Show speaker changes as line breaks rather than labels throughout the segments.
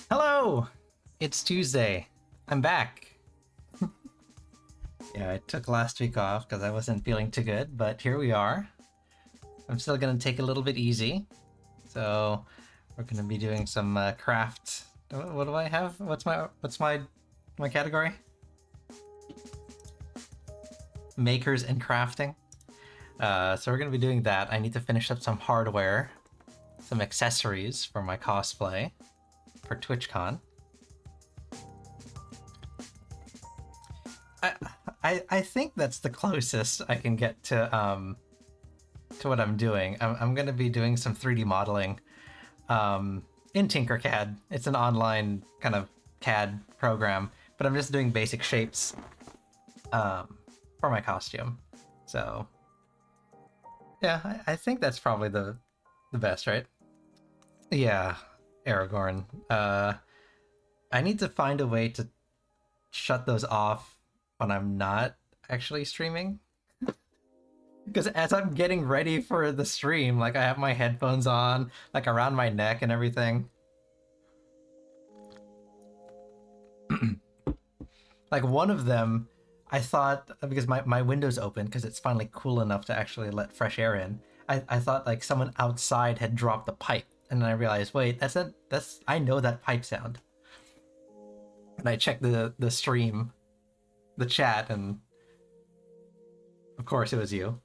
Hello! It's Tuesday. I'm back. Yeah, I took last week off because I wasn't feeling too good, but here we are. I'm still gonna take it a little bit easy. So we're gonna be doing some craft. What do I have? What's my category? Makers and crafting. So we're gonna be doing that. I need to finish up some hardware, some accessories for my cosplay for TwitchCon. I think that's the closest I can get to what I'm doing. I'm gonna be doing some 3D modeling in Tinkercad. It's an online kind of CAD program, but I'm just doing basic shapes for my costume. So yeah, I think that's probably the best, right? Yeah, Aragorn. I need to find a way to shut those off when I'm not actually streaming. Because as I'm getting ready for the stream, like I have my headphones on, like around my neck and everything. Like one of them, I thought, because my window's open because it's finally cool enough to actually let fresh air in. I thought like someone outside had dropped a pipe, and then I realized, wait, that's I know that pipe sound. And I checked the stream, the chat, and of course it was you.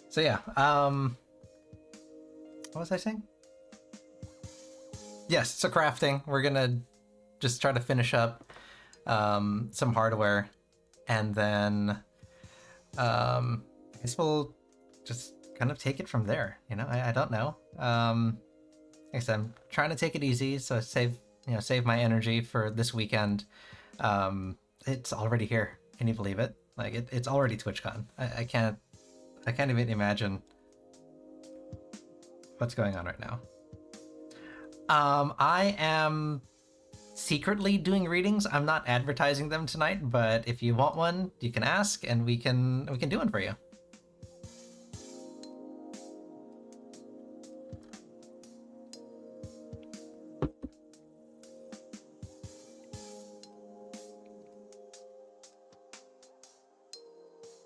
So yeah, what was I saying? Yes, so crafting. We're gonna just try to finish up some hardware, and then I guess we'll just kind of take it from there. I don't know. Like I said, I'm trying to take it easy, so save my energy for this weekend. It's already here. Can you believe it? Like it's already TwitchCon. I can't even imagine what's going on right now. I am secretly doing readings. I'm not advertising them tonight, but if you want one, you can ask, and we can do one for you.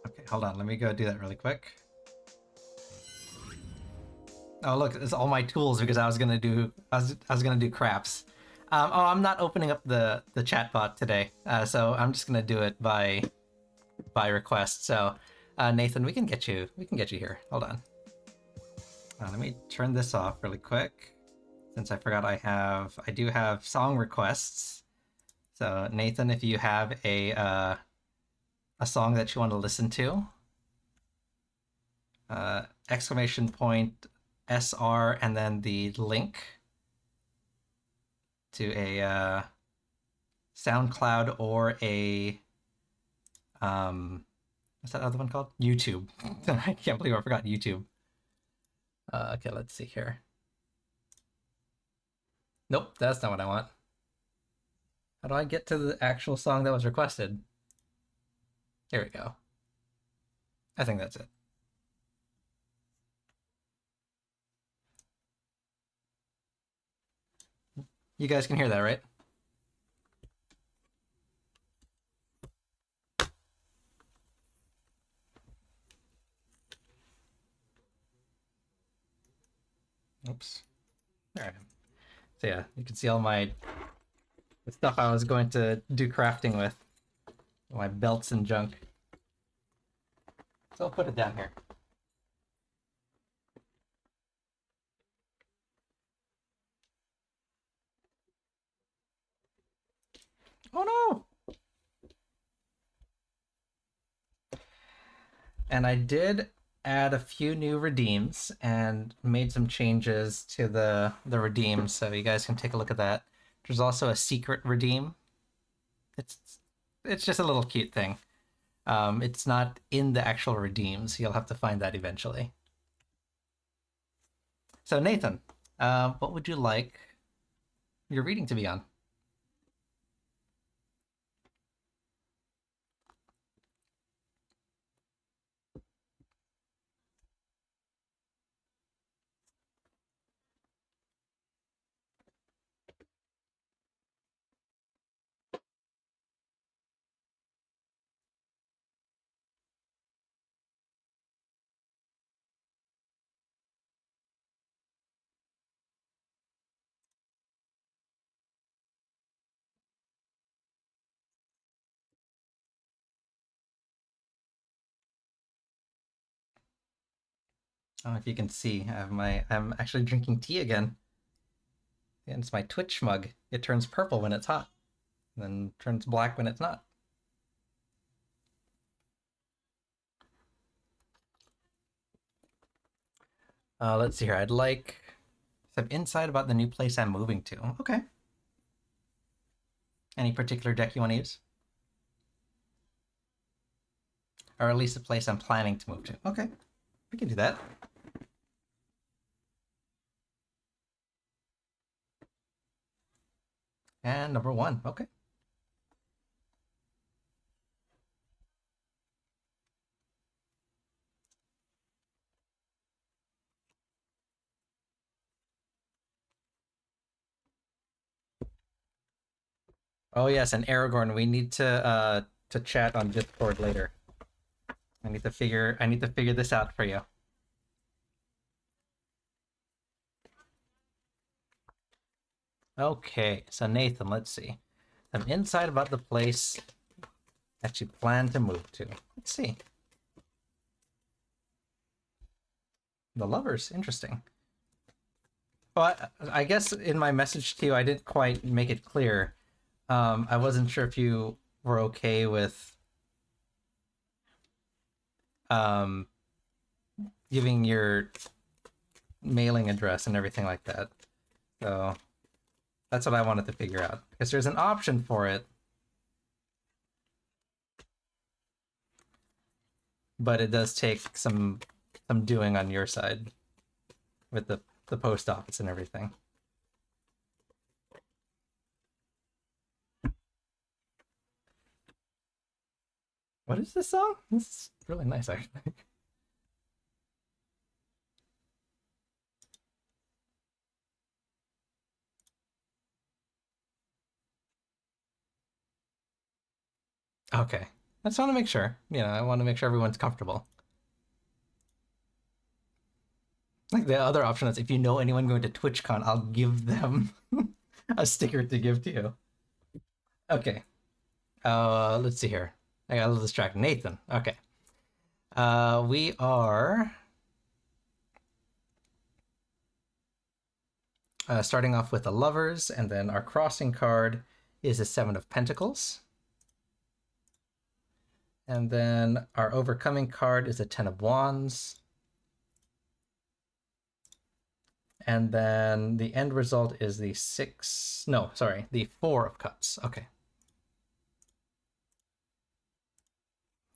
Okay, hold on. Let me go do that really quick. Oh look, it's all my tools because I was gonna do crafts. Oh, I'm not opening up the chat bot today, so I'm just gonna do it by request. So, Nathan, we can get you here. Hold on. Let me turn this off really quick, since I forgot I do have song requests. So Nathan, if you have a song that you want to listen to, exclamation point SR and then the link to a SoundCloud or a what's that other one called? YouTube. I can't believe I forgot YouTube. Okay, let's see here. Nope, that's not what I want. How do I get to the actual song that was requested? Here we go. I think that's it. You guys can hear that, right? Oops. All right. So yeah, you can see all the stuff I was going to do crafting with, my belts and junk. So I'll put it down here. Oh no! And I did add a few new redeems and made some changes to the redeems, so you guys can take a look at that. There's also a secret redeem. It's it's just a little cute thing. It's not in the actual redeems. You'll have to find that eventually. So Nathan, what would you like your reading to be on? I don't know if you can see. I'm actually drinking tea again. And it's my Twitch mug. It turns purple when it's hot, and then turns black when it's not. Let's see here. I'd like some insight about the new place I'm moving to. Okay. Any particular deck you want to use? Or at least the place I'm planning to move to. Okay. We can do that. And number one. Okay. Oh yes, and Aragorn, we need to chat on Discord later. I need to figure this out for you. Okay, so Nathan, let's see. I'm inside about the place that you plan to move to. Let's see. The lovers, interesting. Well, I guess in my message to you, I didn't quite make it clear. I wasn't sure if you were okay with um, giving your mailing address and everything like that. So that's what I wanted to figure out. Because there's an option for it, but it does take some doing on your side with the post office and everything. What is this song? This is really nice, actually. Okay. I just want to make sure. I want to make sure everyone's comfortable. Like the other option is if you know anyone going to TwitchCon, I'll give them a sticker to give to you. Okay. Let's see here. I got a little distracted. Nathan. Okay. We are starting off with the lovers, and then our crossing card is a Seven of Pentacles. And then our overcoming card is a Ten of Wands. And then the end result is the the Four of Cups. Okay.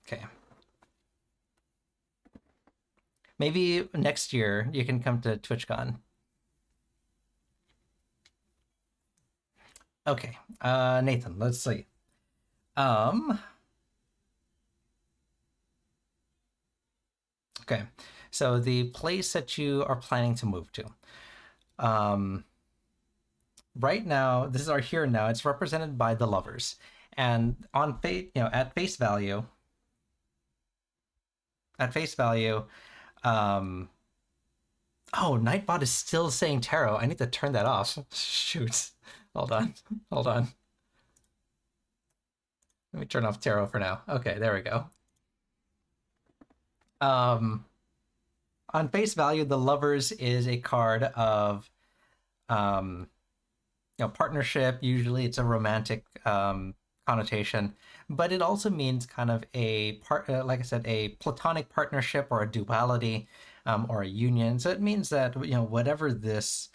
Okay. Maybe next year you can come to TwitchCon. Okay. Nathan, let's see. Okay. So the place that you are planning to move to. Right now, this is our here and now. It's represented by the lovers. And on at face value, um oh, Nightbot is still saying tarot. I need to turn that off. Shoot. Hold on. Hold on. Let me turn off tarot for now. Okay, there we go. On face value, the lovers is a card of partnership. Usually it's a romantic connotation, but it also means kind of like I said, a platonic partnership or a duality, or a union. So it means that whatever this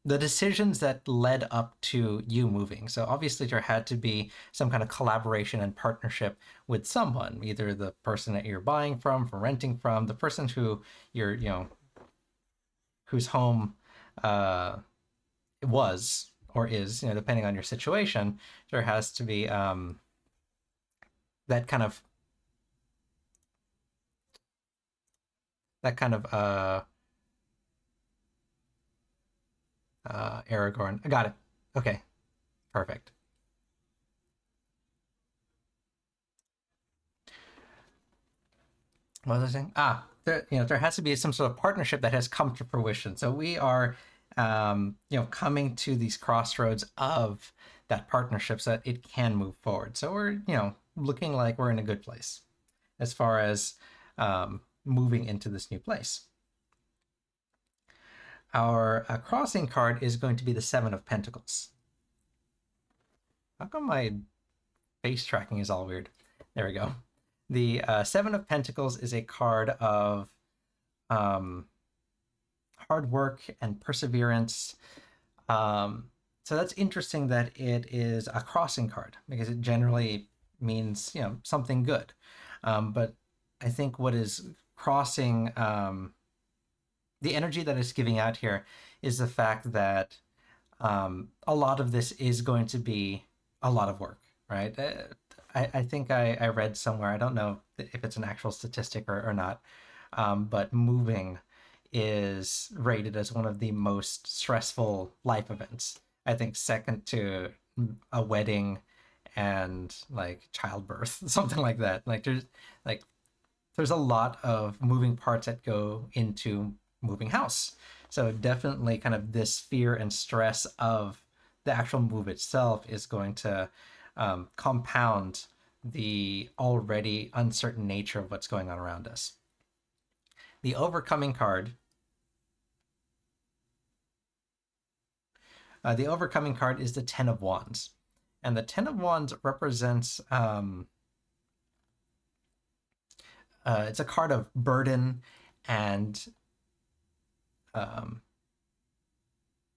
the decisions that led up to you moving. So obviously there had to be some kind of collaboration and partnership with someone, either the person that you're buying from renting from, the person who you're, whose home was or is, depending on your situation. There has to be that kind of Aragorn. I got it. Okay, perfect. What was I saying? There has to be some sort of partnership that has come to fruition. So we are, coming to these crossroads of that partnership so that it can move forward. So we're, looking like we're in a good place as far as moving into this new place. Our crossing card is going to be the Seven of Pentacles. How come my face tracking is all weird? There we go. The Seven of Pentacles is a card of hard work and perseverance. So that's interesting that it is a crossing card because it generally means something good. But I think what is crossing the energy that it's giving out here is the fact that a lot of this is going to be a lot of work, right? I think I read somewhere, I don't know if it's an actual statistic or not, but moving is rated as one of the most stressful life events. I think second to a wedding and like childbirth, something like that. Like there's a lot of moving parts that go into moving house. So definitely kind of this fear and stress of the actual move itself is going to compound the already uncertain nature of what's going on around us. The overcoming card. The overcoming card is the Ten of Wands. And the Ten of Wands represents it's a card of burden and um,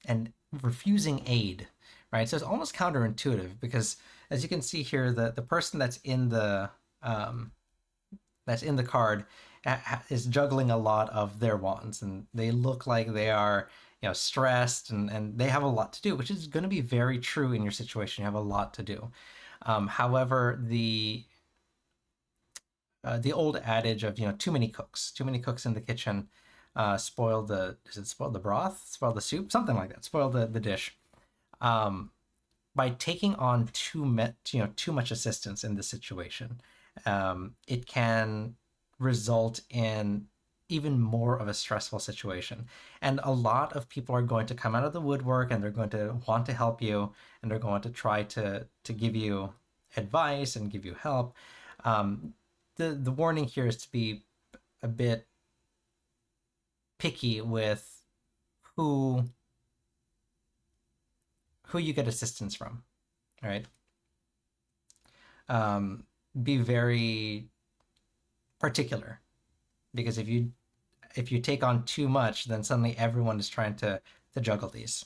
and refusing aid, right? So it's almost counterintuitive because, as you can see here, the person that's in the card is juggling a lot of their wands, and they look like they are stressed and they have a lot to do, which is going to be very true in your situation. You have a lot to do. However, the old adage of too many cooks in the kitchen spoil the does it spoil the broth, spoil the soup, something like that, spoil the dish. By taking on too much assistance in this situation, it can result in even more of a stressful situation. And a lot of people are going to come out of the woodwork and they're going to want to help you and they're going to try to give you advice and give you help. The warning here is to be a bit picky with who you get assistance from. All right. Be very particular because if you take on too much, then suddenly everyone is trying to juggle these.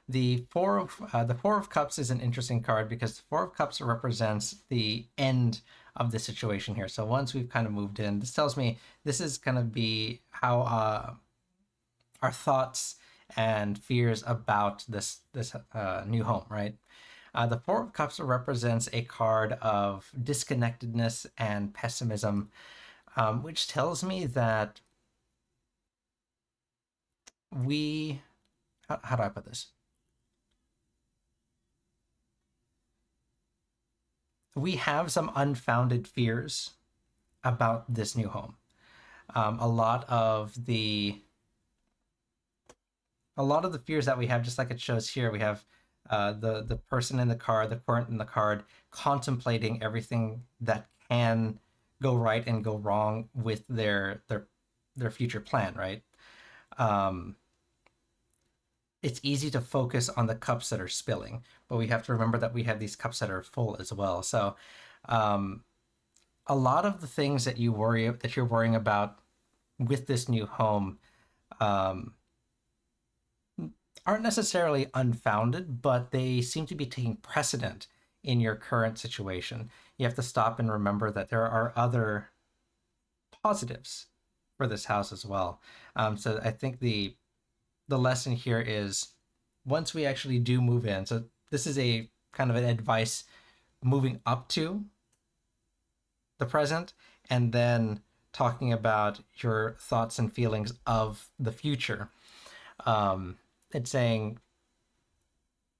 The Four of Cups is an interesting card because the Four of Cups represents the end of the situation here. So once we've kind of moved in, this tells me this is going to be how our thoughts and fears about this new home, right? The Four of Cups represents a card of disconnectedness and pessimism, which tells me that we how do I put this? We have some unfounded fears about this new home. A lot of the fears that we have, just like it shows here, we have the person in the card, the current in the card, contemplating everything that can go right and go wrong with their future plan, right? It's easy to focus on the cups that are spilling, but we have to remember that we have these cups that are full as well. So a lot of the things that you're worrying about with this new home aren't necessarily unfounded, but they seem to be taking precedent in your current situation. You have to stop and remember that there are other positives for this house as well. So I think the lesson here is once we actually do move in, so this is a kind of an advice moving up to the present and then talking about your thoughts and feelings of the future. It's saying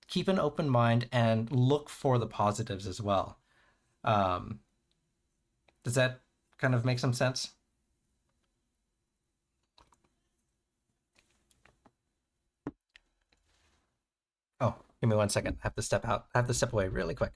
keep an open mind and look for the positives as well. Um, does that kind of make some sense? Oh, give me 1 second. I have to step out. I have to step away really quick.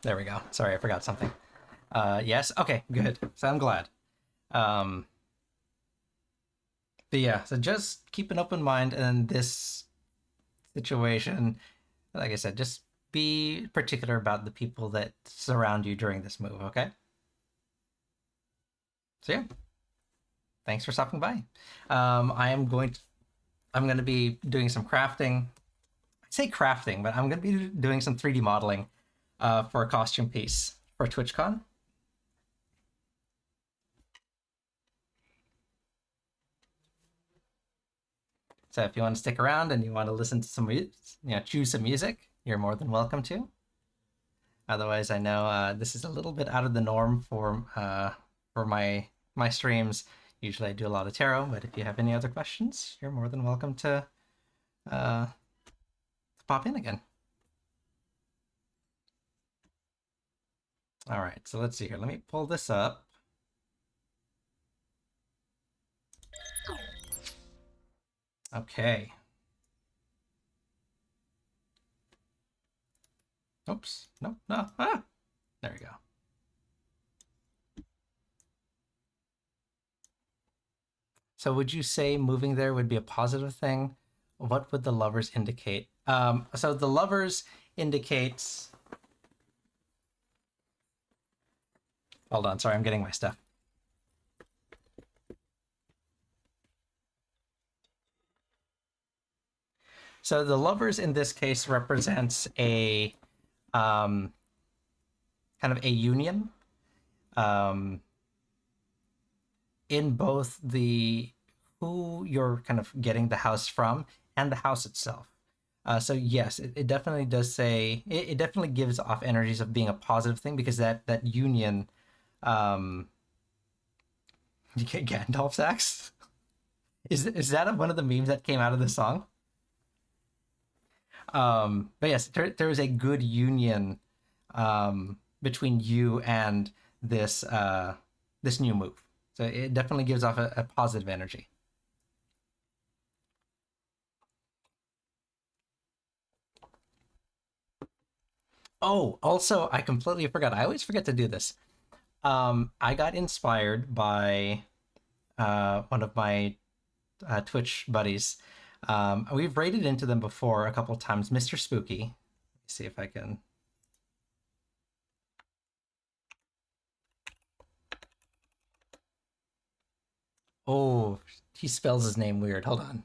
There we go. Sorry, I forgot something. Yes? Okay, good. So I'm glad. But yeah, so just keep an open mind in this situation. Like I said, just be particular about the people that surround you during this move, okay? So yeah, thanks for stopping by. I'm going to be doing some crafting. I say crafting, but I'm going to be doing some 3D modeling for a costume piece for TwitchCon. So if you want to stick around and you want to listen to some, choose some music, you're more than welcome to. Otherwise, I know this is a little bit out of the norm for my streams. Usually, I do a lot of tarot, but if you have any other questions, you're more than welcome to pop in again. All right, so let's see here. Let me pull this up. Okay. Oops. No. Ah! There we go. So would you say moving there would be a positive thing? What would the lovers indicate? So the lovers indicates... Hold on, sorry, I'm getting my stuff. So the lovers in this case represents a kind of a union in both the who you're kind of getting the house from and the house itself. So yes, it definitely does say it definitely gives off energies of being a positive thing because that union. You get Gandalf's axe. Is that one of the memes that came out of the song? But yes, there is a good union between you and this this new move. So it definitely gives off a positive energy. Oh, also, I completely forgot. I always forget to do this. I got inspired by one of my Twitch buddies. We've raided into them before a couple times. Mr. Spooky. Let me see if I can. Oh, he spells his name weird. Hold on.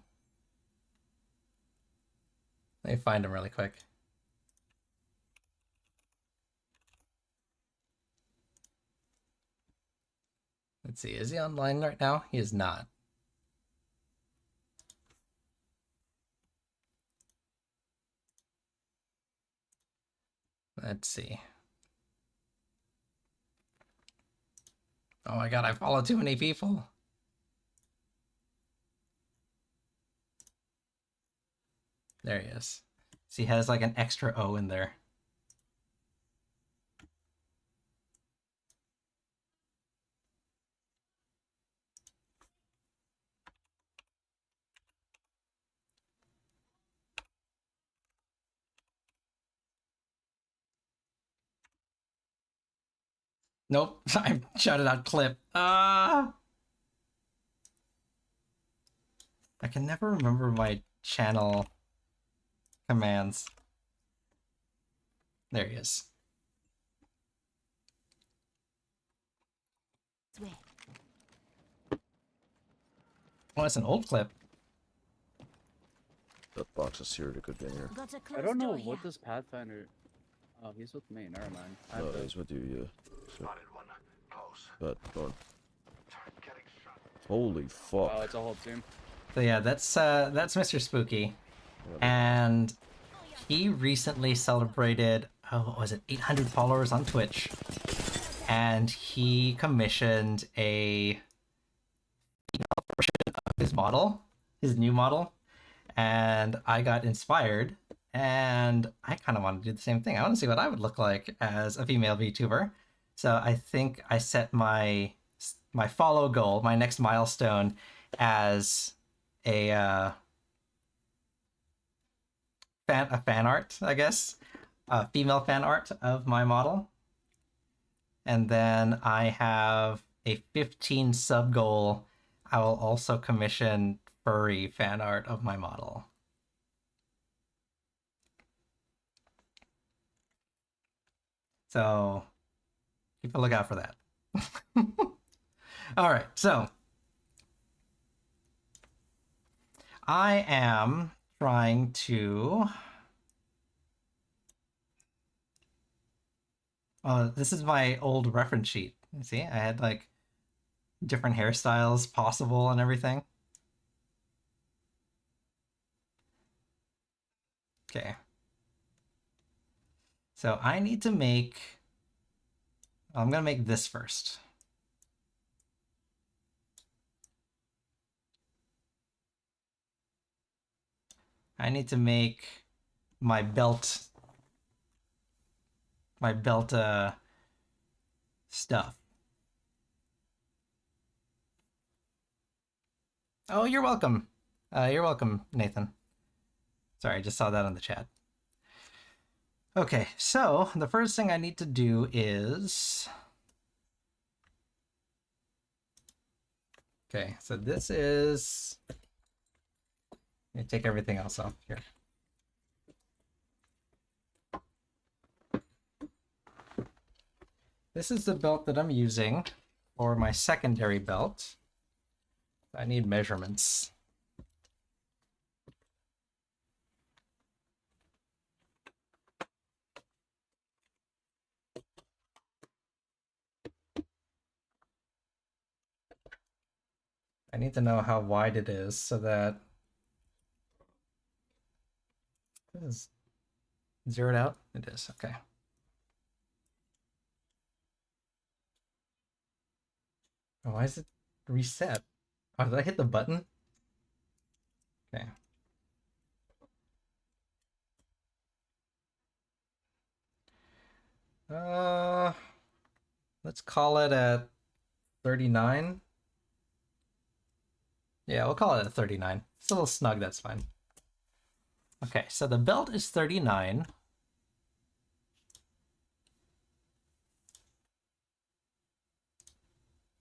Let me find him really quick. Let's see. Is he online right now? He is not. Let's see. Oh my god, I follow too many people. There he is. See, he has like an extra O in there. Nope, I shouted out clip. I can never remember my channel commands. There he is. Oh, it's an old clip.
That box of cereal could be in here.
I don't know what this Pathfinder... Oh, he's with me. Never mind.
No, he's with you, yeah. So, but, go on. Holy fuck.
Oh, it's a whole team.
So yeah, that's Mr. Spooky. And he recently celebrated, what was it, 800 followers on Twitch. And he commissioned a version of his model, his new model. And I got inspired, and I kind of want to do the same thing. I want to see what I would look like as a female VTuber. So I think I set my follow goal, my next milestone, as a fan art, I guess, female fan art of my model. And then I have a 15 sub goal. I will also commission furry fan art of my model. So keep a lookout for that. All right, so I am trying to. This is my old reference sheet. See, I had like different hairstyles possible and everything. Okay. So I need to make. I'm gonna make this first. I need to make my belt stuff. Oh, you're welcome. You're welcome, Nathan. Sorry, I just saw that on the chat. Okay, so the first thing I need to do is... Okay, so this is... Let me take everything else off here. This is the belt that I'm using for my secondary belt. I need measurements. I need to know how wide it is so that this is zeroed out. It is, okay. Oh, why is it reset? Oh, did I hit the button? Okay. Let's call it at 39. Yeah, we'll call it at 39. It's a little snug, that's fine. Okay, so the belt is 39.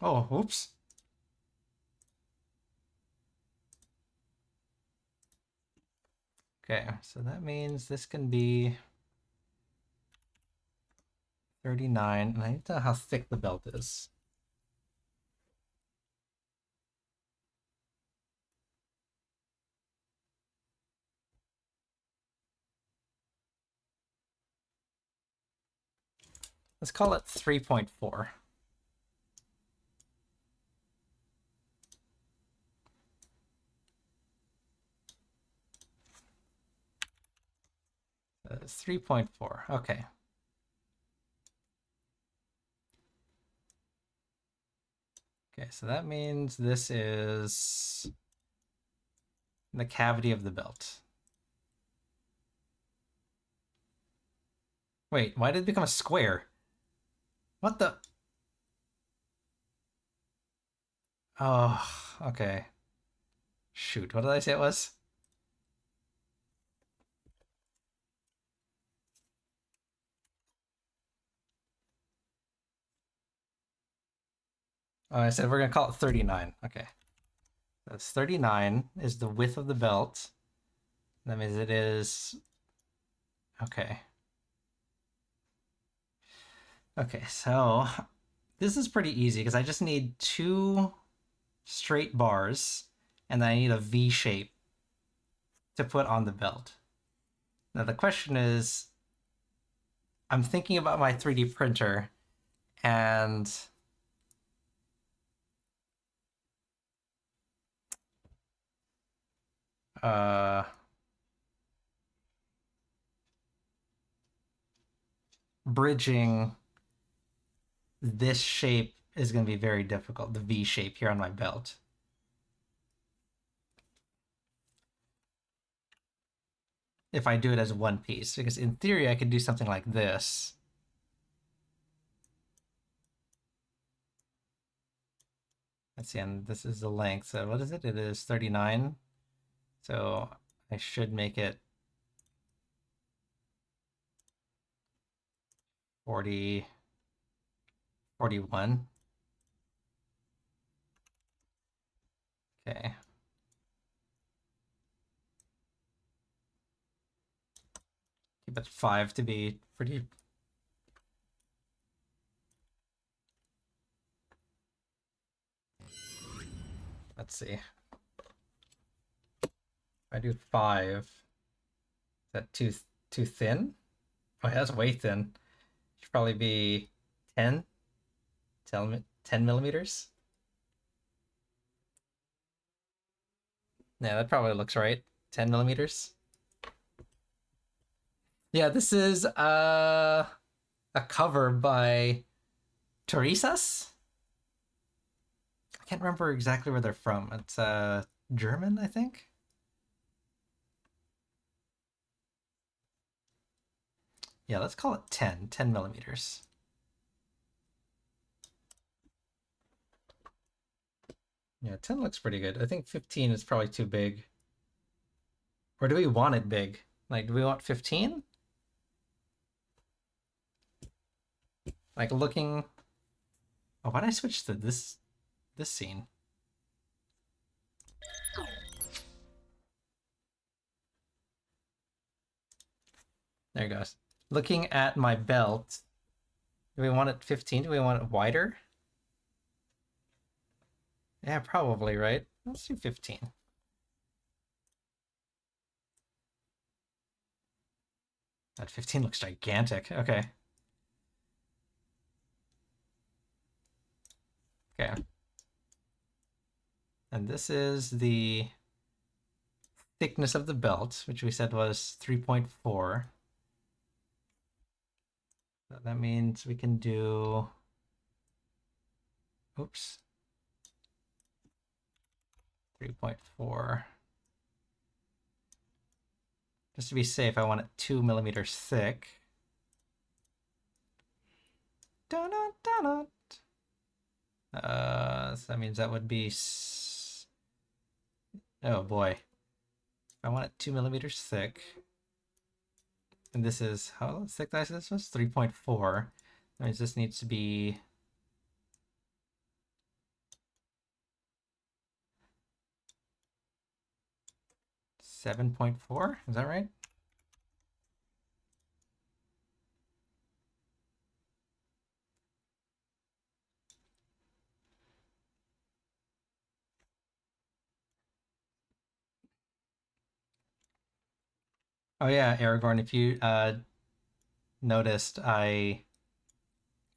Oh, oops. Okay, so that means this can be 39, and I need to know how thick the belt is. Let's call it 3.4. It's 3.4, okay. Okay, so that means this is the cavity of the belt. Wait, why did it become a square? What the? Oh, okay. Shoot, what did I say it was? Oh, I said we're gonna call it 39. Okay. That's 39 is the width of the belt. That means it is... Okay. Okay, so this is pretty easy because I just need 2 straight bars and then I need a V shape to put on the belt. Now the question is, I'm thinking about my 3D printer and bridging this shape is going to be very difficult, the V shape here on my belt. If I do it as one piece, because in theory I could do something like this. Let's see, and this is the length. So what is it? It is 39. So I should make it 40, 41. Okay. Keep it 5 to be pretty. Let's see. If I do 5, is that too thin? Oh, yeah, that's way thin. Should probably be 10, 10 millimeters. Yeah, that probably looks right. 10 millimeters. Yeah, this is a cover by Teresa's. I can't remember exactly where they're from. It's German, I think. Yeah, let's call it 10 millimeters. Yeah, 10 looks pretty good. I think 15 is probably too big. Or do we want it big? Like, do we want 15? Like looking. Oh, why did I switch to this scene? There it goes. Looking at my belt, do we want it 15? Do we want it wider? Yeah, probably, right? Let's do 15. That 15 looks gigantic. Okay. Okay. And this is the thickness of the belt, which we said was 3.4. So that means we can do. Oops. 3.4. Just to be safe, I want it 2 millimeters thick. Dun, dun, dun, dun. So that means that would be. Oh boy. I want it 2 millimeters thick. And this is. How thick did I say this was? 3.4. That means this needs to be. 7.4? Is that right? Oh yeah, Aragorn, if you noticed, I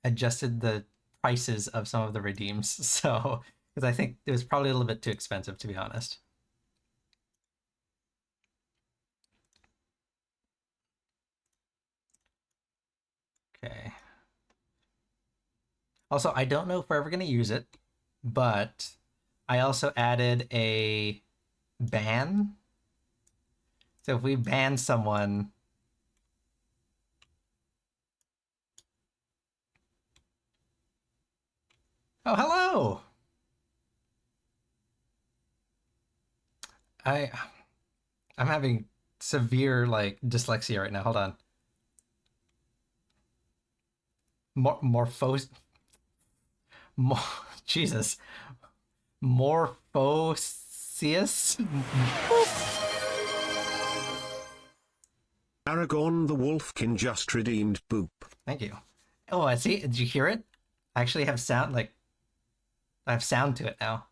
adjusted the prices of some of the redeems, so because I think it was probably a little bit too expensive, to be honest. Okay. Also, I don't know if we're ever going to use it, but I also added a ban. So if we ban someone. Oh, hello! I I'm having severe like dyslexia right now. Hold on. Morphos. Mo- Jesus. Morphosius?
Aragorn the Wolfkin just redeemed boop.
Thank you. Oh, I see. Did you hear it? I actually have sound, like, I have sound to it now.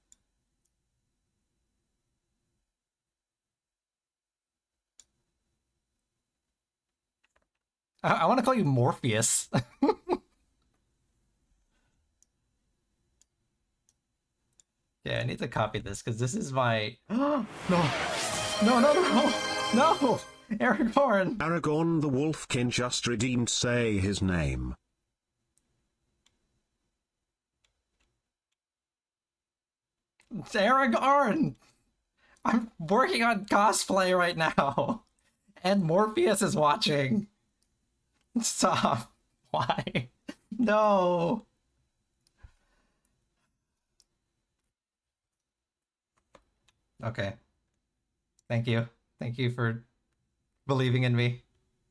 I want to call you Morpheus. Yeah, I need to copy this because this is my. No! No, no, no, no! No! Aragorn!
Aragorn the Wolfkin just redeemed, say his name.
It's Aragorn! I'm working on cosplay right now. And Morpheus is watching. Stop. Why? No. Okay. Thank you. Thank you for believing in me.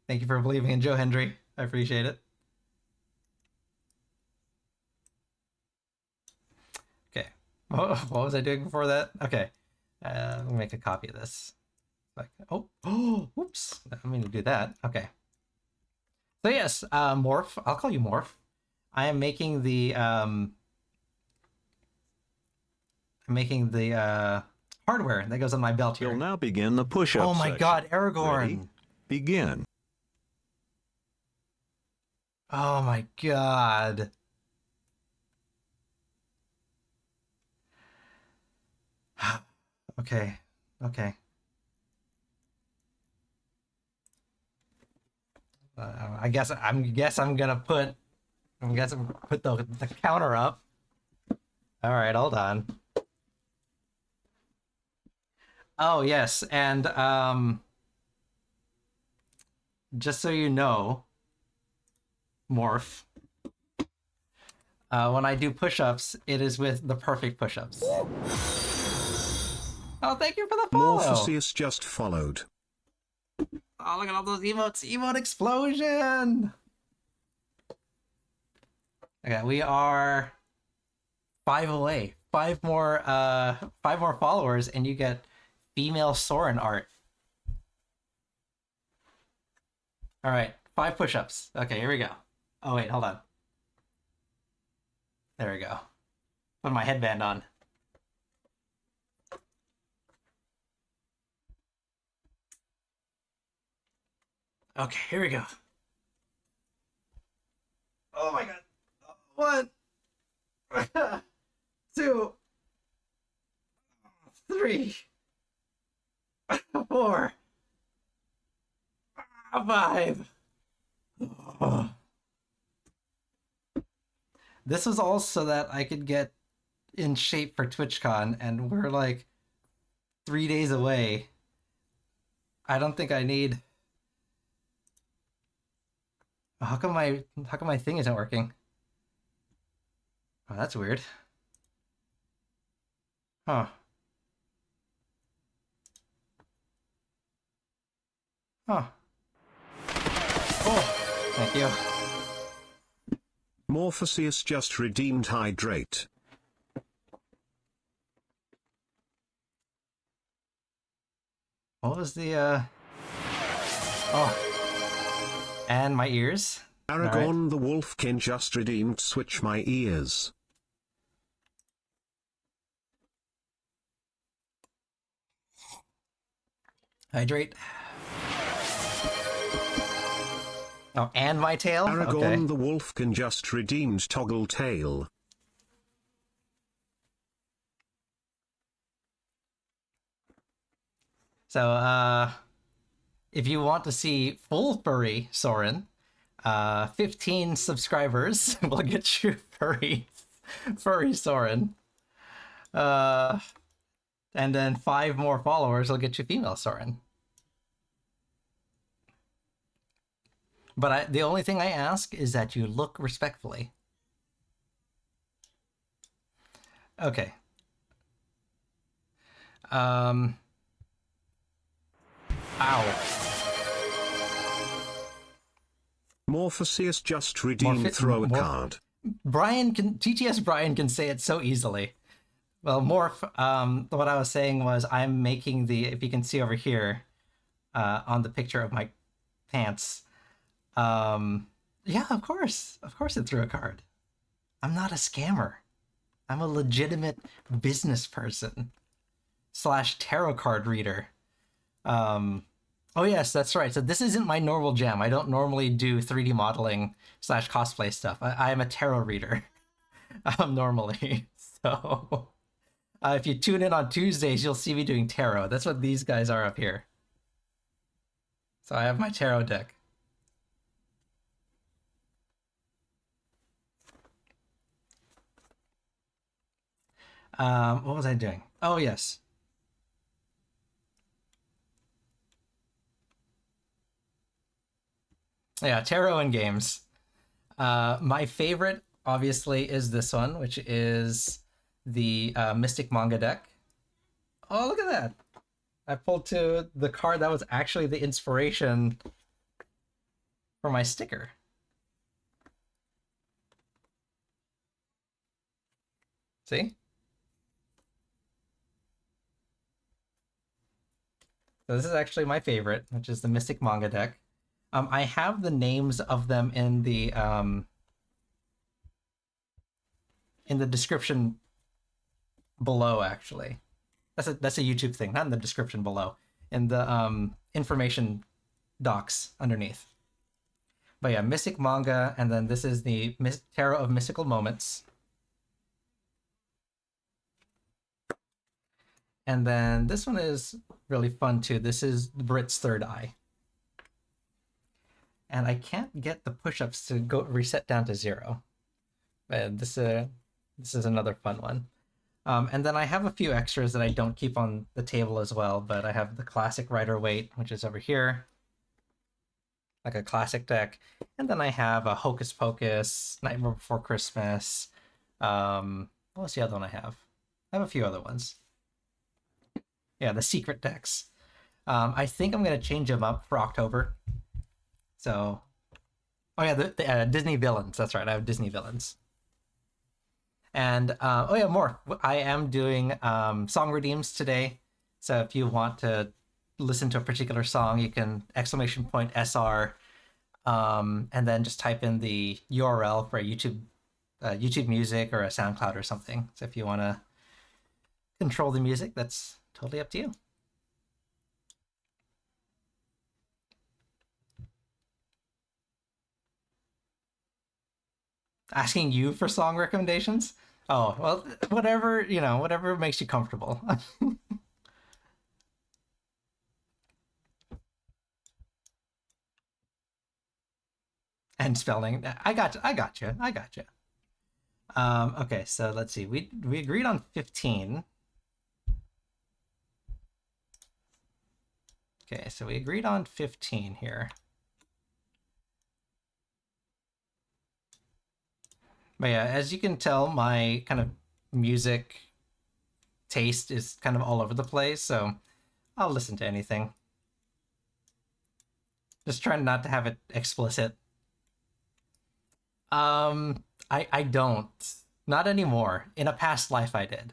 Thank you for believing in Joe Hendry. I appreciate it. What was I doing before that? Okay. Let me make a copy of this. Like, oh, oops. I didn't mean to do that. Okay. So yes, Morph. I'll call you Morph. I am making the hardware that goes on my belt here.
We'll now begin the push-up
Oh my
section.
god, Aragorn!
Ready? Begin.
Oh my god. Okay. Okay. I guess I'm gonna put the counter up. All right, hold on. Oh yes, and just so you know, Morph, when I do push-ups, it is with the perfect push-ups. Oh, thank you for the follow.
Morpheus just followed.
Oh, look at all those emotes! Emote explosion! Okay, we are 5 away. Five more followers, and you get female Soren art. All right, 5 push-ups. Okay, here we go. Oh wait, hold on. There we go. Put my headband on. Okay, here we go. Oh my god. 1, 2, 3, 4, 5. Oh. This was all so that I could get in shape for TwitchCon, and we're like 3 days away. I don't think I need. How come my thing isn't working? Oh, that's weird. Huh. Huh. Oh, thank you.
Morpheus just redeemed hydrate.
What was the Oh. And my ears.
Aragorn the Wolfkin just redeemed switch my ears.
Hydrate. Oh, and my tail?
Aragorn
Okay.
the Wolfkin just redeemed toggle tail.
So, if you want to see full furry Soren, 15 subscribers will get you furry Soren. And then 5 more followers will get you female Soren. But the only thing I ask is that you look respectfully. Okay. Ow.
Morpheus just redeemed throw a card.
TTS Brian can say it so easily. Well, Morph, what I was saying was I'm making if you can see over here, on the picture of my pants, yeah, of course it threw a card. I'm not a scammer. I'm a legitimate business person / tarot card reader. Oh yes, that's right. So this isn't my normal jam. I don't normally do 3D modeling / cosplay stuff. I am a tarot reader normally. So if you tune in on Tuesdays, you'll see me doing tarot. That's what these guys are up here. So I have my tarot deck. What was I doing? Oh, yes. Yeah, tarot and games. My favorite, obviously, is this one, which is the Mystic Manga deck. Oh, look at that. I pulled to the card that was actually the inspiration for my sticker. See? So this is actually my favorite, which is the Mystic Manga deck. I have the names of them in the description below. Actually, that's a YouTube thing, not in the description below. In the information docs underneath. But yeah, Mystic Manga, and then this is the Tarot of Mystical Moments. And then this one is really fun too. This is Brit's Third Eye. And I can't get the push-ups to go reset down to 0. But this is another fun one. And then I have a few extras that I don't keep on the table as well, but I have the classic Rider Waite, which is over here, like a classic deck. And then I have a Hocus Pocus, Nightmare Before Christmas. What's the other one I have? I have a few other ones. Yeah, the secret decks. I think I'm going to change them up for October. So, oh yeah, the Disney villains. That's right, I have Disney villains. And oh yeah, more. I am doing song redeems today. So if you want to listen to a particular song, you can !SR, and then just type in the URL for a YouTube Music or a SoundCloud or something. So if you want to control the music, that's totally up to you. Asking you for song recommendations? Oh, well, whatever makes you comfortable. And spelling. I got you. Okay, so let's see. We agreed on 15. Okay, so we agreed on 15 here. But yeah, as you can tell, my kind of music taste is kind of all over the place, so I'll listen to anything. Just trying not to have it explicit. I don't. Not anymore. In a past life I did.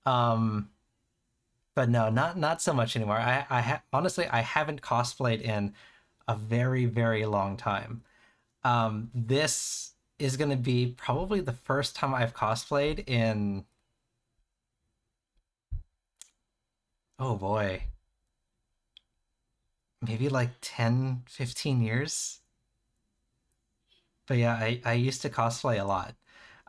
But no, not so much anymore. Honestly, I haven't cosplayed in a very, very long time. This is going to be probably the first time I've cosplayed in, oh boy, maybe like 10, 15 years. But yeah, I used to cosplay a lot.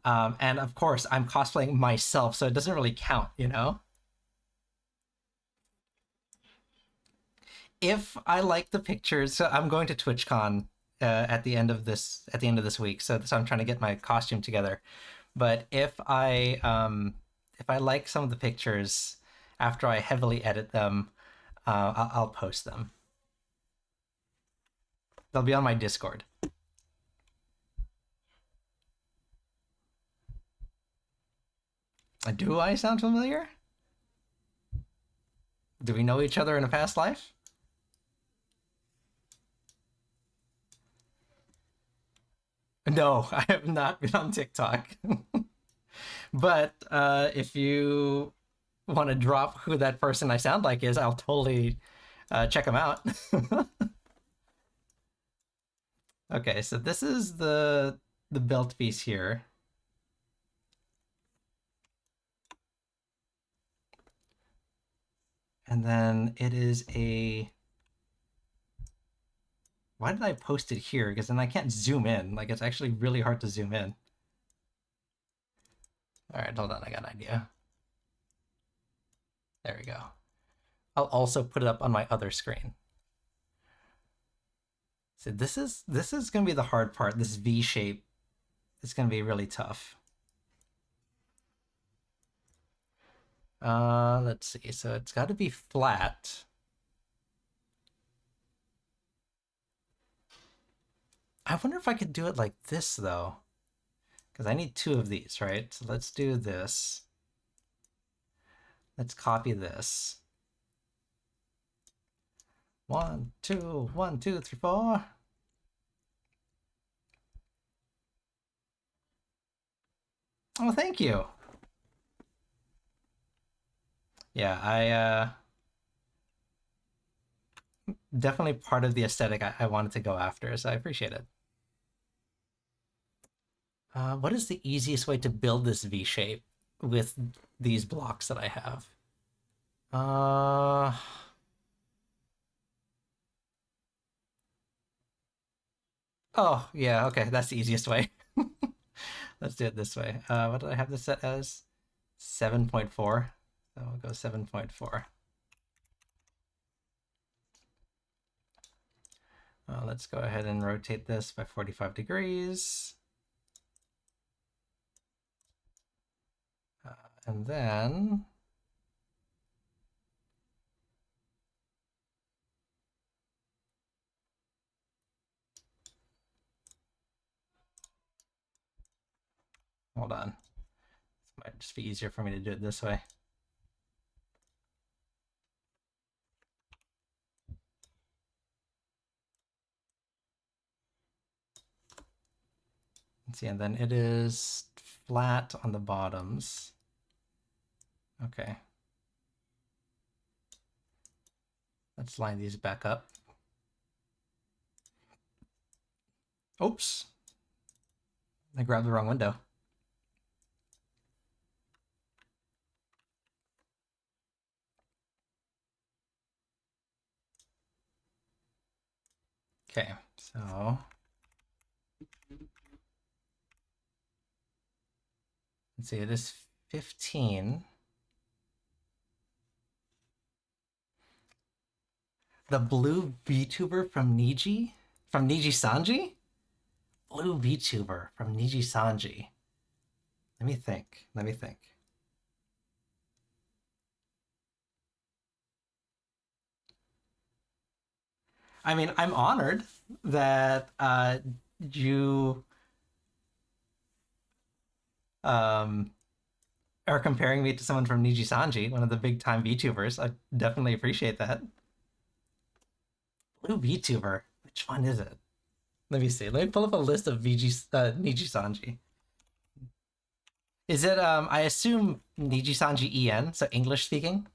And of course, I'm cosplaying myself, so it doesn't really count, you know? If I like the pictures, so I'm going to TwitchCon at the end of this week, so I'm trying to get my costume together. But if I like some of the pictures after I heavily edit them, I'll post them. They'll be on my Discord. Do I sound familiar? Do we know each other in a past life? No, I have not been on TikTok. But if you want to drop who that person I sound like is, I'll totally check them out. Okay, so this is the belt piece here. And then it is a... Why did I post it here? Because then I can't zoom in. Like, it's actually really hard to zoom in. All right, hold on. I got an idea. There we go. I'll also put it up on my other screen. So this is going to be the hard part. This V shape is going to be really tough. Let's see. So it's got to be flat. I wonder if I could do it like this, though. Because I need 2 of these, right? So let's do this. Let's copy this. 1, 2, 1, 2, 3, 4. Oh, thank you. Yeah, definitely part of the aesthetic I wanted to go after, so I appreciate it. What is the easiest way to build this V shape with these blocks that I have? Oh, yeah, okay, that's the easiest way. Let's do it this way. What did I have this set as? 7.4. So we'll go 7.4. Let's go ahead and rotate this by 45 degrees. And then hold on. This might just be easier for me to do it this way. Let's see, and then it is flat on the bottoms. Okay. Let's line these back up. Oops. I grabbed the wrong window. Okay, so let's see, it is 15. The blue VTuber from Niji? From Niji Sanji? Blue VTuber from Niji Sanji. Let me think. Let me think. I mean, I'm honored that you are comparing me to someone from Niji Sanji, one of the big time VTubers. I definitely appreciate that. Blue VTuber. Which one is it? Let me see. Let me pull up a list of Niji Sanji. Is it I assume Niji Sanji EN, so English speaking?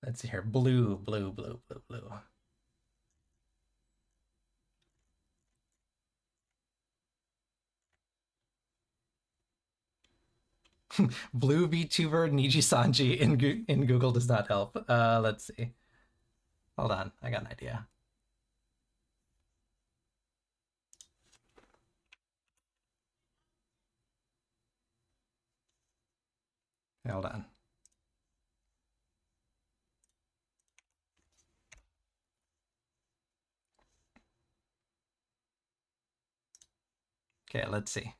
Let's see here. Blue, blue, blue, blue, blue. Blue VTuber Niji Sanji in Google does not help. Let's see. Hold on, I got an idea. Hold on. Okay, let's see.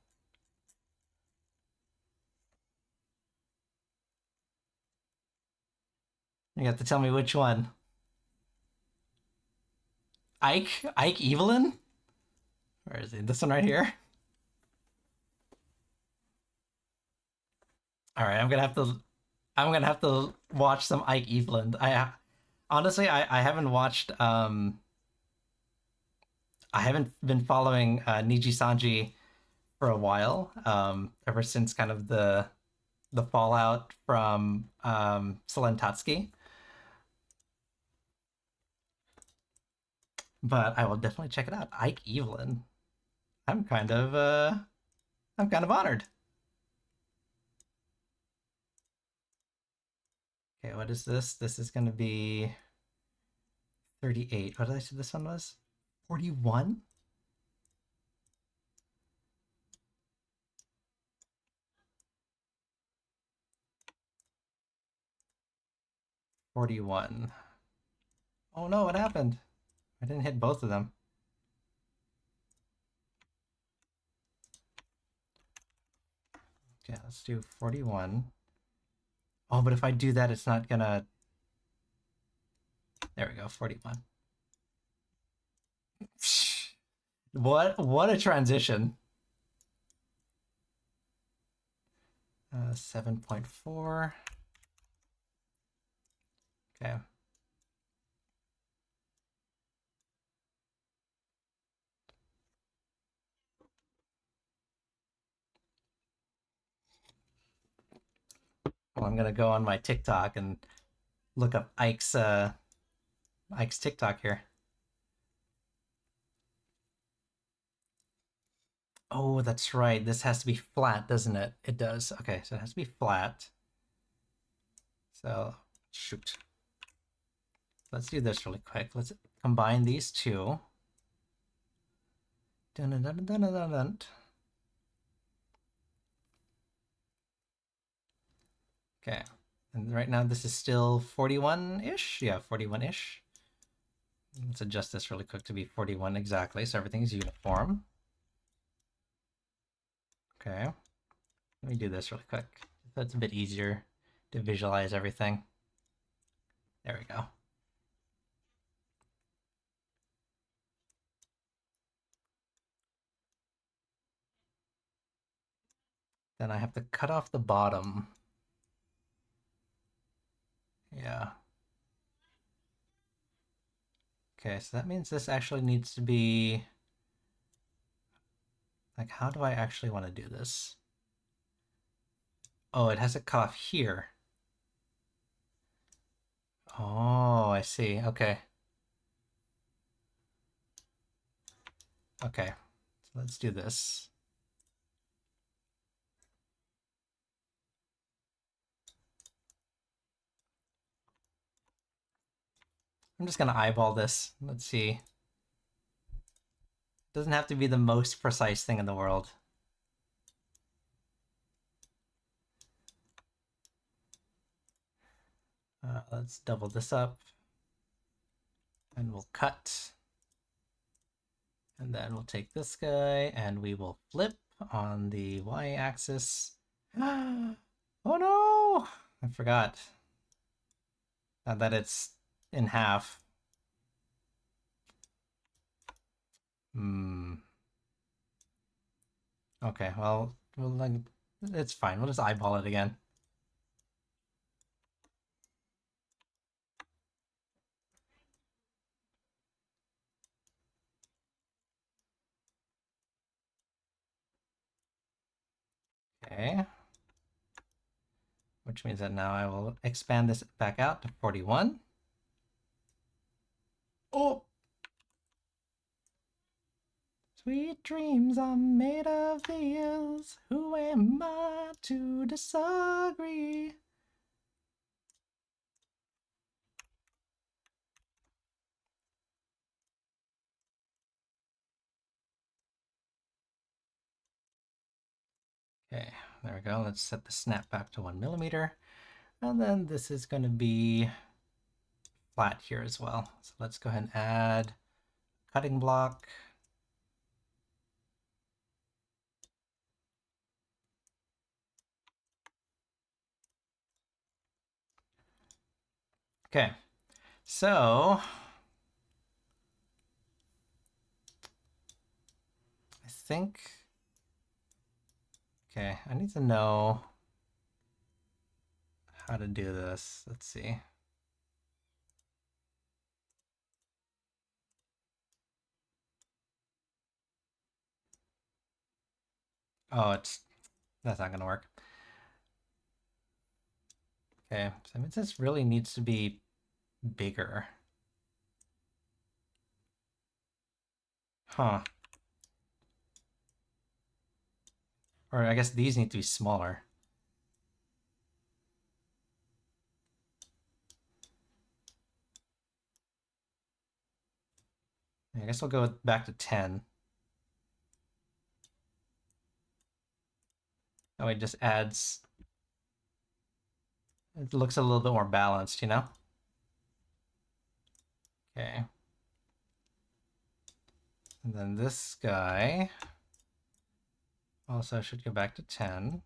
You have to tell me which one. Ike Evelyn? Where is he? This one right here? All right, I'm gonna have to watch some Ike Evelyn. I honestly I haven't watched I haven't been following Niji Sanji for a while. Ever since kind of the fallout from Selentatsuki. But I will definitely check it out. Ike Evelyn. I'm kind of honored. Okay, what is this? This is gonna be 38. What did I say this one was? 41? $41. Oh no, what happened? I didn't hit both of them. Okay, let's do 41. Oh, but if I do that, it's not gonna... There we go, 41. What a transition. 7.4. Okay. Well, I'm gonna go on my TikTok and look up Ike's TikTok here. Oh, that's right. This has to be flat, doesn't it? It does. Okay, so it has to be flat. So, shoot. Let's do this really quick. Let's combine these two. Dun, dun, dun, dun, dun, dun, dun. Okay, and right now this is still 41-ish? Yeah, 41-ish. Let's adjust this really quick to be 41 exactly, so everything's uniform. Okay, let me do this really quick. That's a bit easier to visualize everything. There we go. Then I have to cut off the bottom. Yeah. Okay, so that means this actually needs to be... Like, how do I actually want to do this? Oh, it has to cut off here. Oh, I see. Okay. Okay, so let's do this. I'm just gonna eyeball this. Let's see. It doesn't have to be the most precise thing in the world. Let's double this up. And we'll cut. And then we'll take this guy and we will flip on the y-axis. Oh no! I forgot. Now that it's in half. Okay, well, it's fine. We'll just eyeball it again. Okay. Which means that now I will expand this back out to 41. Oh! Sweet dreams are made of these. Who am I to disagree? Okay, there we go. Let's set the snap back to 1mm. And then this is going to be flat here as well. So let's go ahead and add cutting block. Okay, so I think, okay, I need to know how to do this. Let's see. Oh, that's not gonna work. Okay, so that means this really needs to be bigger. Huh. Or I guess these need to be smaller. I guess I'll go back to 10. That way it just adds... It looks a little bit more balanced, you know? Okay. And then this guy also should go back to 10.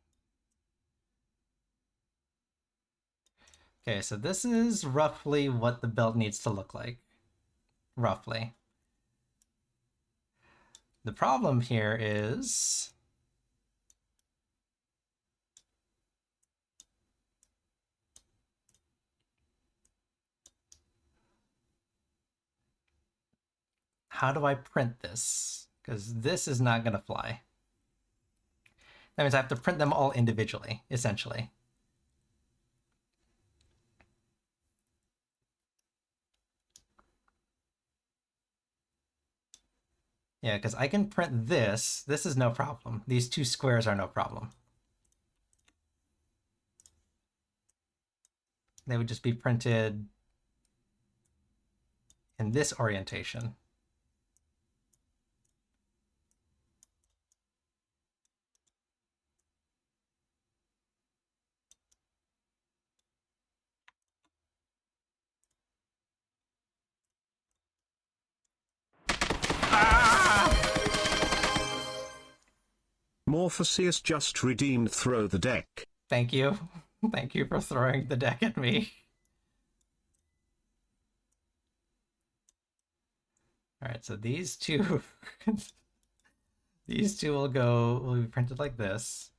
Okay, so this is roughly what the belt needs to look like. Roughly. The problem here is... How do I print this? Because this is not going to fly. That means I have to print them all individually, essentially. Yeah, because I can print this. This is no problem. These two squares are no problem. They would just be printed in this orientation.
Morpheus just redeemed throw the deck.
Thank you. Thank you for throwing the deck at me. All right, so these two, these two will be printed like this.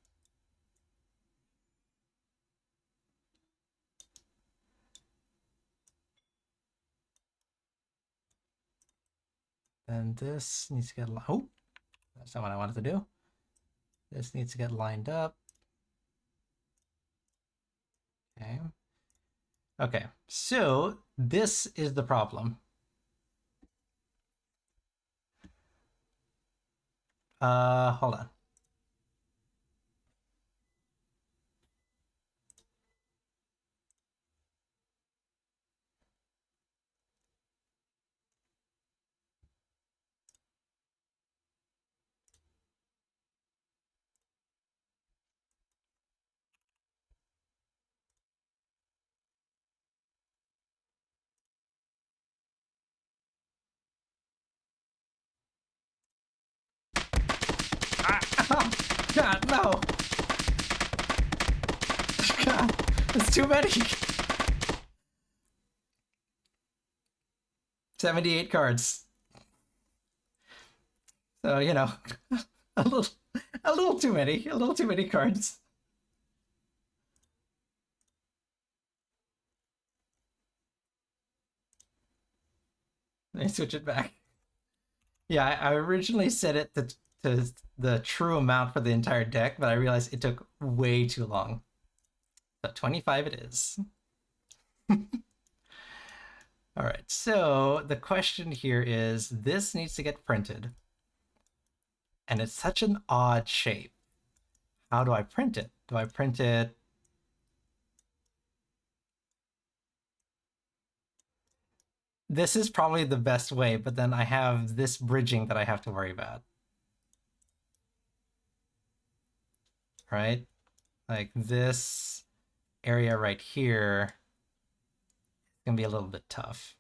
Then this needs to get, oh, that's not what I wanted to do. This needs to get lined up. Okay. Okay, so this is the problem. Hold on. Oh, God, no. God, it's too many. 78 cards. So, you know, a little too many cards. Let me switch it back. Yeah, I originally set it to the true amount for the entire deck, but I realized it took way too long. So 25 it is. All right, so the question here is, this needs to get printed. And it's such an odd shape. How do I print it? Do I print it? This is probably the best way, but then I have this bridging that I have to worry about. Right? Like this area right here is gonna be a little bit tough.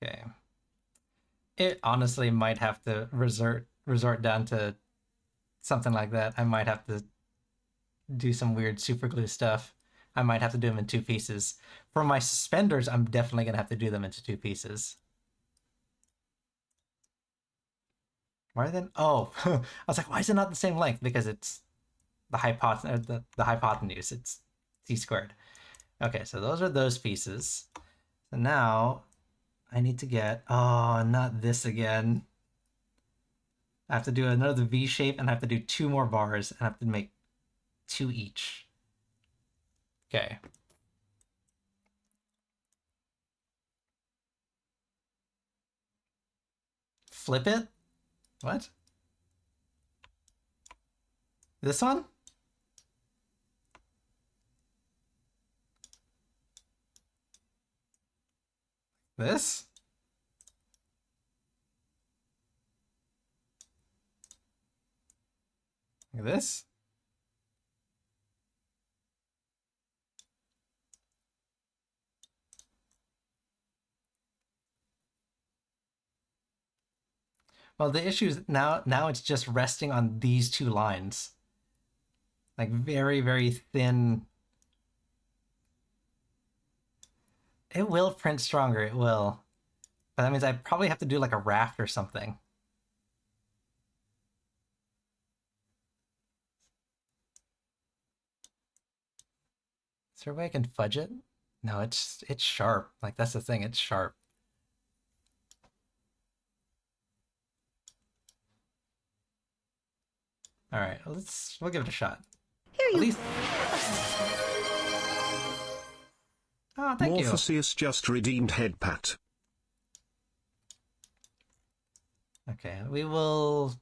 Okay. It honestly might have to resort down to something like that. I might have to do some weird super glue stuff. I might have to do them in two pieces. For my suspenders, I'm definitely gonna have to do them into two pieces. Why then? Oh, I was like, why is it not the same length? Because it's the hypotenuse. It's c squared. Okay, so those are those pieces. So now I need to get, oh, not this again. I have to do another V shape and I have to do two more bars and I have to make two each. Okay. Flip it? What? This one? This? Like this? Well, the issue is now it's just resting on these two lines. Like very, very thin. It will print stronger, it will. But that means I probably have to do like a raft or something. Is there a way I can fudge it? No, it's sharp. Like that's the thing, it's sharp. All right, we'll give it a shot.
Here
At
you
least Oh, thank you.
Morpheus just redeemed head pat.
Okay, we'll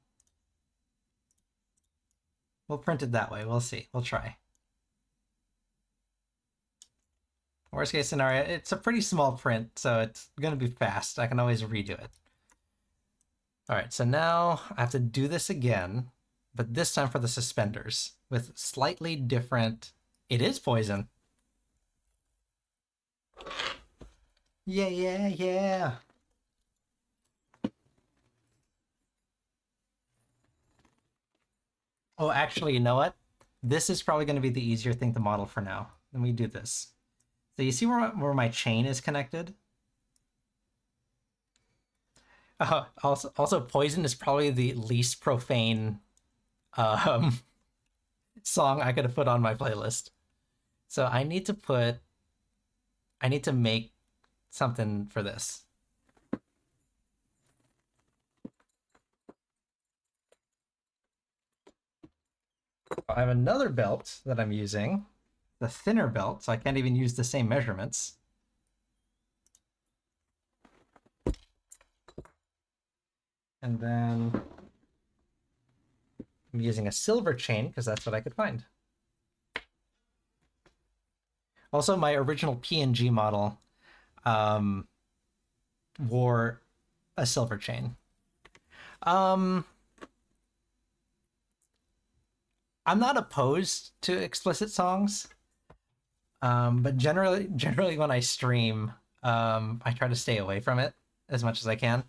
print it that way. We'll see. We'll try. Worst case scenario, it's a pretty small print, so it's gonna be fast. I can always redo it. All right, so now I have to do this again, but this time for the suspenders with slightly different. It is poison. Yeah, yeah, yeah. Oh, actually, you know what? This is probably going to be the easier thing to model for now. Let me do this. So you see where my chain is connected? Also, poison is probably the least profane song I could have put on my playlist. So I need to make something for this. I have another belt that I'm using, the thinner belt, so I can't even use the same measurements. And then I'm using a silver chain because that's what I could find. Also, my original PNG model wore a silver chain. I'm not opposed to explicit songs, but generally when I stream, I try to stay away from it as much as I can.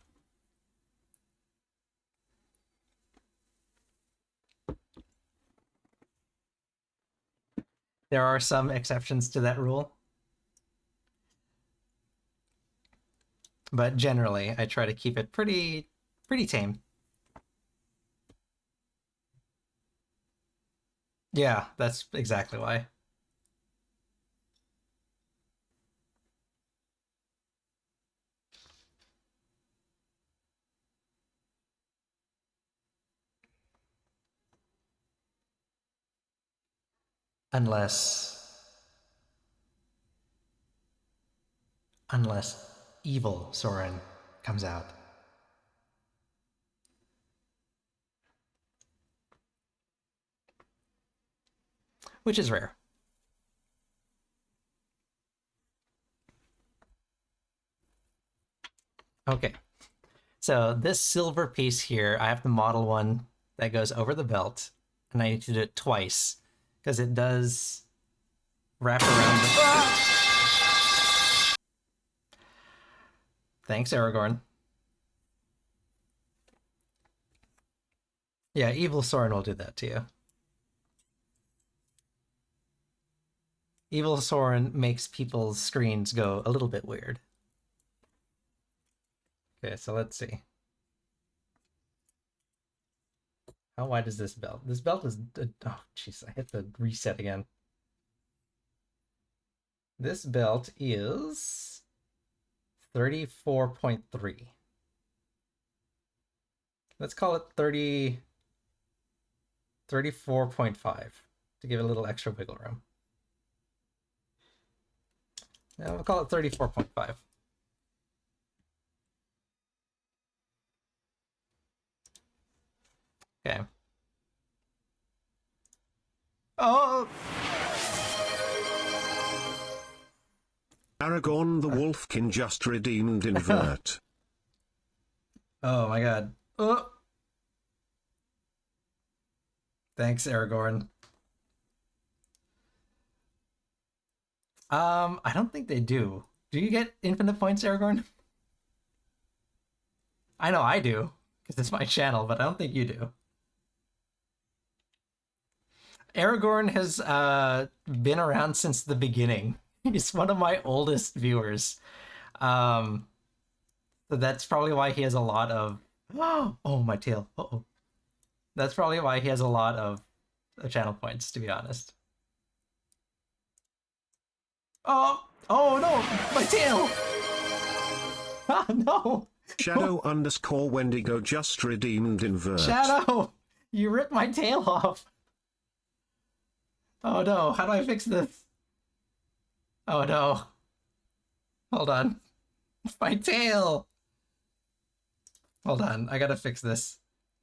There are some exceptions to that rule, but generally I try to keep it pretty tame. Yeah, that's exactly why. Unless evil Soren comes out. Which is rare. Okay. So this silver piece here, I have to model one that goes over the belt, and I need to do it twice because it does wrap around the... Thanks, Aragorn. Yeah, evil Soren will do that to you. Evil Soren makes people's screens go a little bit weird. Okay, so let's see. How wide is this belt? This belt is... Oh, jeez, I hit the reset again. This belt is 34.3. Let's call it 34.5 to give it a little extra wiggle room. Now we'll call it 34.5. Okay. Oh!
Aragorn the Wolfkin just redeemed invert.
Oh my god. Oh! Thanks, Aragorn. I don't think they do. Do you get infinite points, Aragorn? I know I do, because it's my channel, but I don't think you do. Aragorn has been around since the beginning. He's one of my oldest viewers. So that's probably why he has a lot of... Oh, my tail. Uh-oh. That's probably why he has a lot of channel points, to be honest. Oh no, my tail! Ah, no!
Shadow _ Wendigo just redeemed invert.
Shadow! You ripped my tail off! Oh no, how do I fix this? Oh no. Hold on. My tail! Hold on, I gotta fix this.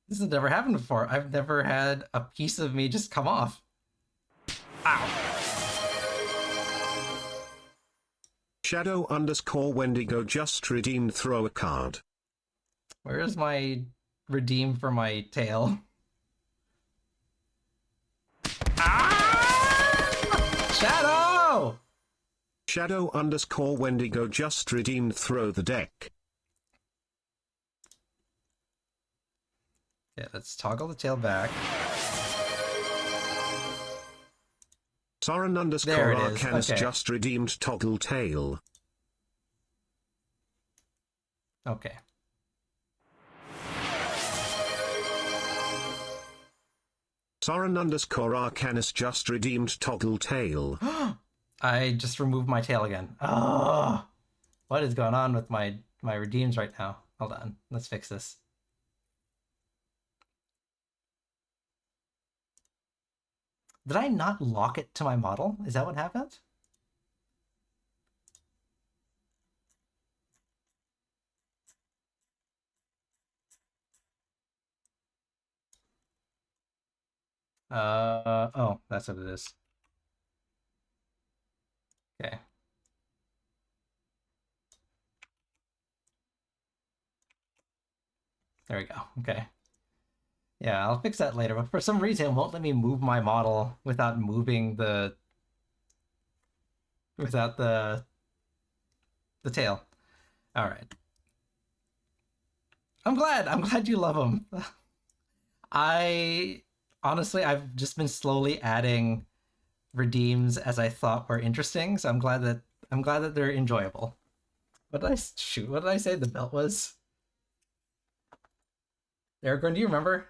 This has never happened before. I've never had a piece of me just come off. Ow!
Shadow _ Wendigo just redeemed throw a card.
Where is my redeem for my tail? Ah! Shadow!
Shadow _ Wendigo just redeemed throw the deck.
Yeah, let's toggle the tail back.
Soren
There it
_
is,
Arcanus
okay.
just redeemed toggle tail.
Okay.
Soren _ Arcanus just redeemed toggle tail.
I just removed my tail again. Oh, what is going on with my redeems right now? Hold on, let's fix this. Did I not lock it to my model? Is that what happened? Oh, that's what it is. Okay. There we go. Okay. Yeah, I'll fix that later, but for some reason it won't let me move my model without moving the tail. All right. I'm glad you love them. Honestly, I've just been slowly adding redeems as I thought were interesting, so I'm glad that they're enjoyable. What did I say the belt was? Aragorn, do you remember?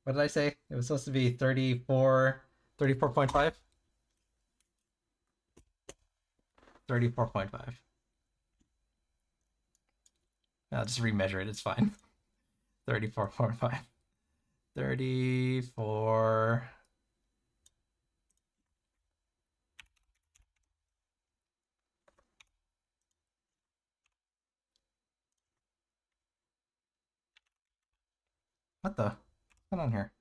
What did I say? It was supposed to be 34.5? 34.5. I'll just remeasure it, it's fine. 34.5. 34. What the? What's going on here?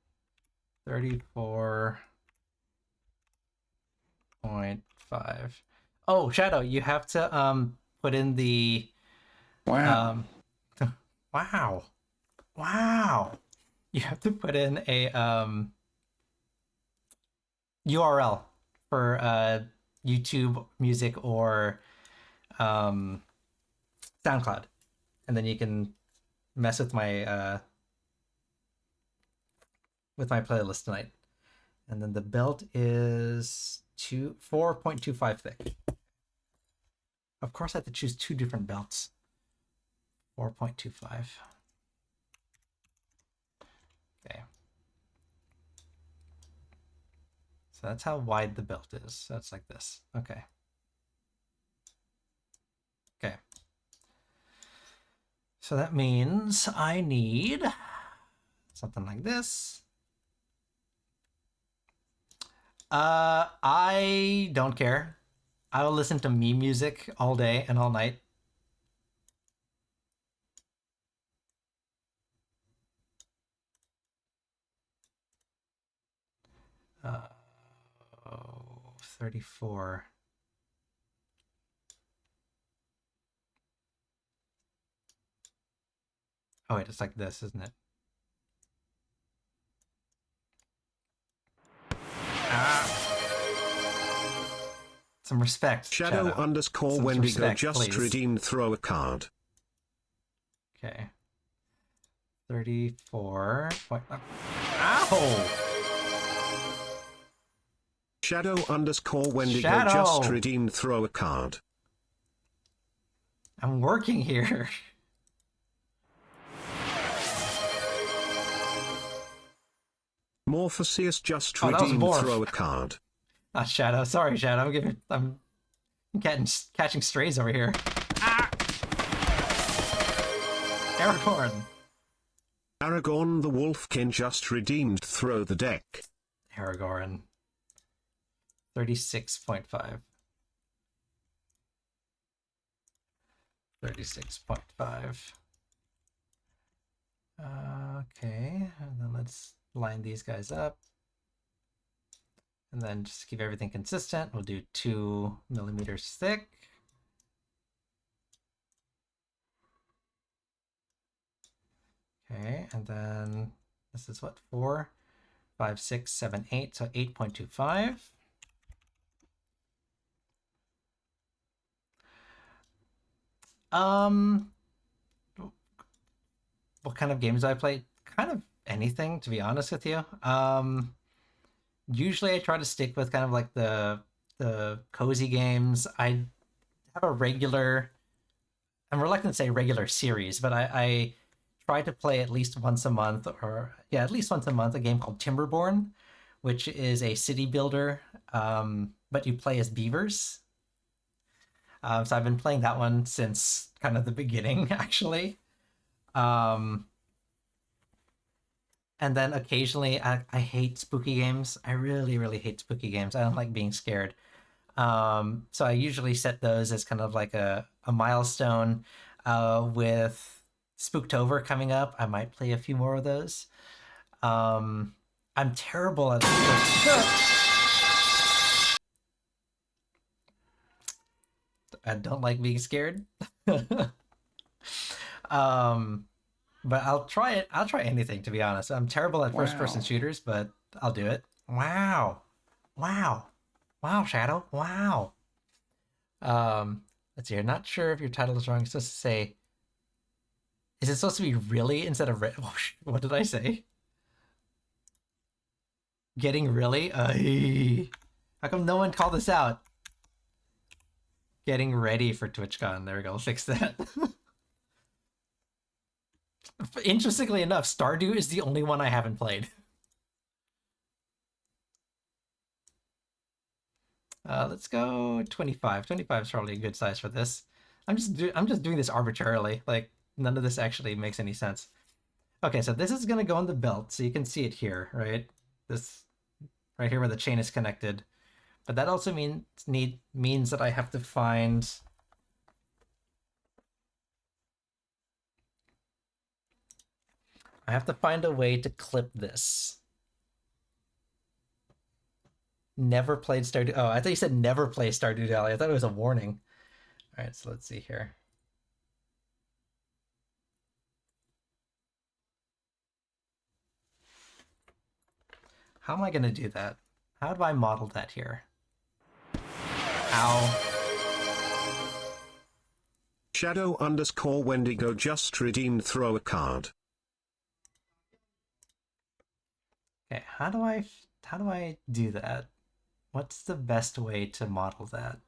34.5. Oh, Shadow, you have to put in the
Wow.
wow. Wow. You have to put in a URL for YouTube Music or SoundCloud. And then you can mess with my playlist tonight. And then the belt is 4.25 thick. Of course I have to choose two different belts. 4.25. Okay. So that's how wide the belt is. So it's like this. Okay. Okay. So that means I need something like this. I don't care. I will listen to meme music all day and all night. Uh, 34. Oh wait, it's like this, isn't it? Some respect.
Shadow _
Some
Wendigo
respect,
just
please.
redeemed throw a card.
Okay. 34. Ow!
Shadow _ Wendigo
Shadow!
just redeemed throw a card.
I'm working here.
Morpheus just
Oh, that was
redeemed
Morph.
throw a card.
Not Shadow. Sorry, Shadow. I'm catching strays over here. Ah! Aragorn.
Aragorn the Wolfkin just redeemed throw the deck.
Aragorn. 36.5. 36.5. Okay, and then let's line these guys up. And then just keep everything consistent. We'll do 2 millimeters thick. Okay, and then this is what, 4, 5, 6, 7, 8, so 8.25. What kind of games do I play? Kind of anything, to be honest with you. Usually I try to stick with kind of like the cozy games. I have a regular, I'm reluctant to say regular series, but I try to play at least once a month, or yeah, at least once a month, a game called Timberborn, which is a city builder, but you play as beavers. So I've been playing that one since kind of the beginning, actually. And then occasionally, I hate spooky games. I really, really hate spooky games. I don't like being scared. So I usually set those as kind of like a milestone. With Spooktober coming up, I might play a few more of those. I'm terrible at I don't like being scared. But I'll try it. I'll try anything, to be honest. I'm terrible at first-person shooters, but I'll do it. Wow. Wow. Wow, Shadow. Wow. Let's see. I'm not sure if your title is wrong. It's supposed to say... Is it supposed to be really instead of... What did I say? Getting really? How come no one called this out? Getting ready for TwitchCon. There we go. I'll fix that. Interestingly enough, Stardew is the only one I haven't played. Let's go 25. 25 is probably a good size for this. I'm just doing this arbitrarily. Like, none of this actually makes any sense. Okay, so this is gonna go on the belt, so you can see it here, right? This right here where the chain is connected. But that also means that I have to find... I have to find a way to clip this. Never played Stardew. Oh, I thought you said never play Stardew Valley. I thought it was a warning. All right, so let's see here. How am I going to do that? How do I model that here? Ow.
Shadow_Wendigo just redeemed throw a card.
Okay, how do I do that? What's the best way to model that?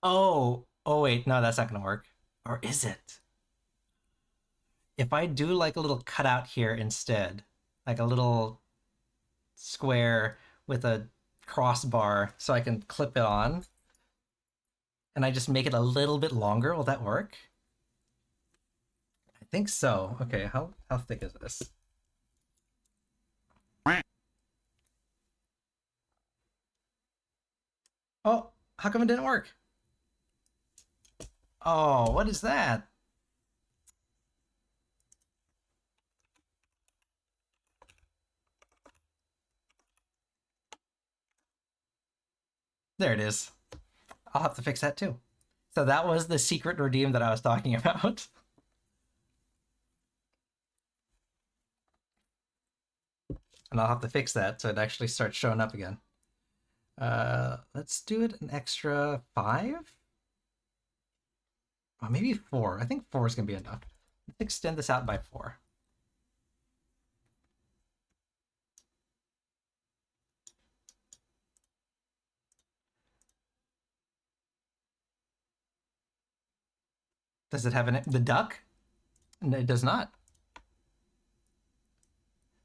Oh wait, no, that's not gonna work. Or is it? If I do like a little cutout here instead, like a little square with a crossbar so I can clip it on, and I just make it a little bit longer, will that work? I think so. Okay, how thick is this? Oh, how come it didn't work? Oh, what is that? There it is. I'll have to fix that too. So that was the secret redeem that I was talking about. And I'll have to fix that so it actually starts showing up again. Let's do it an extra 5? Oh, maybe 4. I think 4 is going to be enough. Let's extend this out by 4. Does it have the duck? No, it does not.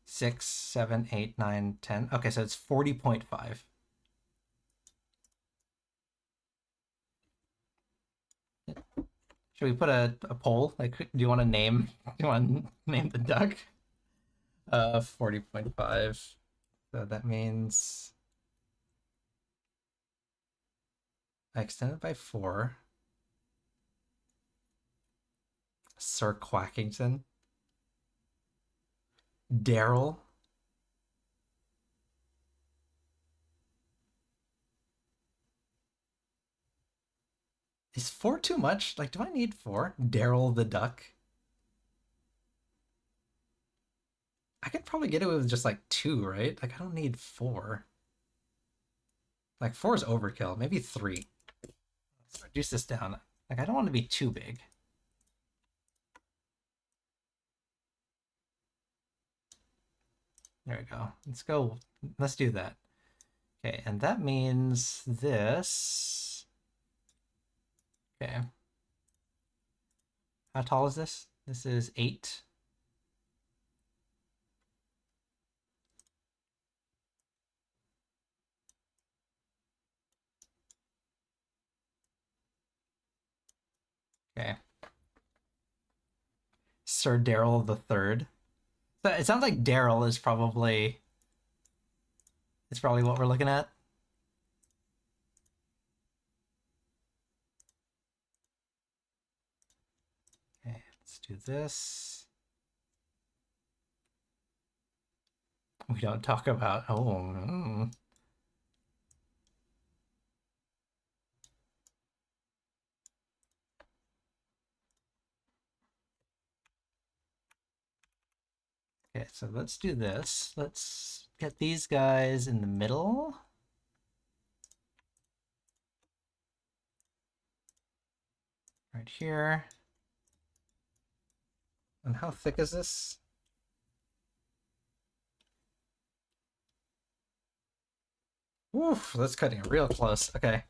6, 7, 8, 9, 10. Okay, so it's 40.5. Should we put a poll? Like, do you want to name? Do you want to name the duck? 40.5. So that means I extended by 4. Sir Quackington. Daryl. Is 4 too much? Like, do I need 4? Daryl the Duck. I could probably get away with just like 2, right? Like, I don't need 4. Like, 4 is overkill. Maybe 3. Let's reduce this down. Like, I don't want to be too big. There we go. Let's go. Let's do that. Okay, and that means this. Okay. How tall is this? This is 8. Okay. Sir Daryl the Third. So it sounds like Daryl is probably what we're looking at. Okay, let's do this. We don't talk about Okay, so let's do this. Let's get these guys in the middle. Right here. And how thick is this? Oof, that's cutting it real close. Okay.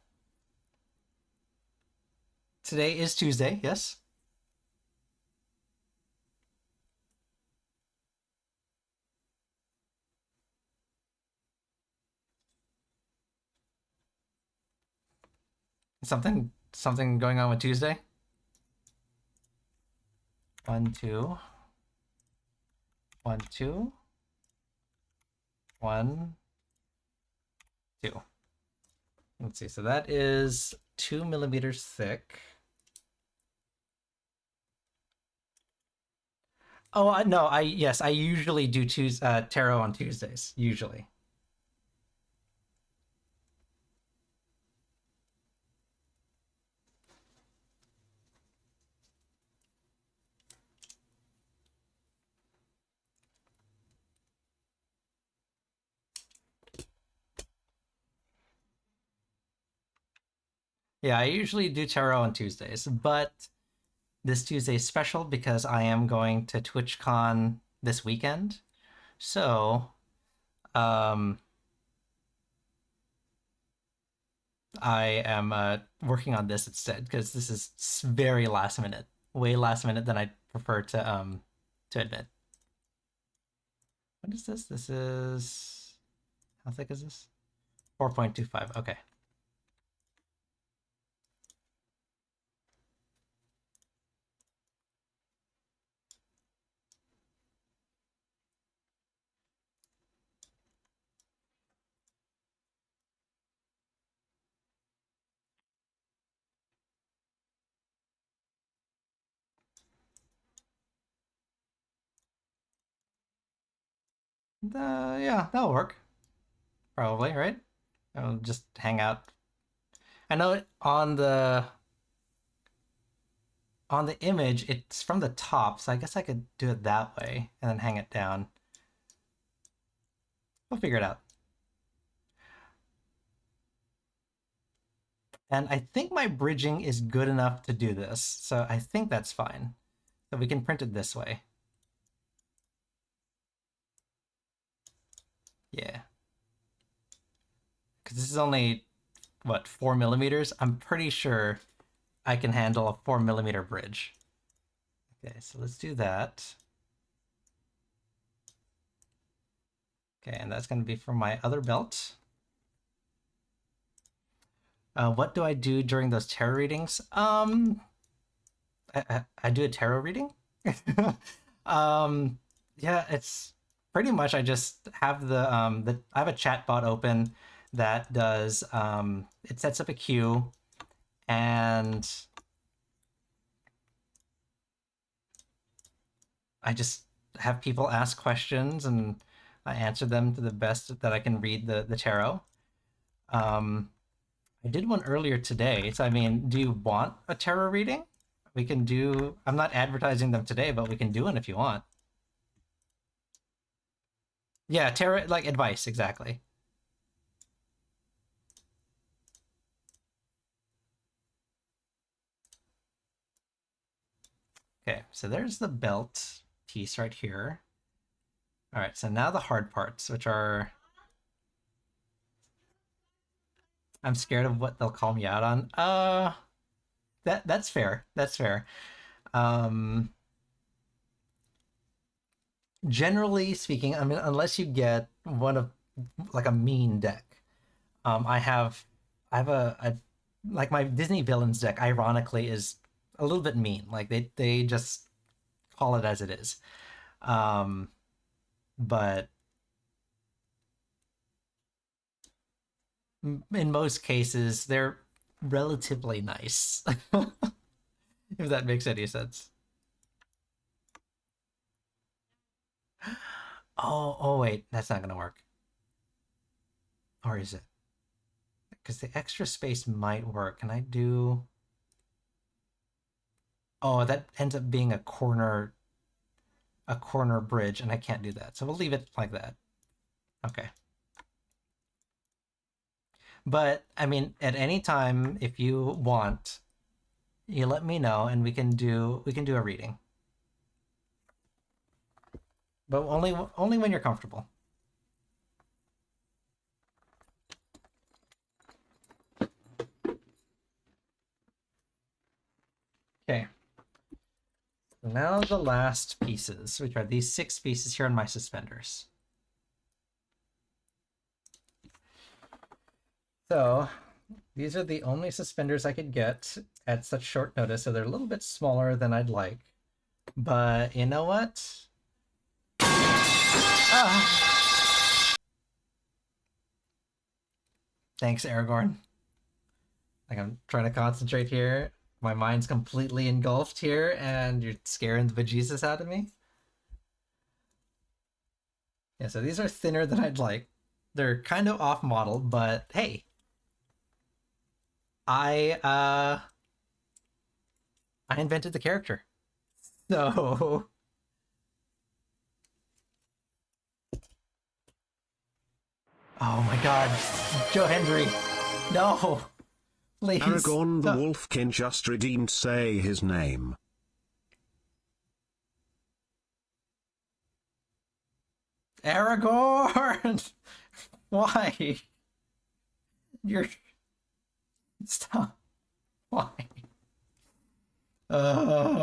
Today is Tuesday, yes? Something going on with Tuesday? 1, 2. 1, 2. 1, 2. Let's see, so that is 2 millimeters thick. Oh, no, yes, I usually do tarot on Tuesdays, usually. Yeah, I usually do tarot on Tuesdays, but this Tuesday is special because I am going to TwitchCon this weekend. So, I am working on this instead because this is very last minute, way last minute than I prefer to admit. What is this? This is, how thick is this? 4.25. Okay. Yeah, that'll work. Probably, right? I'll just hang out. I know on the image it's from the top, so I guess I could do it that way and then hang it down. We'll figure it out. And I think my bridging is good enough to do this, so I think that's fine. So we can print it this way. Yeah. Because this is only, what, 4 millimeters? I'm pretty sure I can handle a 4 millimeter bridge. Okay, so let's do that. Okay, and that's going to be for my other belt. What do I do during those tarot readings? I do a tarot reading. Yeah, it's pretty much I just have I have a chat bot open that does it sets up a queue and I just have people ask questions and I answer them to the best that I can read the tarot. I did one earlier today, so I mean, do you want a tarot reading? We can do. I'm not advertising them today, but we can do one if you want. Yeah, tarot, like advice, exactly. Okay, so there's the belt piece right here. All right, so now the hard parts, which are... I'm scared of what they'll call me out on. That's fair. That's fair. Um, generally speaking, I mean, unless you get one of like a mean deck, I have a like my Disney villains deck. Ironically, is a little bit mean. Like they just call it as it is. Um, but in most cases, they're relatively nice. If that makes any sense. Oh wait, that's not gonna work. Or is it? Because the extra space might work. Can I do... Oh, that ends up being a corner bridge, and I can't do that. So we'll leave it like that. Okay. But I mean, at any time, if you want, you let me know, and we can do a reading. But only when you're comfortable. Okay. Now the last pieces, which are these 6 pieces here on my suspenders. So these are the only suspenders I could get at such short notice, so they're a little bit smaller than I'd like. But you know what? Ah. Thanks, Aragorn. Like, I'm trying to concentrate here. My mind's completely engulfed here, and you're scaring the bejesus out of me. Yeah, so these are thinner than I'd like. They're kind of off model, but hey. I invented the character. So oh my god. Joe Hendry. No. Please.
Aragorn the
No.
Wolfkin just redeemed, say his name.
Aragorn! Why? You're... Stop. Why? Uh...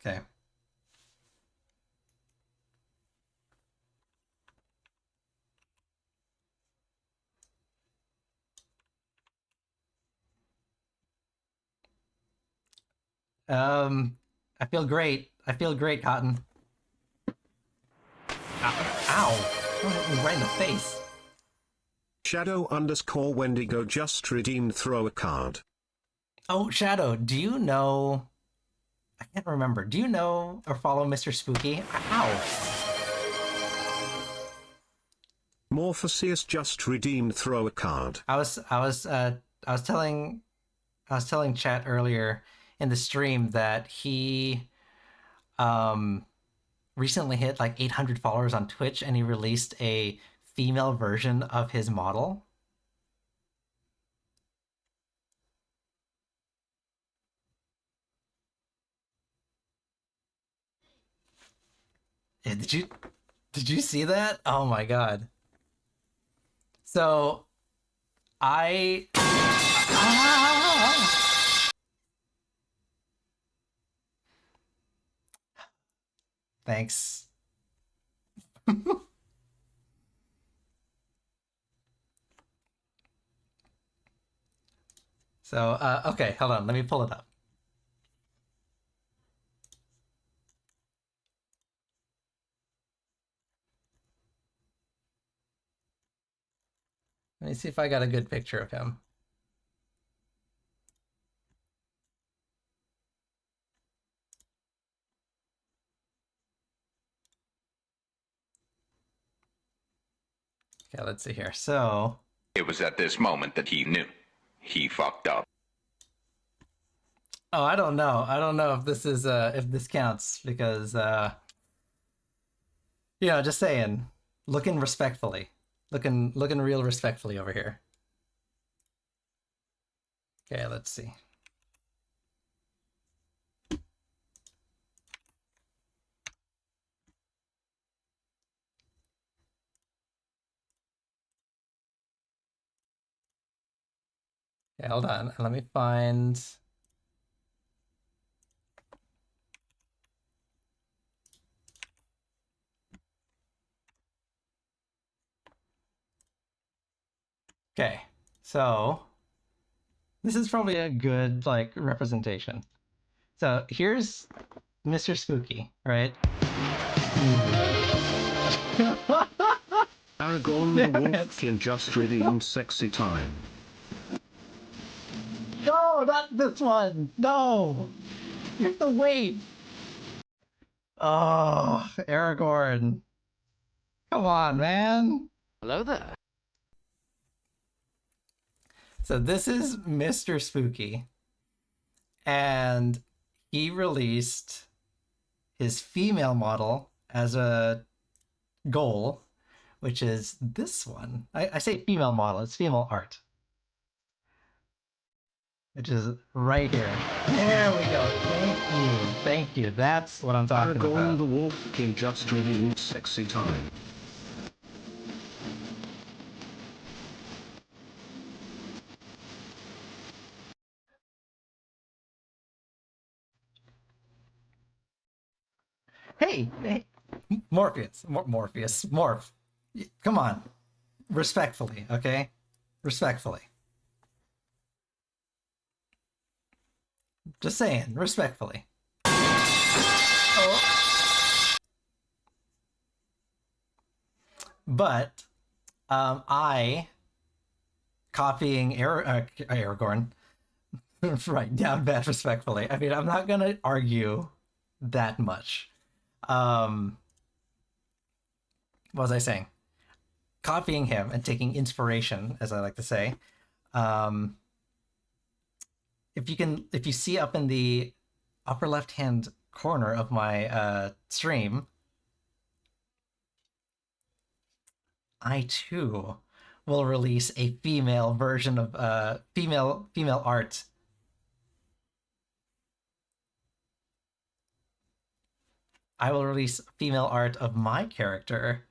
Okay. I feel great. I feel great, Cotton. Ow. Ow. Right in the face.
Shadow underscore Wendigo just redeemed, throw a card.
Oh, Shadow, do you know... I can't remember. Do you know or follow Mr. Spooky? Ow.
Morpheus just redeemed, throw a card.
I was telling chat earlier in the stream that he recently hit like 800 followers on Twitch, and he released a female version of his model. Yeah, did you see that? Oh my god. So I thanks. So okay, hold on, let me pull it up. Let me see if I got a good picture of him. Okay, let's see here. So
It was at this moment that he knew. He fucked up.
oh, I don't know. I don't know if this is if this counts because you know, just saying. Looking respectfully. Looking real respectfully over here. Okay, let's see. Okay, hold on. Let me find. Okay, so this is probably a good like representation. So here's Mr. Spooky, right?
Aragorn the
Damn it.
wolf can just redeem sexy time.
No, not this one. No, you have to wait. Oh, Aragorn. Come on, man.
Hello there.
So this is Mr. Spooky, and he released his female model as a goal, which is this one. I say female model, it's female art. Which is right here. There we go. Thank you. Thank you. That's what I'm talking
Aragorn
about.
the wolf can just redeem sexy time.
Hey, hey, Morpheus, Morph. Come on. Respectfully, okay? Respectfully. Just saying, respectfully. Oh. But I copying Aragorn, right? Down bad respectfully. I mean, I'm not gonna argue that much. What was I saying? Copying him and taking inspiration, as I like to say. If you see up in the upper left hand corner of my stream, I too will release a female version of female art. I will release female art of my character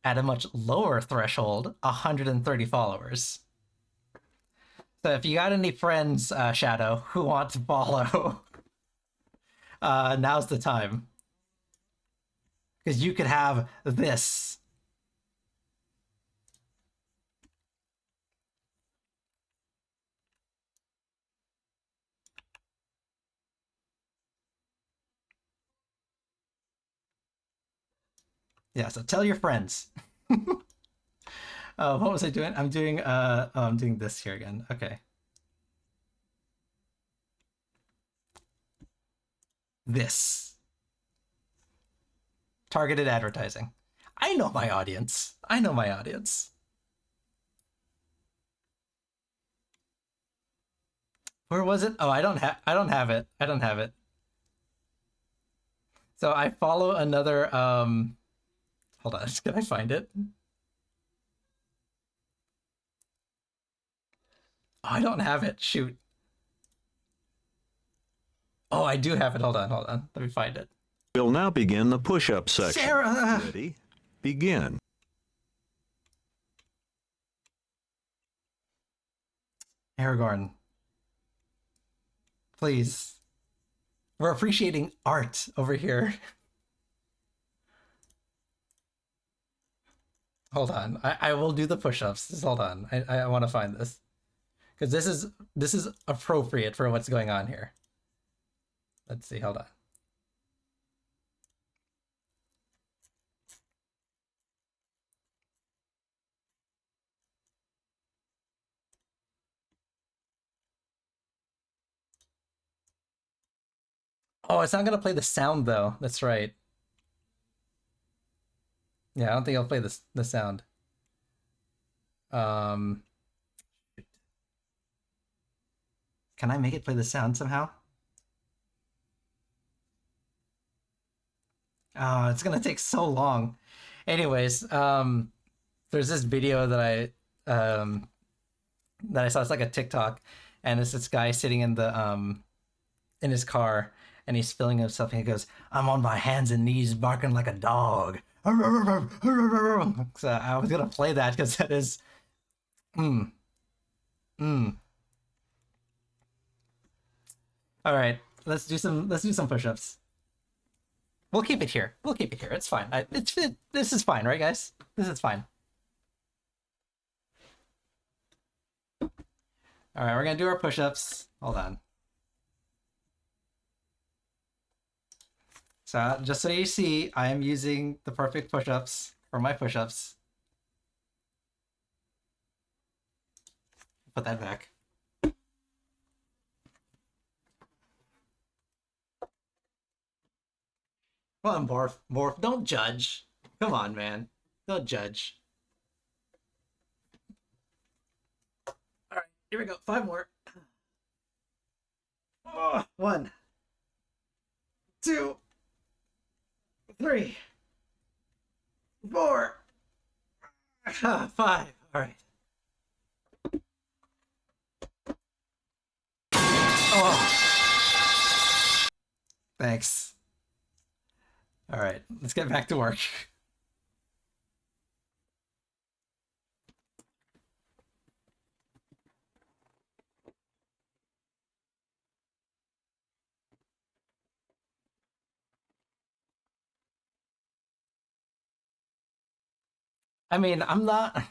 at a much lower threshold, 130 followers. So if you got any friends, Shadow, who want to follow, now's the time. Because you could have this. Yeah, so tell your friends. What was I doing? I'm doing this here again. Okay. This. Targeted advertising. I know my audience. I know my audience. Where was it? Oh, I don't have it. I don't have it. So I follow another hold on, can I find it? Oh, I don't have it. Shoot. Oh, I do have it. Hold on. Let me find it.
We'll now begin the push-up section.
Sarah!
Ready? Begin.
Aragorn. Please. We're appreciating art over here. Hold on. I will do the push-ups. Just hold on. I want to find this. Because this is appropriate for what's going on here. Let's see, hold on. Oh, it's not gonna play the sound though. That's right. Yeah, I don't think it'll play the sound. Um, can I make it play the sound somehow? Oh, it's gonna take so long. Anyways, there's this video that I saw. It's like a TikTok, and it's this guy sitting in his car, and he's filling himself, and he goes, "I'm on my hands and knees, barking like a dog." So I was gonna play that because that is, mm, mm. All right, let's do some push-ups. We'll keep it here. We'll keep it here. It's fine. This is fine, right, guys? This is fine. All right, we're gonna do our push-ups. Hold on. So just so you see, I am using the perfect push-ups for my push-ups. Put that back. Come on, Morph. Morph, don't judge. Come on, man. Don't judge. All right, here we go. 5 more. Oh, 1, 2, 3, 4, 5. All right. Oh, thanks. All right, let's get back to work. I mean, I'm not.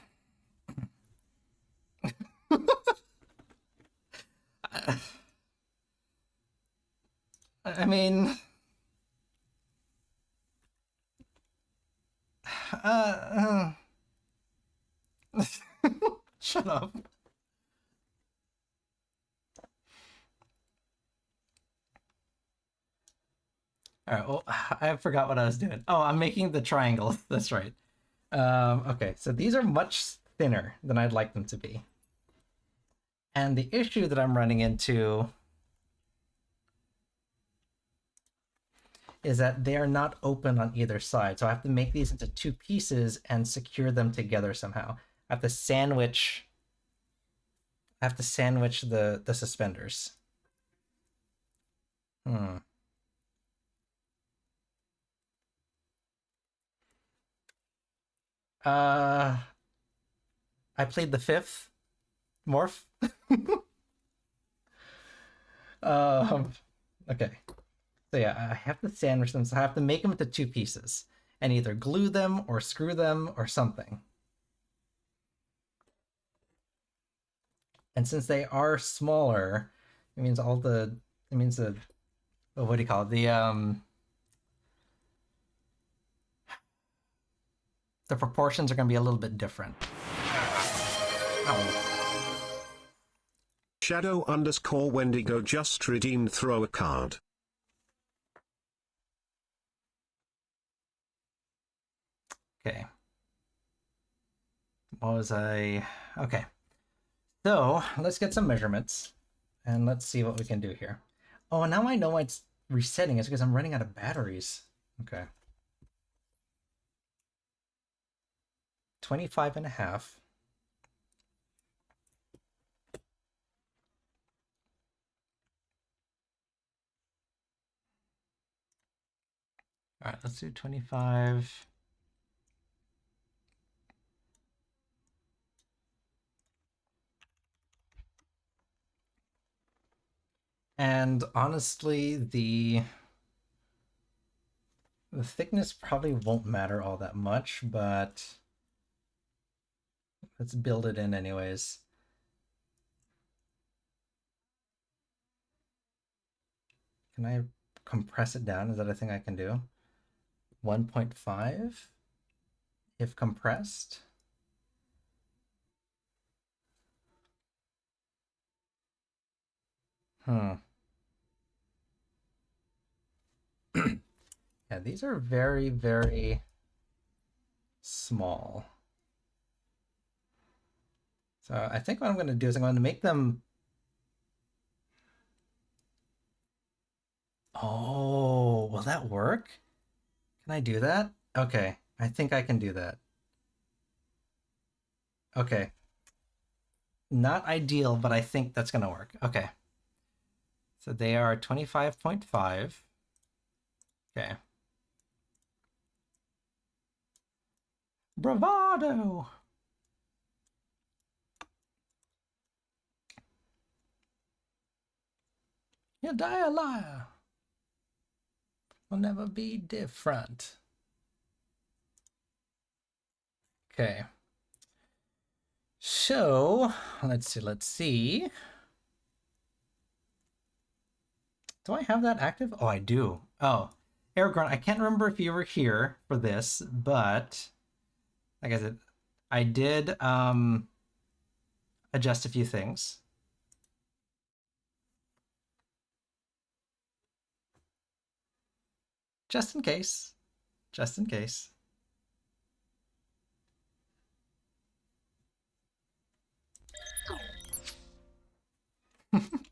I mean, uh, shut up. All right. Well, I forgot what I was doing. Oh, I'm making the triangles. That's right. Okay, so these are much thinner than I'd like them to be. And the issue that I'm running into is that they are not open on either side. So I have to make these into 2 pieces and secure them together somehow. I have to sandwich the suspenders. Hmm. Uh, I played the 5th morph. um, okay. So yeah, I have to sandwich them. So I have to make them into 2 pieces and either glue them or screw them or something. And since they are smaller, it means the oh, what do you call it? The proportions are going to be a little bit different. Oh.
Shadow underscore Wendigo just redeemed throw a card.
Okay. What was I? Okay. So let's get some measurements and let's see what we can do here. Oh, now I know why it's resetting. It's because I'm running out of batteries. Okay. 25.5. All right, let's do 25. And honestly, the thickness probably won't matter all that much, but let's build it in anyways. Can I compress it down? Is that a thing I can do? 1.5 if compressed. Hmm. Yeah, these are very, very small. So I think what I'm going to do is I'm going to make them... Oh, will that work? Can I do that? Okay, I think I can do that. Okay. Not ideal, but I think that's going to work. Okay. So they are 25.5. Okay. Bravado! You die a liar. Will never be different. Okay. So, let's see. Do I have that active? Oh, I do. Oh, Aragorn, I can't remember if you were here for this, but like I said, I did adjust a few things. Just in case. Just in case.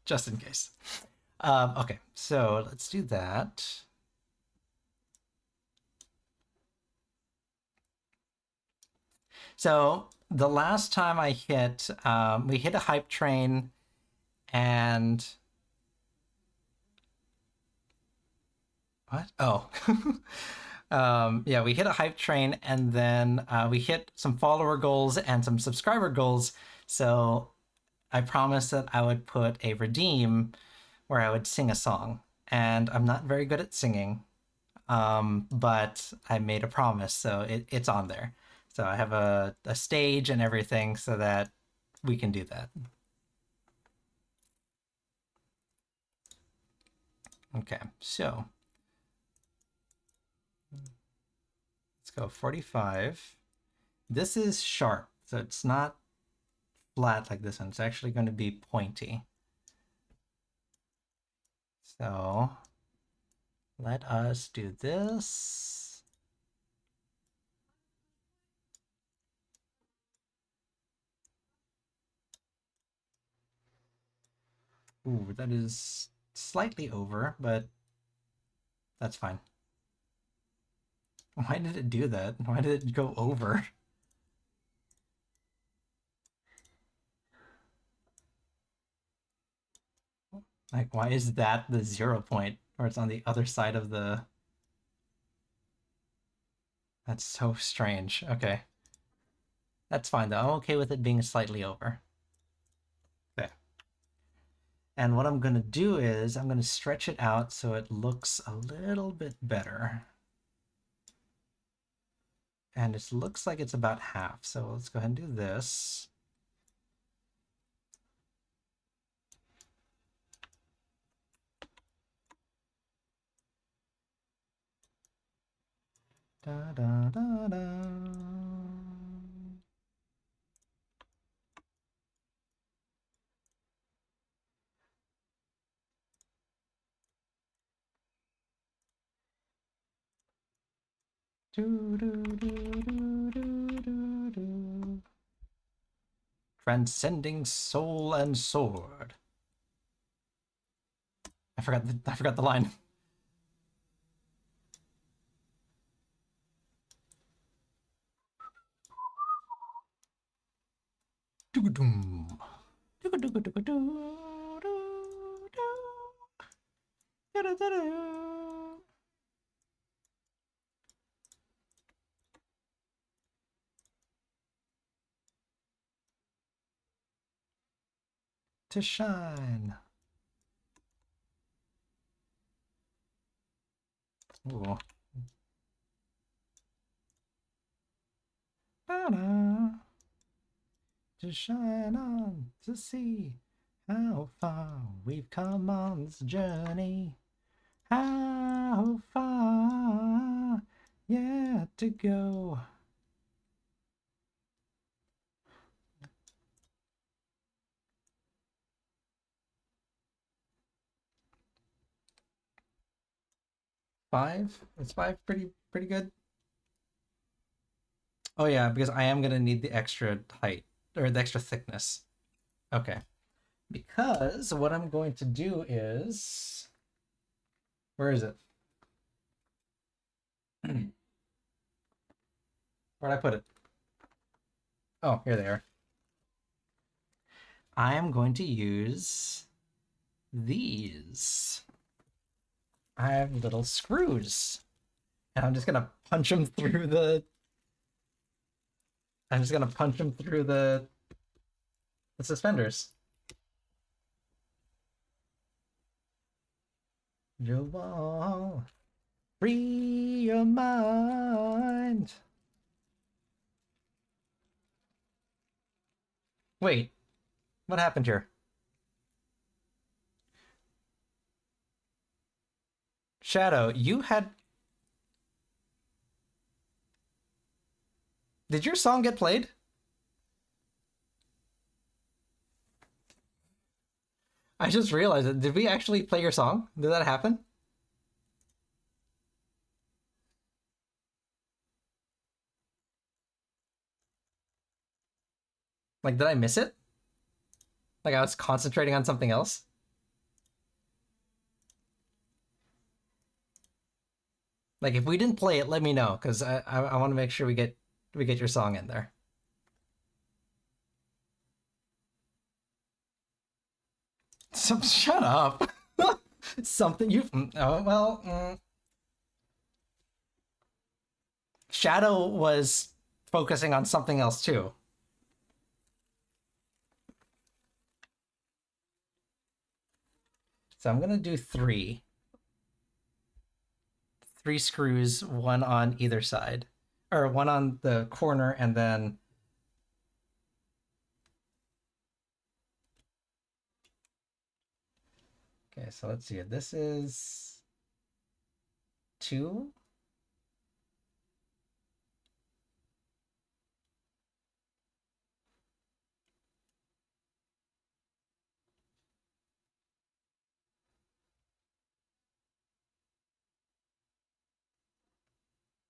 Just in case. Okay, so let's do that. So the last time I hit, we hit a hype train, and what? Oh, yeah, we hit a hype train, and then we hit some follower goals and some subscriber goals. So I promised that I would put a redeem where I would sing a song, and I'm not very good at singing, but I made a promise, so it's on there. So I have a stage and everything so that we can do that. Okay, so let's go 45. This is sharp, so it's not flat like this one. It's actually going to be pointy. So let us do this. Ooh, that is slightly over, but that's fine. Why did it do that? Why did it go over? Like, why is that the 0 point? Or it's on the other side of the... That's so strange. Okay. That's fine, though. I'm okay with it being slightly over. Okay. And what I'm going to do is I'm going to stretch it out so it looks a little bit better. And it looks like it's about half. So let's go ahead and do this. Da, da, da, da. Do, do, do, do, do, do, do. Transcending soul and sword. I forgot the line. To shine. Ooh. Ba-da. To shine on, to see how far we've come on this journey. How far yet to go. 5? Is 5 pretty good? Oh yeah, because I am gonna need the extra height or the extra thickness. Okay. Because what I'm going to do is, where is it? Where'd I put it? Oh, here they are. I am going to use these. I have little screws. And I'm just gonna punch them through the... I'm just gonna punch them through the suspenders. Joel, free your mind. Wait, what happened here? Shadow, you had... Did your song get played? I just realized it. Did we actually play your song? Did that happen? Like, did I miss it? Like, I was concentrating on something else? Like, if we didn't play it, let me know, because I want to make sure we get your song in there. Shut up. Something you... Oh, well... Shadow was focusing on something else, too. So I'm going to do 3. 3 screws, 1 on either side. Or 1 on the corner, and then... Okay, so let's see. This is 2.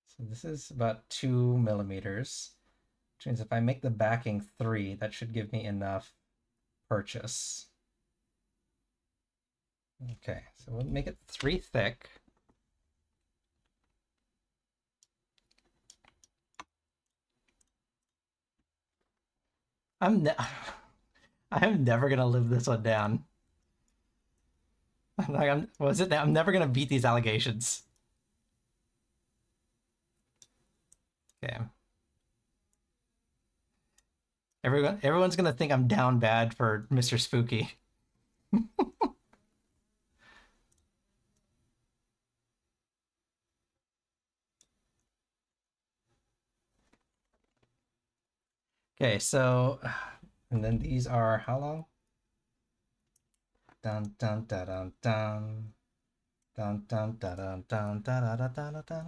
So this is about 2 millimeters, which means if I make the backing 3, that should give me enough purchase. Okay, so we'll make it 3 thick. I am never gonna live this one down. Like, I'm never gonna beat these allegations. Okay. Everyone's gonna think I'm down bad for Mr. Spooky. Okay, so, and then these are how long? Dun dun dun dun dun. Dun dun dun dun dun dun dun dun dun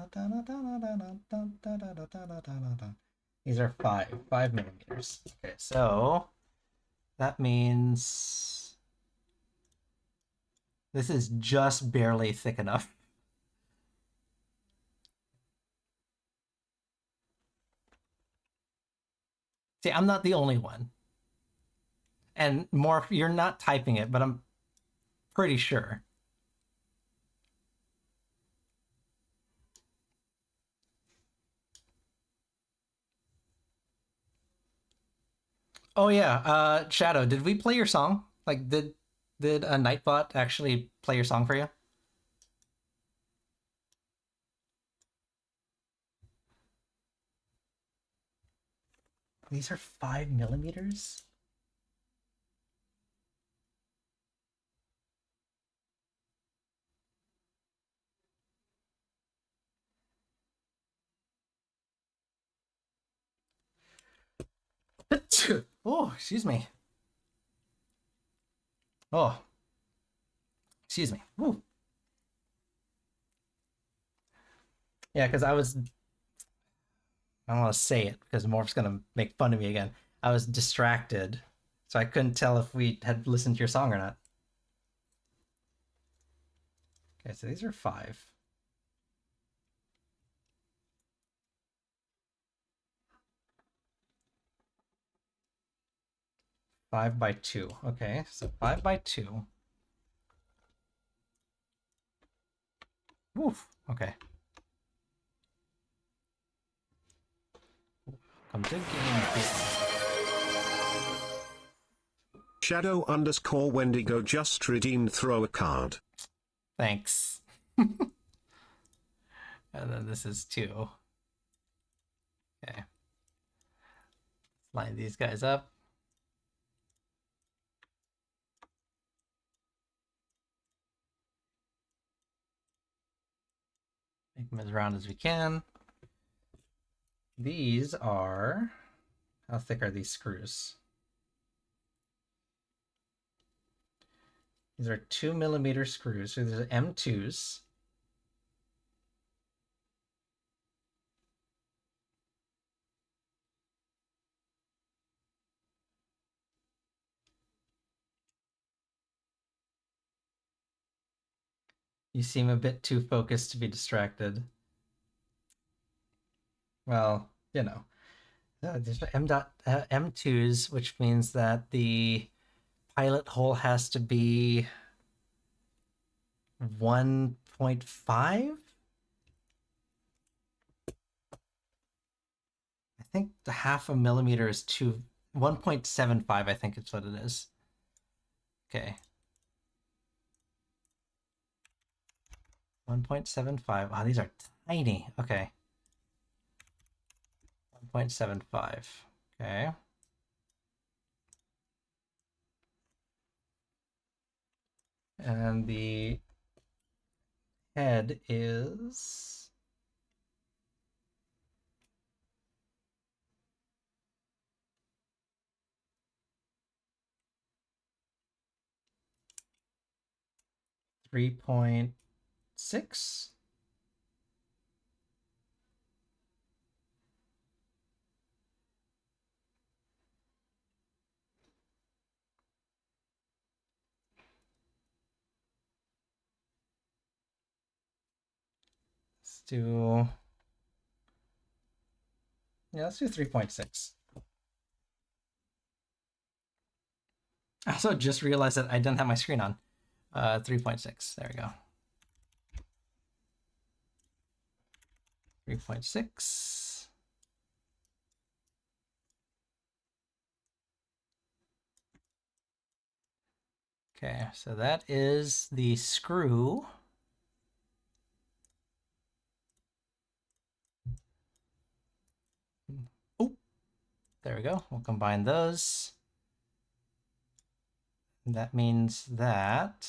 dun dun dun dun. These are 5 millimeters. Okay, so that means this is just barely thick enough. See, I'm not the only one. And more, you're not typing it, but I'm pretty sure. Oh yeah, Shadow, did we play your song? Like, did a Nightbot actually play your song for you? These are 5 millimeters? Oh, excuse me. Oh, excuse me. Ooh. Yeah, because I don't want to say it because Morph's gonna make fun of me again. I was distracted, so I couldn't tell if we had listened to your song or not. Okay, so these are 5. 5x2. Okay, so 5x2. Woof. Okay. Come to game.
Shadow underscore Wendigo just redeemed throw a card.
Thanks. And then this is 2. Okay. Line these guys up. Make them as round as we can. These are... How thick are these screws? These are 2mm screws. So these are M2s. You seem a bit too focused to be distracted. Well, you know. There's M2s, which means that the pilot hole has to be 1.5? I think the 0.5 millimeter is 1.75, I think it's what it is. Okay. 1.75. Wow, these are tiny. Okay. 1.75. Okay. And the head is 3.6. Let's do... Yeah, let's do 3.6. I also just realized that I didn't have my screen on. 3.6. There we go. 3.6. Okay, so that is the screw. Oh, there we go. We'll combine those. That means that...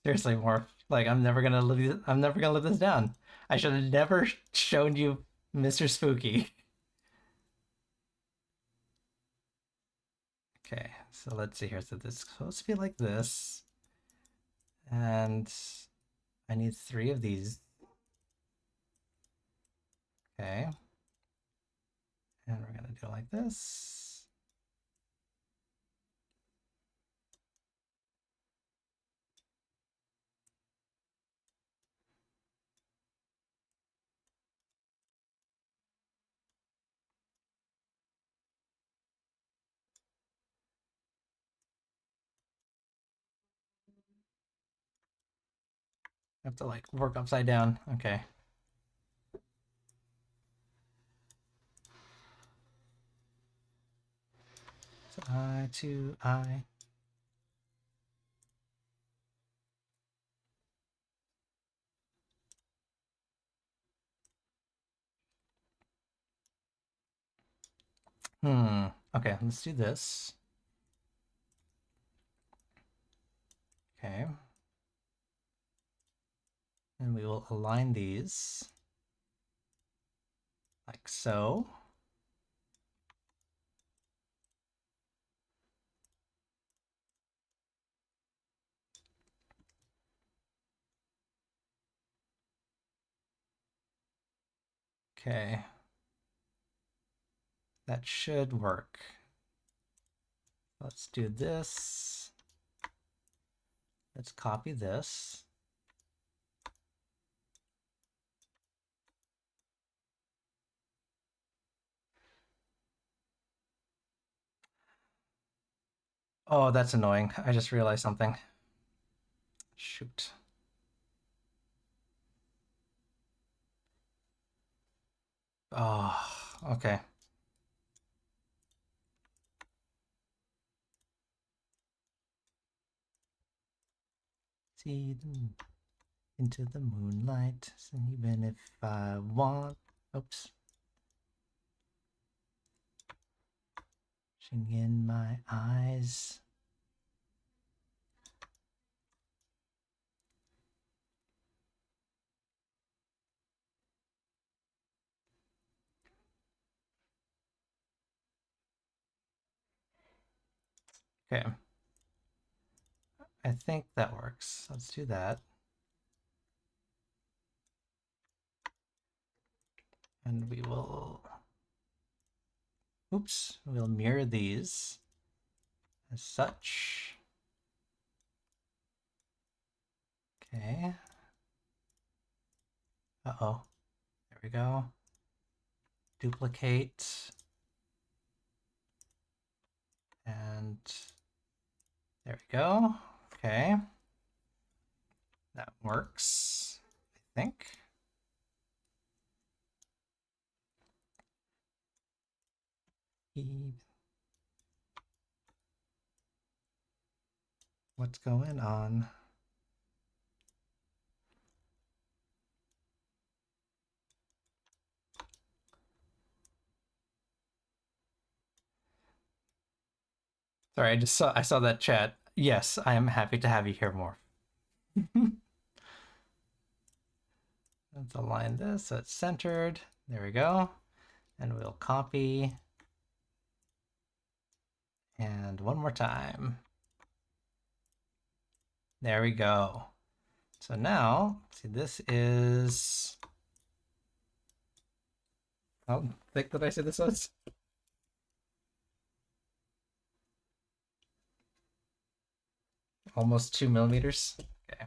Seriously, Morph. Like, I'm never gonna live this down. I should have never shown you Mr. Spooky. Okay, so let's see here. So this is supposed to be like this. And I need 3 of these. Okay. And we're gonna do it like this. I have to like work upside down. Okay. So I to I. Okay, let's do this. Okay. And we will align these like so. Okay. That should work. Let's do this. Let's copy this. Oh, that's annoying. I just realized something. Shoot. Oh, okay. See into the moonlight, even if I want. Oops. In my eyes. Okay. I think that works. Let's do that. And we will, oops, we'll mirror these as such. Okay. Uh-oh. There we go. Duplicate. And there we go. Okay. That works, I think. What's going on? Sorry, I saw that chat. Yes, I am happy to have you here more. Let's align this so it's centered. There we go. And we'll copy. And one more time. There we go. So now, see, this is, how thick did I say this was? Almost 2 millimeters. Okay.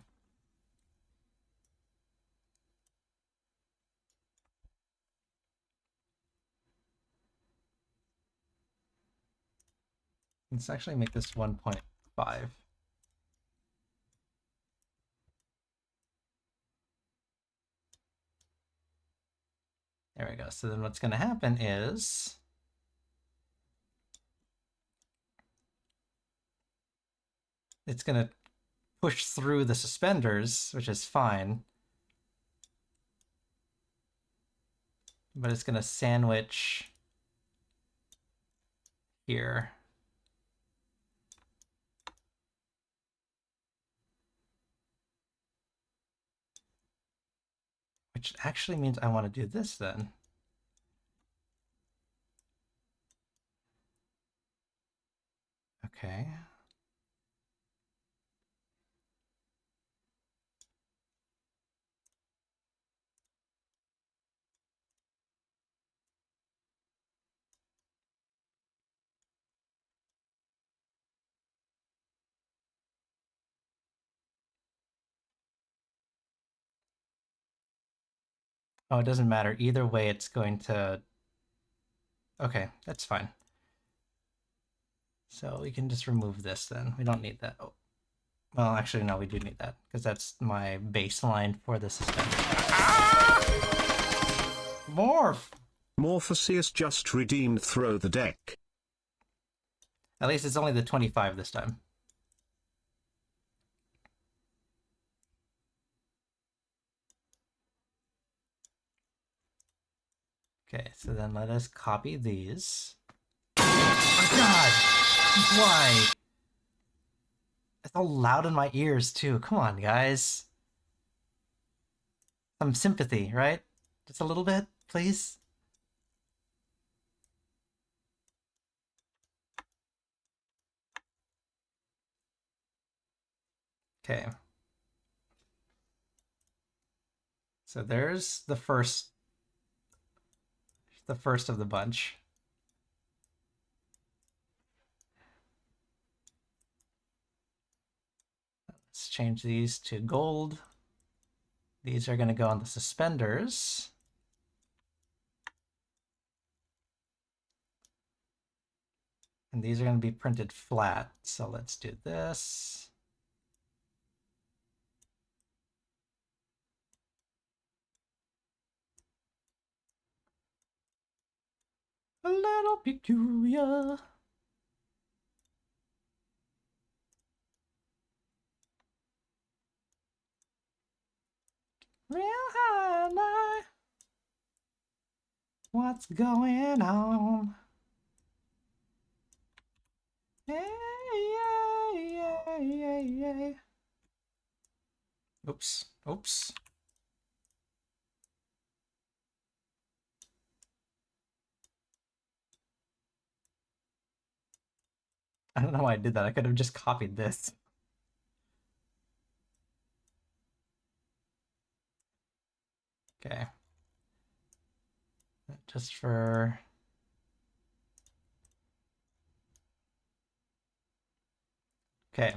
Let's actually make this 1.5. There we go. So then what's going to happen is it's going to push through the suspenders, which is fine. But it's going to sandwich here. Which actually means I want to do this then. Okay. Oh, it doesn't matter. Either way, it's going to... Okay, that's fine. So we can just remove this then. We don't need that. Oh. Well, actually, no, we do need that because that's my baseline for the suspender. Morph!
Morpheus just redeemed Throw the Deck.
At least it's only the 25 this time. Okay, so then let us copy these. Oh God! Why? It's all loud in my ears too. Come on, guys. Some sympathy, right? Just a little bit, please. Okay. So there's the first the first of the bunch. Let's change these to gold. These are going to go on the suspenders. And these are going to be printed flat. So let's do this. A little peculiar. Real highlight. What's going on? Hey, yeah, yeah, yeah. Oops, oops. I don't know why I did that. I could have just copied this. Okay. Just for... Okay.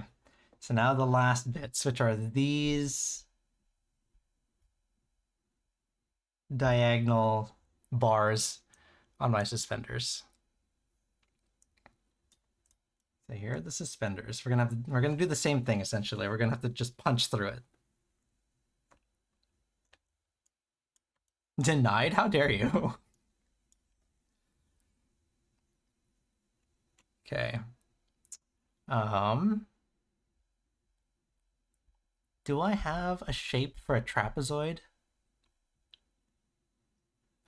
So now the last bits, which are these diagonal bars on my suspenders. So here are the suspenders. We're gonna do the same thing essentially. We're gonna have to just punch through it. Denied? How dare you? Okay. Do I have a shape for a trapezoid?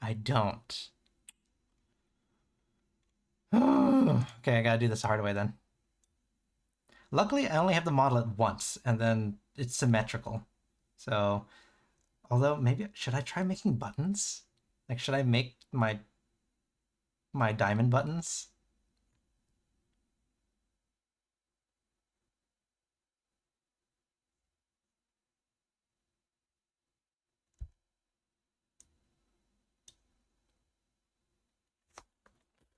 I don't. Okay, I gotta do this the hard way then. Luckily, I only have the model at once, and then it's symmetrical. So, although maybe should I try making buttons? Like, should I make my diamond buttons?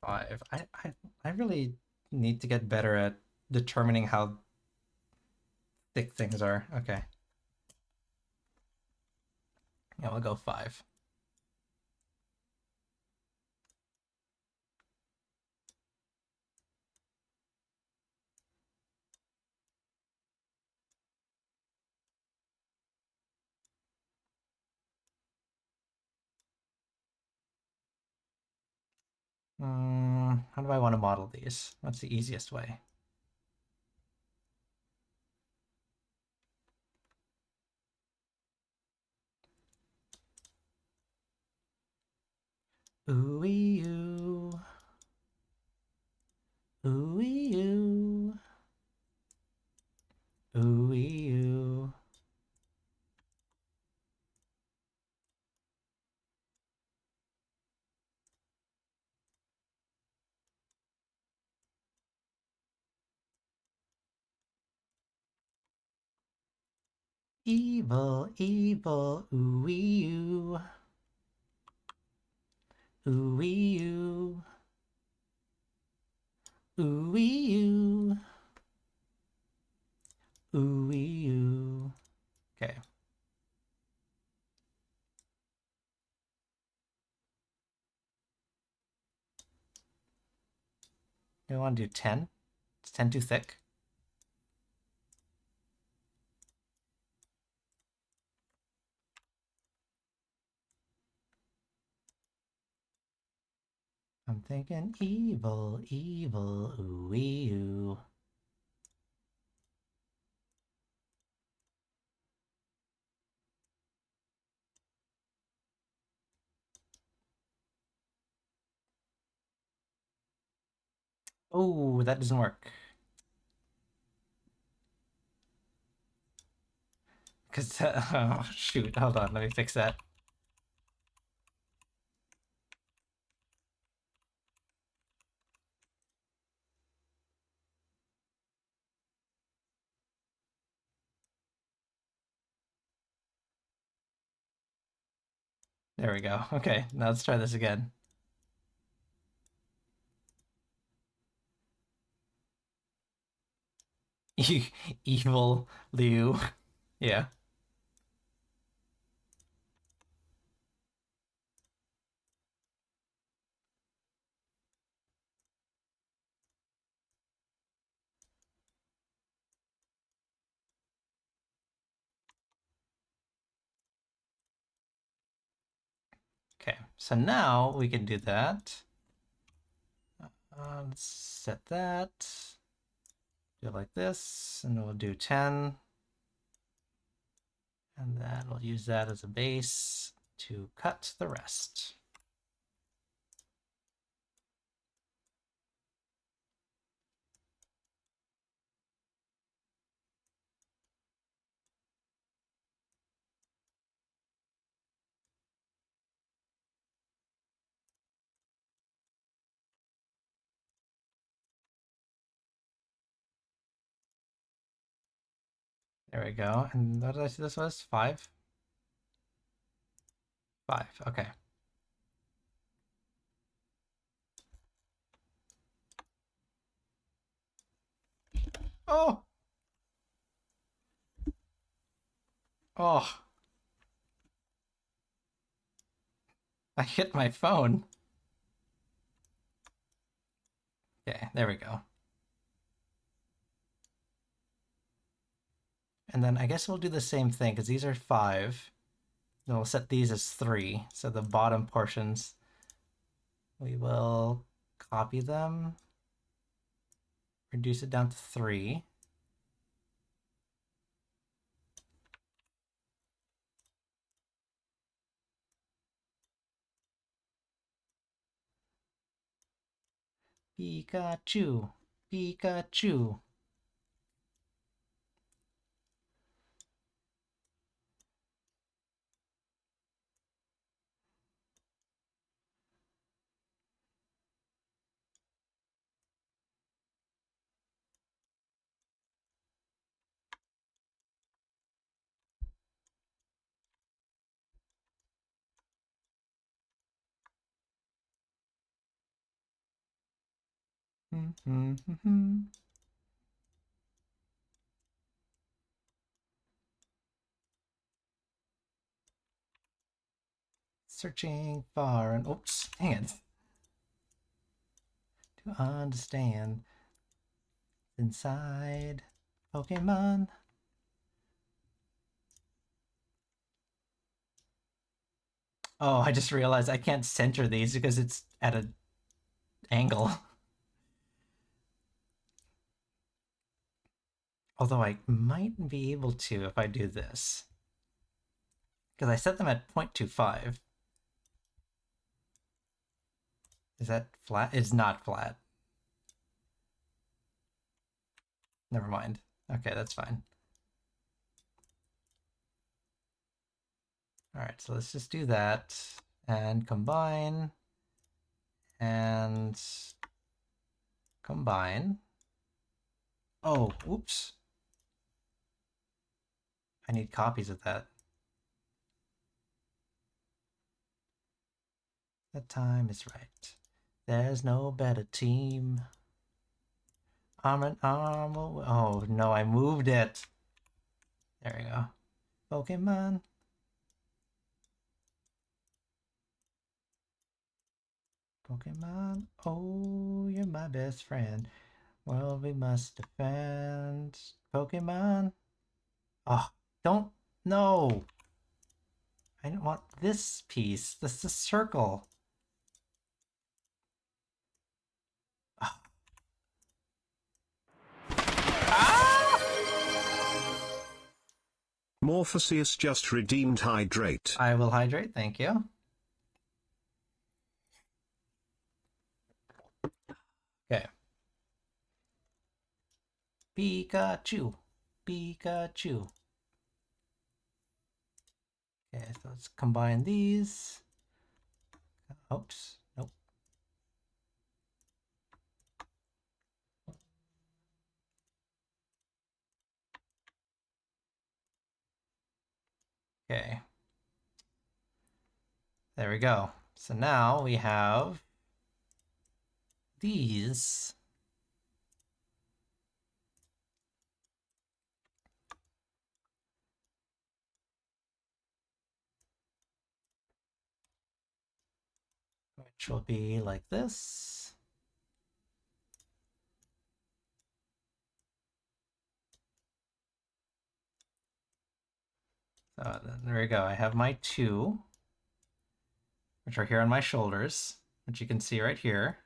Five. I really need to get better at determining how thick things are. Okay. Yeah, we'll go 5. How do I want to model these? What's the easiest way? Ooh-wee oo. Ooh-wee oo. Ooh-wee oo. Evil, evil, ooh-wee oo. Ooh-wee oo. Ooh-wee oo. Ooh-wee oo. Okay. Do I want to do 10? Is 10 too thick? I'm thinking evil, evil, ooh-wee oo. Oh, that doesn't work. Because, oh, shoot, hold on, let me fix that. There we go. Okay, now let's try this again. Evil Liu. Yeah. Okay, so now we can do that. Let's set that. Do it like this, and we'll do 10. And then we'll use that as a base to cut the rest. There we go. And what did I say this was? 5? 5, okay. Oh! Oh! I hit my phone. Okay, there we go. And then I guess we'll do the same thing, because these are 5. Then we'll set these as 3. So the bottom portions, we will copy them, reduce it down to 3. Pikachu, Pikachu. Searching far and oops, dang it. To understand inside Pokemon. Oh, I just realized I can't center these because it's at an angle. Although I might be able to if I do this. Because I set them at 0.25. Is that flat? It's not flat. Never mind. Okay, that's fine. All right, so let's just do that and combine and combine. Oh, oops. I need copies of that. The time is right. There's no better team. Arm in arm. Oh no, I moved it. There we go. Pokemon. Pokemon. Oh, you're my best friend. Well, we must defend. Pokemon. Oh, don't. No. I don't want this piece. This is a circle. Oh.
Morpheus just redeemed hydrate.
I will hydrate, thank you. Okay. Pikachu. Pikachu. Okay, so let's combine these. Oops. Nope. Okay. There we go. So now we have these. which will be like this. So there we go. I have my 2, which are here on my shoulders, which you can see right here.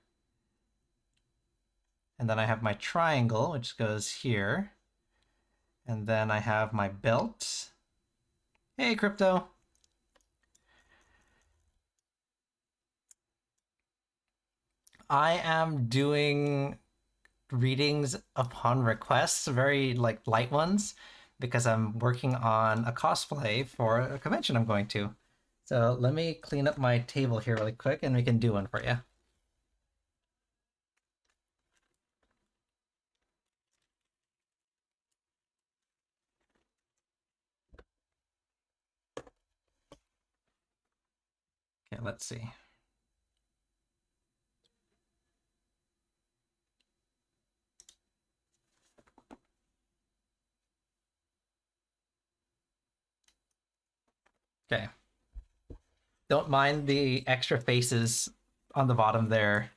And then I have my triangle, which goes here. And then I have my belt. Hey, Crypto. I am doing readings upon requests, very like light ones, because I'm working on a cosplay for a convention I'm going to. So let me clean up my table here really quick and we can do one for you. Okay, let's see. Okay. Don't mind the extra faces on the bottom there.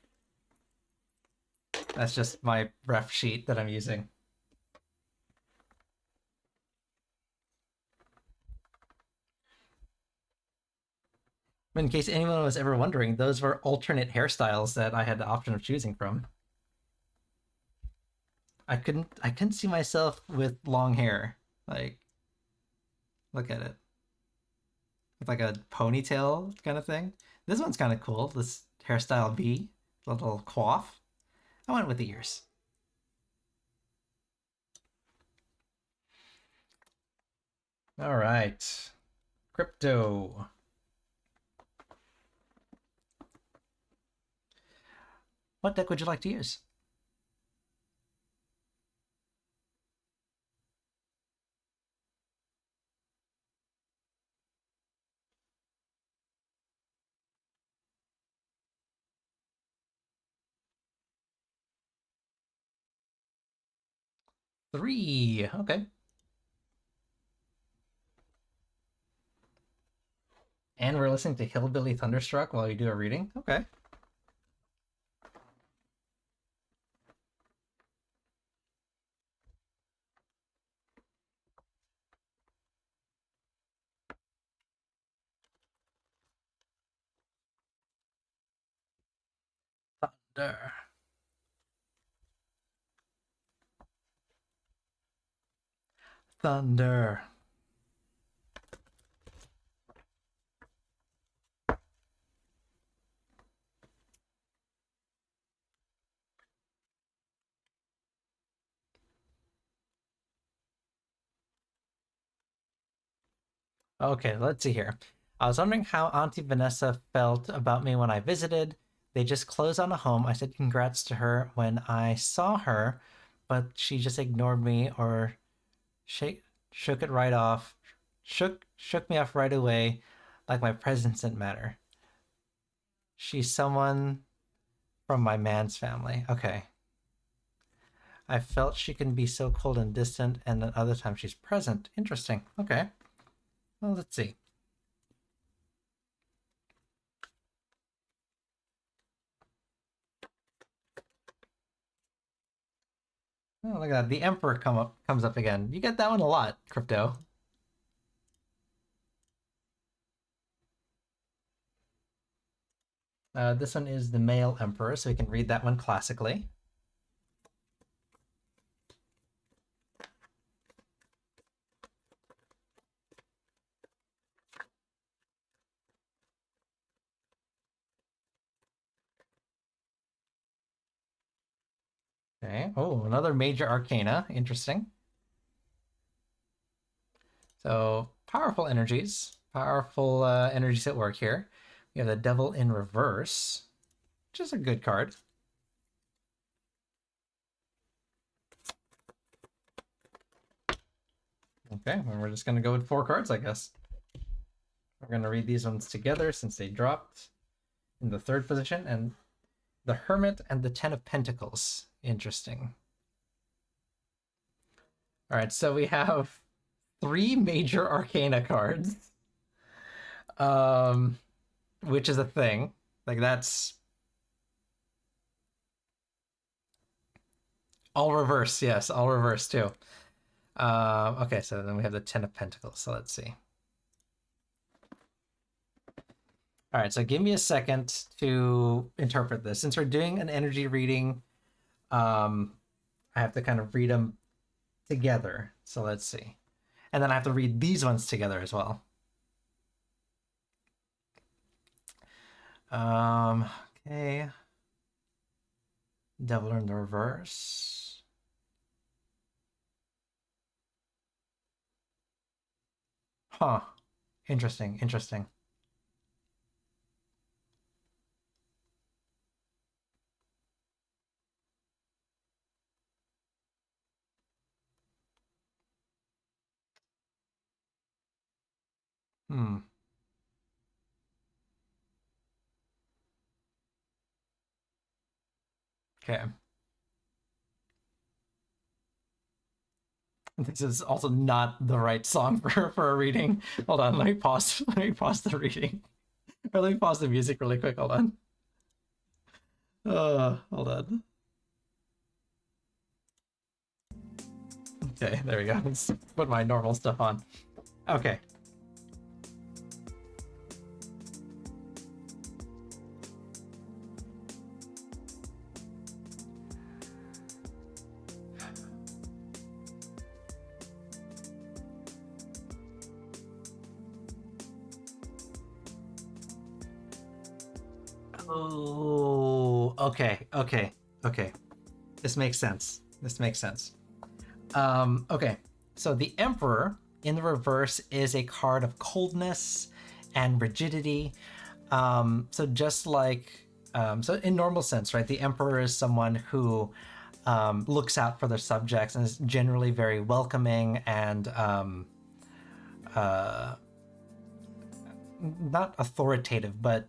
That's just my ref sheet that I'm using. In case anyone was ever wondering, those were alternate hairstyles that I had the option of choosing from. I couldn't see myself with long hair. Like, look at it. With like a ponytail kind of thing. This one's kind of cool. This hairstyle B, little coif. I went with the ears. All right. Crypto. What deck would you like to use? Three. Okay. And we're listening to Hillbilly Thunderstruck while you do a reading? Okay. Thunder. Thunder. Okay, let's see here. I was wondering how Auntie Vanessa felt about me when I visited. They just closed on a home. I said congrats to her when I saw her, but she just ignored me or shook it right off. Shook me off right away, like my presence didn't matter. She's someone from my man's family. Okay. I felt she can be so cold and distant, and then other times she's present. Interesting. Okay. Well, let's see. Oh, look at that. The Emperor comes up again. You get that one a lot, Crypto. This one is the male Emperor, so we can read that one classically. Okay. Oh, another major arcana. Interesting. So powerful energies. Powerful energies at work here. We have the Devil in Reverse, which is a good card. Okay, well, we're just going to go with 4 cards, I guess. We're going to read these ones together since they dropped in the 3rd position. And the Hermit and the 10 of Pentacles. Interesting. All right, so we have 3 major arcana cards, which is a thing. Like that's all reverse. Yes, all reverse too. Okay, so then we have the Ten of Pentacles. So let's see. All right, so give me a second to interpret this. Since we're doing an energy reading, I have to kind of read them together. So let's see. And then I have to read these ones together as well. Okay. Devil in the reverse. Huh. Interesting, interesting. Hmm. Okay. This is also not the right song for a reading. Hold on, let me pause. Let me pause the reading. Or let me pause the music really quick. Hold on. Hold on. Okay, there we go. Let's put my normal stuff on. Okay. Oh, okay, okay, okay. This makes sense. This makes sense. Okay, so the Emperor in the reverse is a card of coldness and rigidity. So just like, so in normal sense, right? The Emperor is someone who looks out for their subjects and is generally very welcoming and not authoritative, but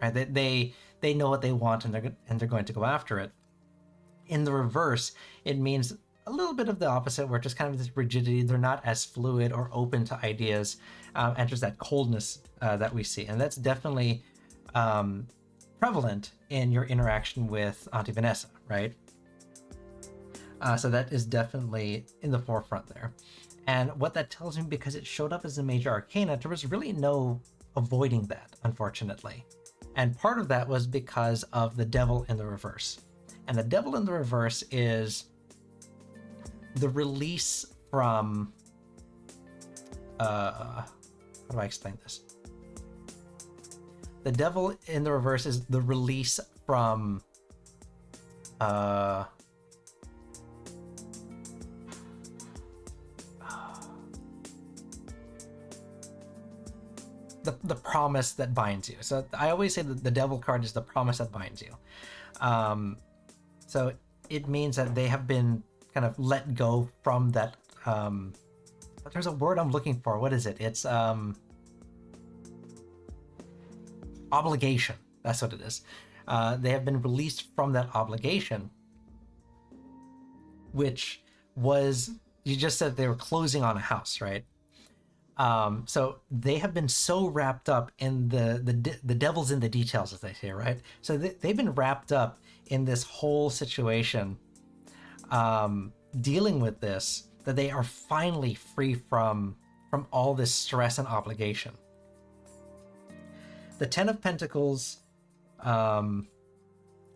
right? They know what they want and they're going to go after it. In the reverse, it means a little bit of the opposite, where just kind of this rigidity. They're not as fluid or open to ideas. Enters that coldness that we see, and that's definitely prevalent in your interaction with Auntie Vanessa, right? So that is definitely in the forefront there. And what that tells me, because it showed up as a major arcana, there was really no avoiding that, unfortunately. And part of that was because of the Devil in the reverse. And the Devil in the reverse is the release from how do I explain this? The Devil in the reverse is the release from the promise that binds you. So I always say that the Devil card is the promise that binds you. So it means that they have been kind of let go from that. But there's a word I'm looking for. What is it? It's obligation. That's what it is. They have been released from that obligation, which was, you just said they were closing on a house, right? So they have been so wrapped up in the devil's in the details, as they say, right? So they've been wrapped up in this whole situation, dealing with this, that they are finally free from all this stress and obligation. The Ten of Pentacles,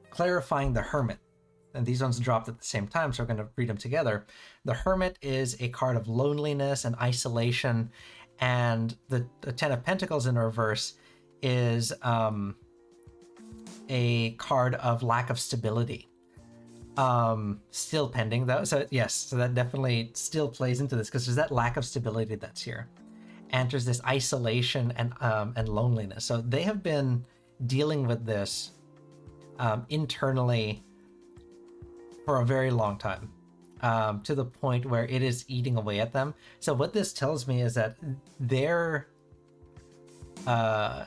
clarifying the Hermit, and these ones dropped at the same time, so we're going to read them together. The Hermit is a card of loneliness and isolation, and the Ten of Pentacles in reverse is a card of lack of stability. Still pending though, so yes, so that definitely still plays into this, because there's that lack of stability that's here. And there's this isolation and loneliness. So they have been dealing with this internally for a very long time, to the point where it is eating away at them. So what this tells me is that their I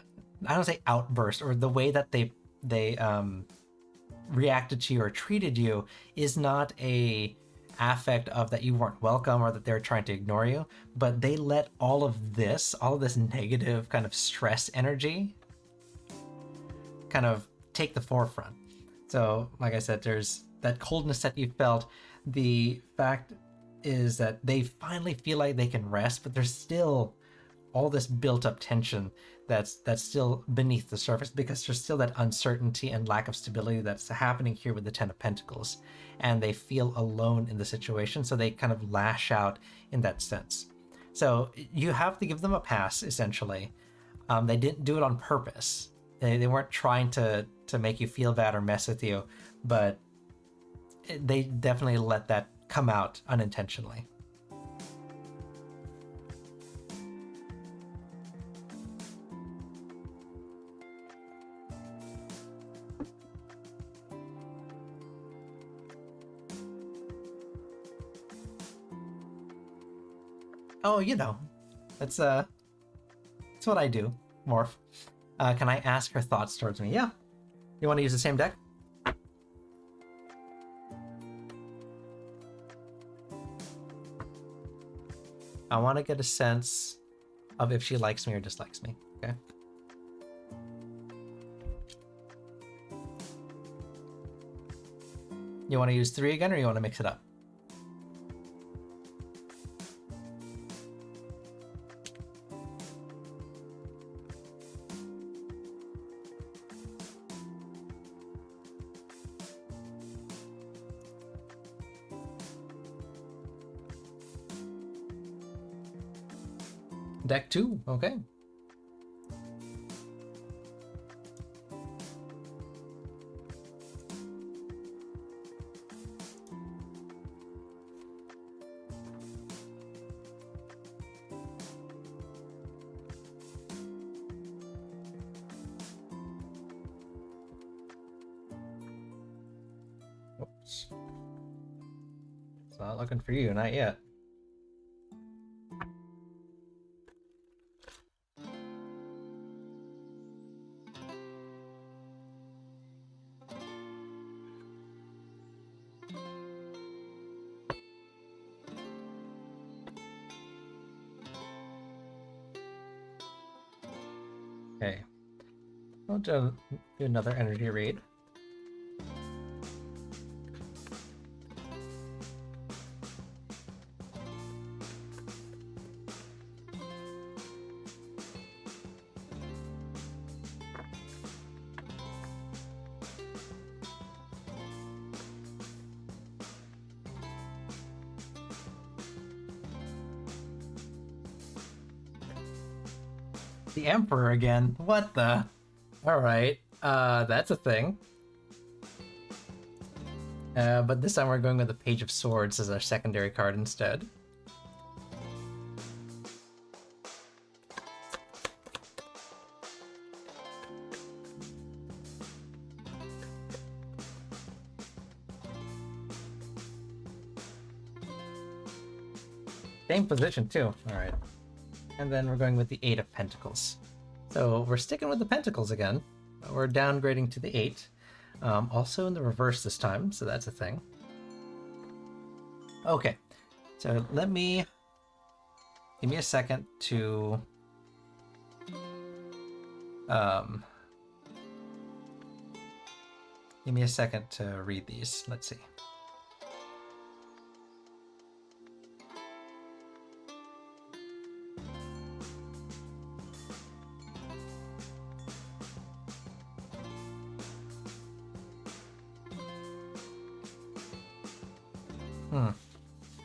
don't say outburst, or the way that they reacted to you or treated you is not a affect of that you weren't welcome or that they're trying to ignore you, but they let all of this negative kind of stress energy kind of take the forefront. So, like I said, there's that coldness that you felt. The fact is that they finally feel like they can rest, but there's still all this built-up tension that's still beneath the surface, because there's still that uncertainty and lack of stability that's happening here with the Ten of Pentacles, and they feel alone in the situation, so they kind of lash out in that sense. So you have to give them a pass, essentially. They didn't do it on purpose. They weren't trying to make you feel bad or mess with you, but they definitely let that come out unintentionally. Oh, that's what I do, Morph. Can I ask her thoughts towards me? Yeah. You want to use the same deck? I want to get a sense of if she likes me or dislikes me. Okay. You want to use 3 again, or you want to mix it up? Deck 2, okay. Oops. It's not looking for you, not yet. Okay. I'll do another energy read. The Emperor again. What the? Alright. That's a thing. But this time we're going with the Page of Swords as our secondary card instead. Same position too. Alright. And then we're going with the 8 of Pentacles. So we're sticking with the Pentacles again. We're downgrading to the 8. Also in the reverse this time, so that's a thing. Okay, so give me a second to give me a second to read these. Let's see.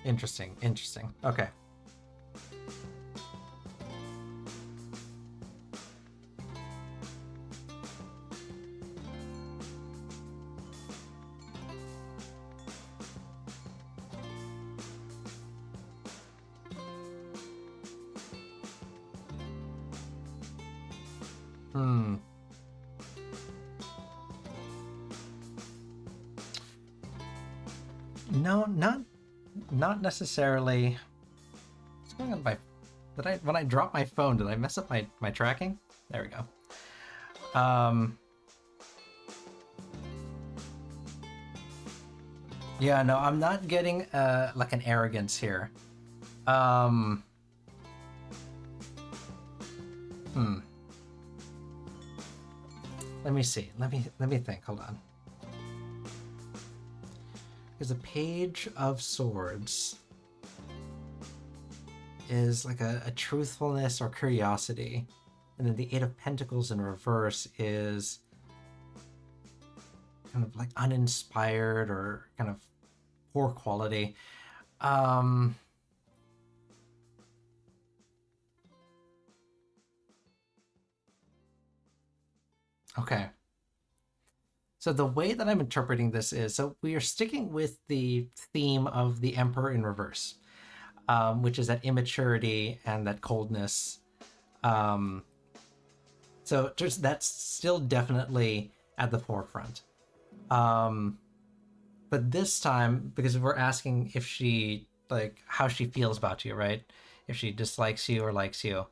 Interesting. Okay. No, not necessarily. What's going on with my... when I dropped my phone, did I mess up my tracking? There we go. Yeah, no, I'm not getting like an arrogance here. Let me see. Let me think. Hold on. Because the Page of Swords is like a truthfulness or curiosity, and then the Eight of Pentacles in reverse is kind of like uninspired or kind of poor quality. Okay. So the way that I'm interpreting this is, so we are sticking with the theme of the Emperor in reverse, which is that immaturity and that coldness. So that's still definitely at the forefront. But this time, because we're asking if she, like, how she feels about you, right? If she dislikes you or likes you.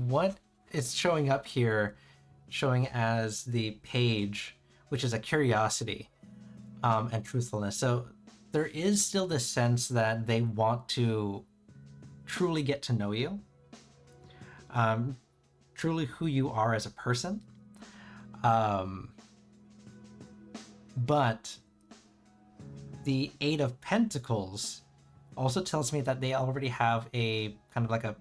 What is showing up here, showing as the page, which is a curiosity and truthfulness. So there is still this sense that they want to truly get to know you, truly who you are as a person. But the Eight of Pentacles also tells me that they already have a kind of like a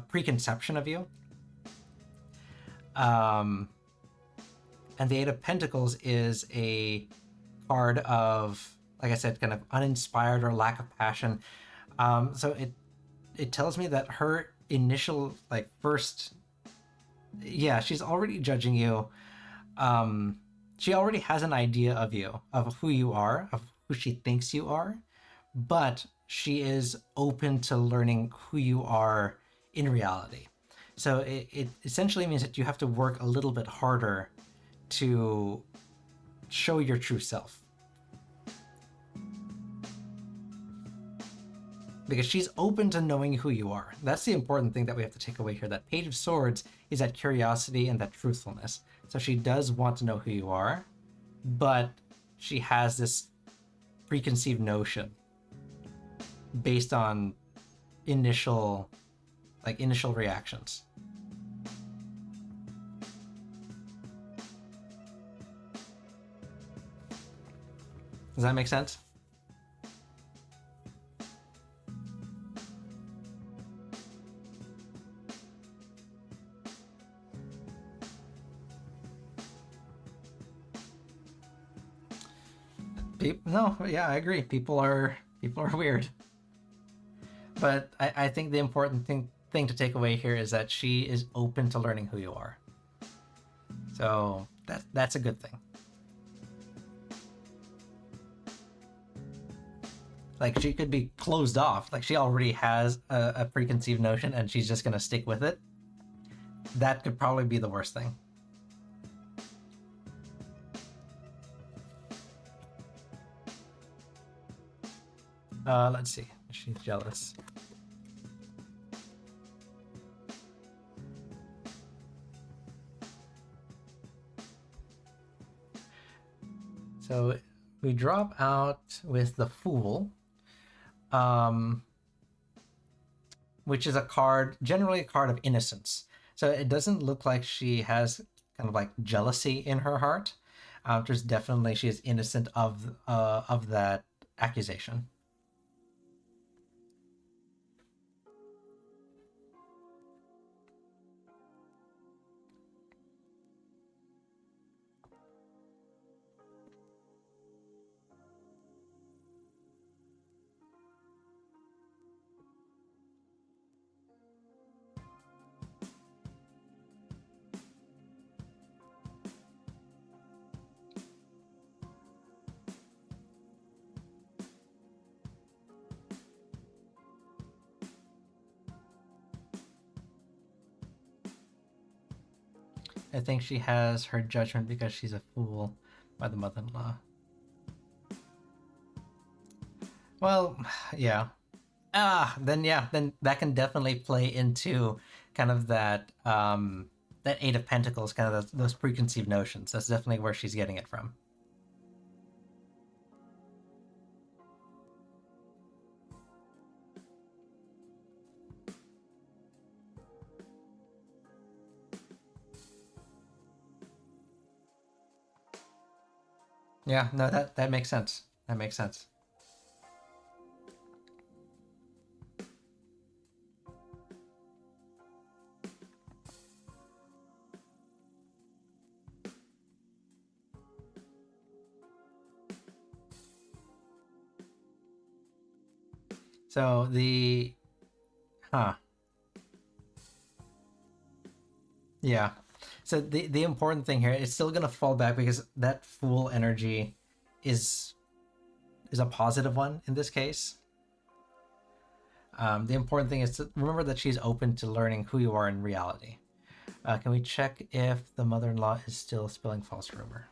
preconception of you. And the Eight of Pentacles is a card of, like I said, kind of uninspired or lack of passion. So it tells me that her initial, like, first, yeah, she's already judging you. She already has an idea of you, of who you are, of who she thinks you are, but she is open to learning who you are in reality. So it essentially means that you have to work a little bit harder to show your true self. Because she's open to knowing who you are. That's the important thing that we have to take away here. That Page of Swords is that curiosity and that truthfulness. So she does want to know who you are, but she has this preconceived notion based on initial reactions. Does that make sense? No, yeah, I agree. People are weird. But I think the important thing to take away here is that she is open to learning who you are. So that's a good thing. Like, she could be closed off. Like, she already has a preconceived notion and she's just gonna stick with it. That could probably be the worst thing. Let's see. She's jealous. So we drop out with the Fool, which is a card, generally a card of innocence. So it doesn't look like she has kind of like jealousy in her heart. There's definitely, she is innocent of that accusation. I think she has her judgment because she's a fool by the mother-in-law. Well, yeah. Then that can definitely play into kind of that that Eight of Pentacles, kind of those preconceived notions. That's definitely where she's getting it from. Yeah, no, that makes sense. That makes sense. So the, huh? Yeah. So the important thing here, it's still gonna fall back because that fool energy is a positive one in this case. The important thing is to remember that she's open to learning who you are in reality. Can we check if the mother-in-law is still spilling false rumor?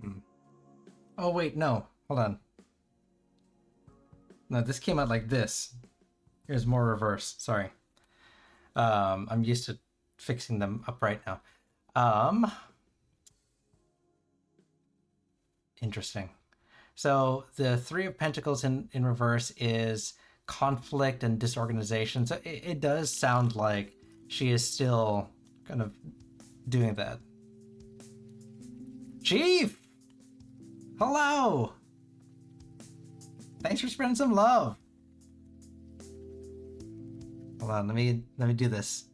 Hmm. Oh wait, no. Hold on. No, this came out like this. Here's more reverse. Sorry. I'm used to fixing them upright now. Interesting. So the Three of Pentacles in reverse is conflict and disorganization. So it does sound like she is still kind of doing that. Chief! Hello! Thanks for spreading some love. Hold on, let me do this.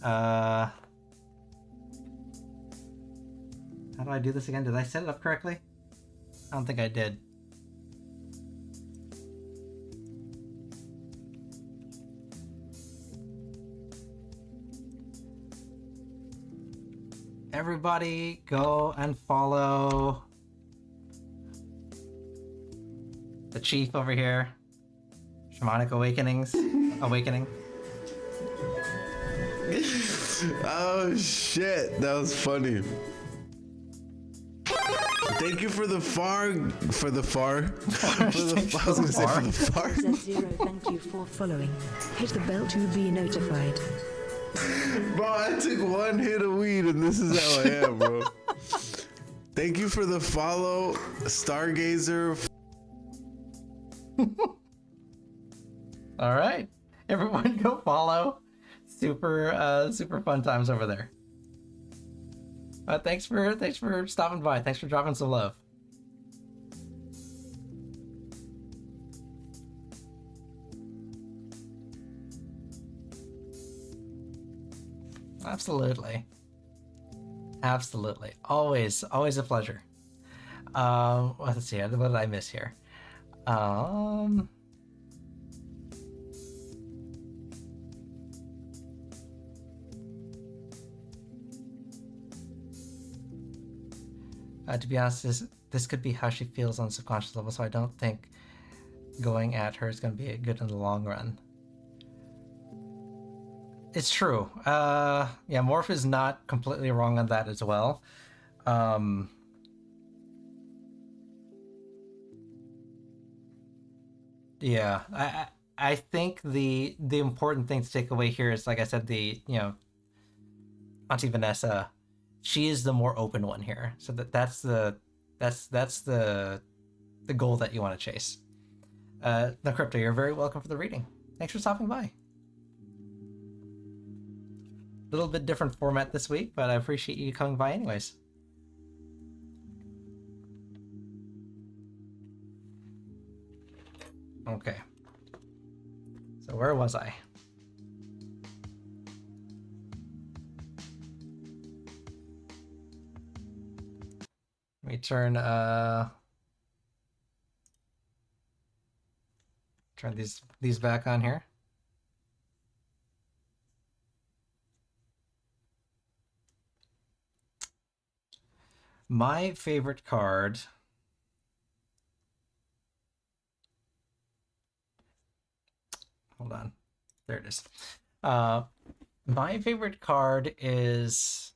How do I do this again? Did I set it up correctly? I don't think I did. Everybody go and follow the chief over here. Shamanic Awakening.
Oh shit, that was funny. Thank you for the far. I was gonna say for the far.
Z0, thank you for following. Hit the bell to be notified.
Bro, I took one hit of weed and this is how I am, bro. Thank you for the follow, Stargazer.
All right, everyone go follow. Super fun times over there. Thanks for stopping by. Thanks for dropping some love. Absolutely. Always a pleasure. Let's see. What did I miss here? To be honest, this could be how she feels on a subconscious level, so I don't think going at her is going to be good in the long run. It's true. Yeah, Morph is not completely wrong on that as well. Yeah, I think the important thing to take away here is, like I said, Auntie Vanessa, she is the more open one here. So that's the goal that you want to chase. The Crypto, you're very welcome for the reading. Thanks for stopping by. A little bit different format this week, but I appreciate you coming by anyways. Okay. So where was I? Let me turn these back on here. My favorite card. Hold on. There it is. My favorite card is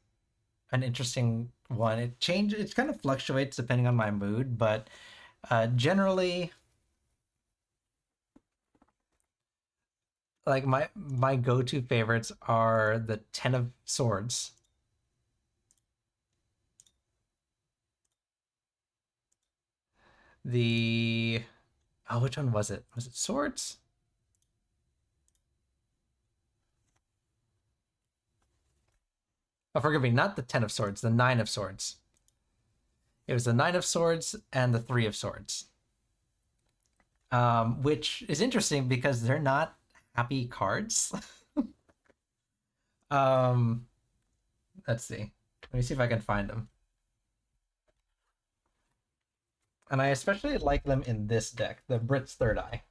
an interesting one. It kind of fluctuates depending on my mood, but generally, like my go-to favorites are the Ten of Swords. The which one was it? Was it Swords? Oh, forgive me, not the Ten of Swords, the Nine of Swords. It was the Nine of Swords and the Three of Swords. Which is interesting because they're not happy cards. Let's see. Let me see if I can find them. And I especially like them in this deck, the Brit's Third Eye.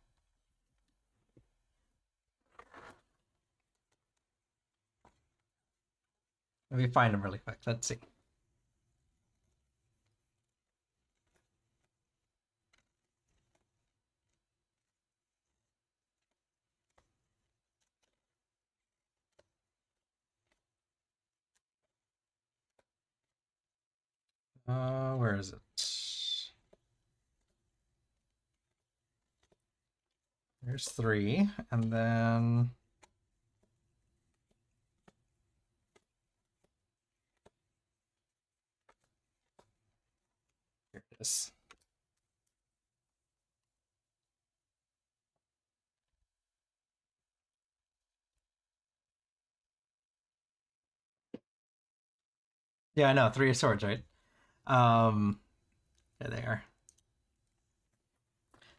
Let me find them really quick. Let's see. Where is it? There's 3, and then here it is. Yeah, I know, 3 of Swords, right? There they are.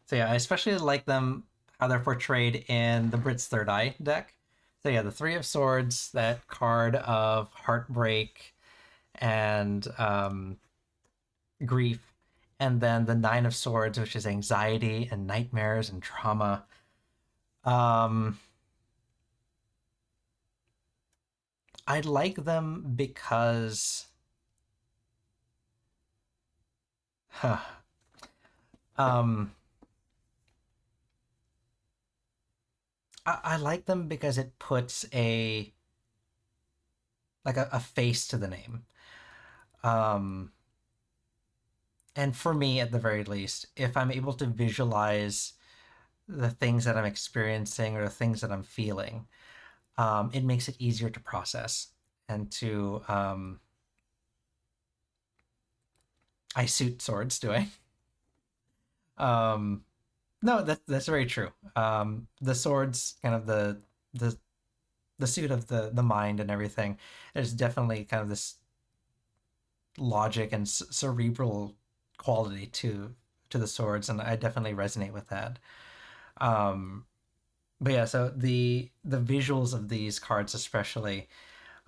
So yeah, I especially like them how they're portrayed in the Brit's Third Eye deck. So yeah, the 3 of Swords, that card of heartbreak and grief, and then the 9 of Swords, which is anxiety and nightmares and trauma. I like them because I like them because it puts a face to the name. And for me, at the very least, if I'm able to visualize the things that I'm experiencing or the things that I'm feeling, it makes it easier to process and to I suit swords, do I? No, that's very true. The swords, kind of the suit of the mind and everything. There's definitely kind of this logic and cerebral quality to the swords, and I definitely resonate with that. But yeah, so the visuals of these cards especially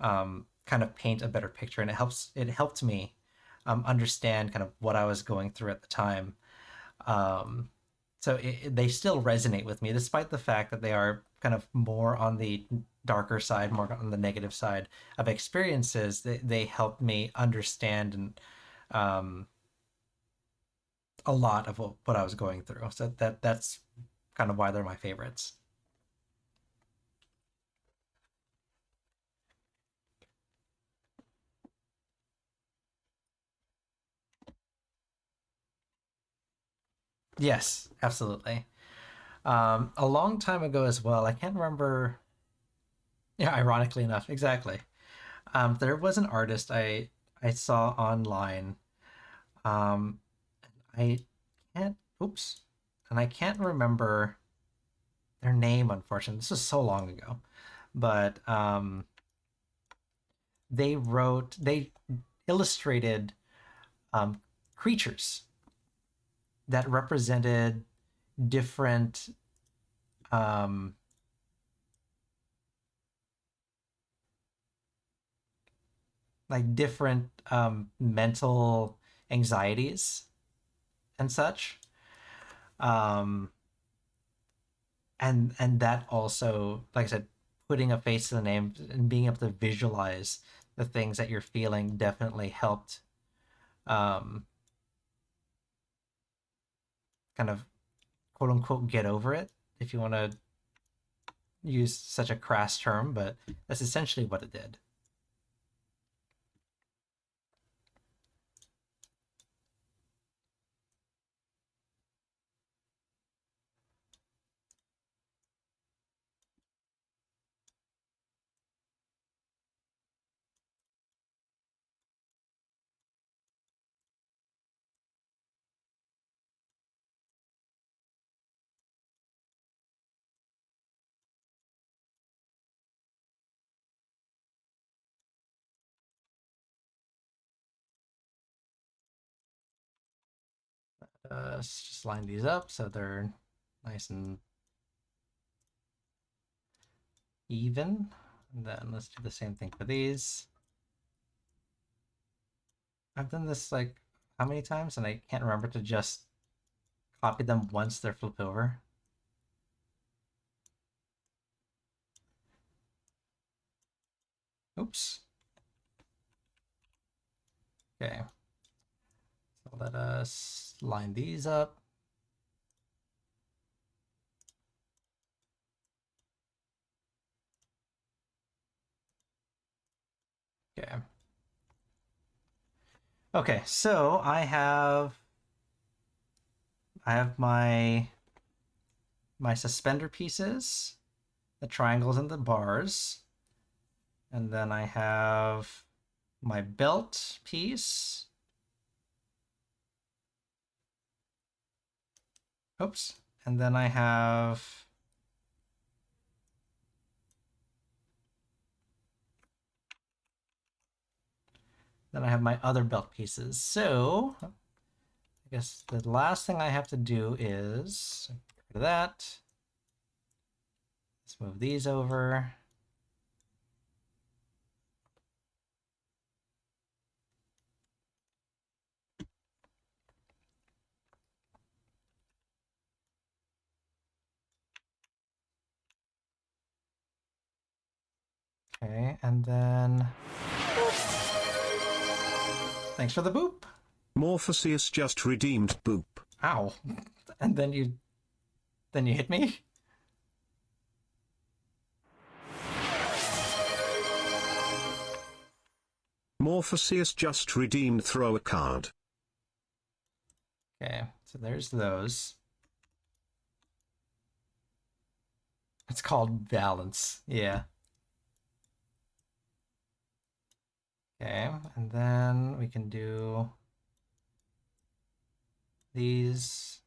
kind of paint a better picture, and it helped me understand kind of what I was going through at the time. So they still resonate with me, despite the fact that they are kind of more on the darker side, more on the negative side of experiences. They helped me understand and a lot of what I was going through. So that's kind of why they're my favorites. Yes, absolutely. A long time ago as well. I can't remember. Yeah, ironically enough, exactly. There was an artist I saw online. Um, I can't. Oops, and I can't remember their name. Unfortunately, this was so long ago. But they illustrated um, creatures that represented different um, different mental anxieties and such. Um, and that also, like I said, putting a face to the name and being able to visualize the things that you're feeling definitely helped kind of quote unquote get over it, if you want to use such a crass term, but that's essentially what it did. Let's just line these up so they're nice and even. And then let's do the same thing for these. I've done this like how many times, and I can't remember to just copy them once they're flipped over. Oops. Okay. So let us line these up. Okay. Okay, so I have my suspender pieces, the triangles and the bars. And then I have my belt piece. Oops. And then I have my other belt pieces. So I guess the last thing I have to do is get rid of that. Let's move these over. Okay, and then thanks for the boop.
Morpheus just redeemed boop.
Ow. And then you hit me?
Morpheus just redeemed throw a card.
Okay, so there's those. It's called balance. Yeah. Okay, and then we can do these.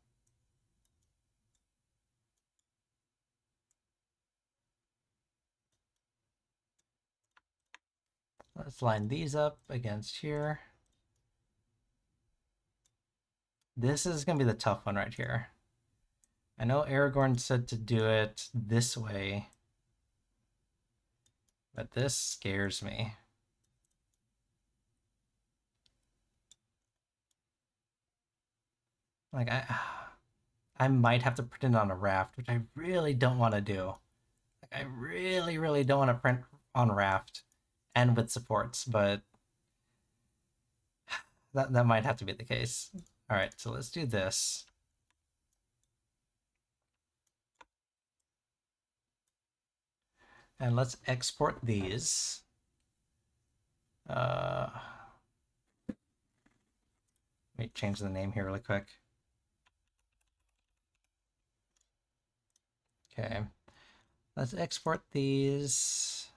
Let's line these up against here. This is going to be the tough one right here. I know Aragorn said to do it this way, but this scares me. Like, I might have to print it on a raft, which I really don't want to do. Like, I really, really don't want to print on raft and with supports, but that might have to be the case. All right, so let's do this. And let's export these. Let me change the name here really quick. Okay, let's export these.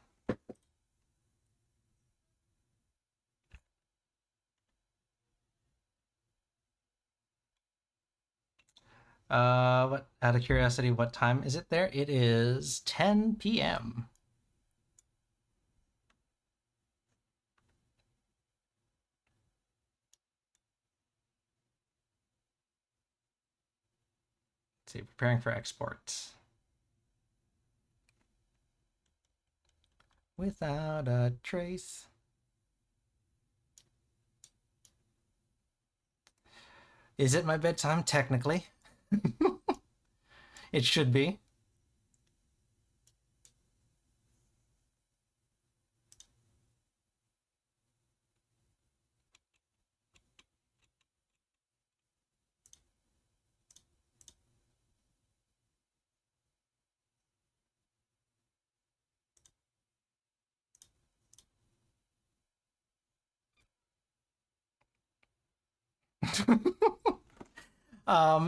What, out of curiosity, what time is it there? It is 10 p.m. Let's see, preparing for export. Without a trace. Is it my bedtime? Technically. It should be.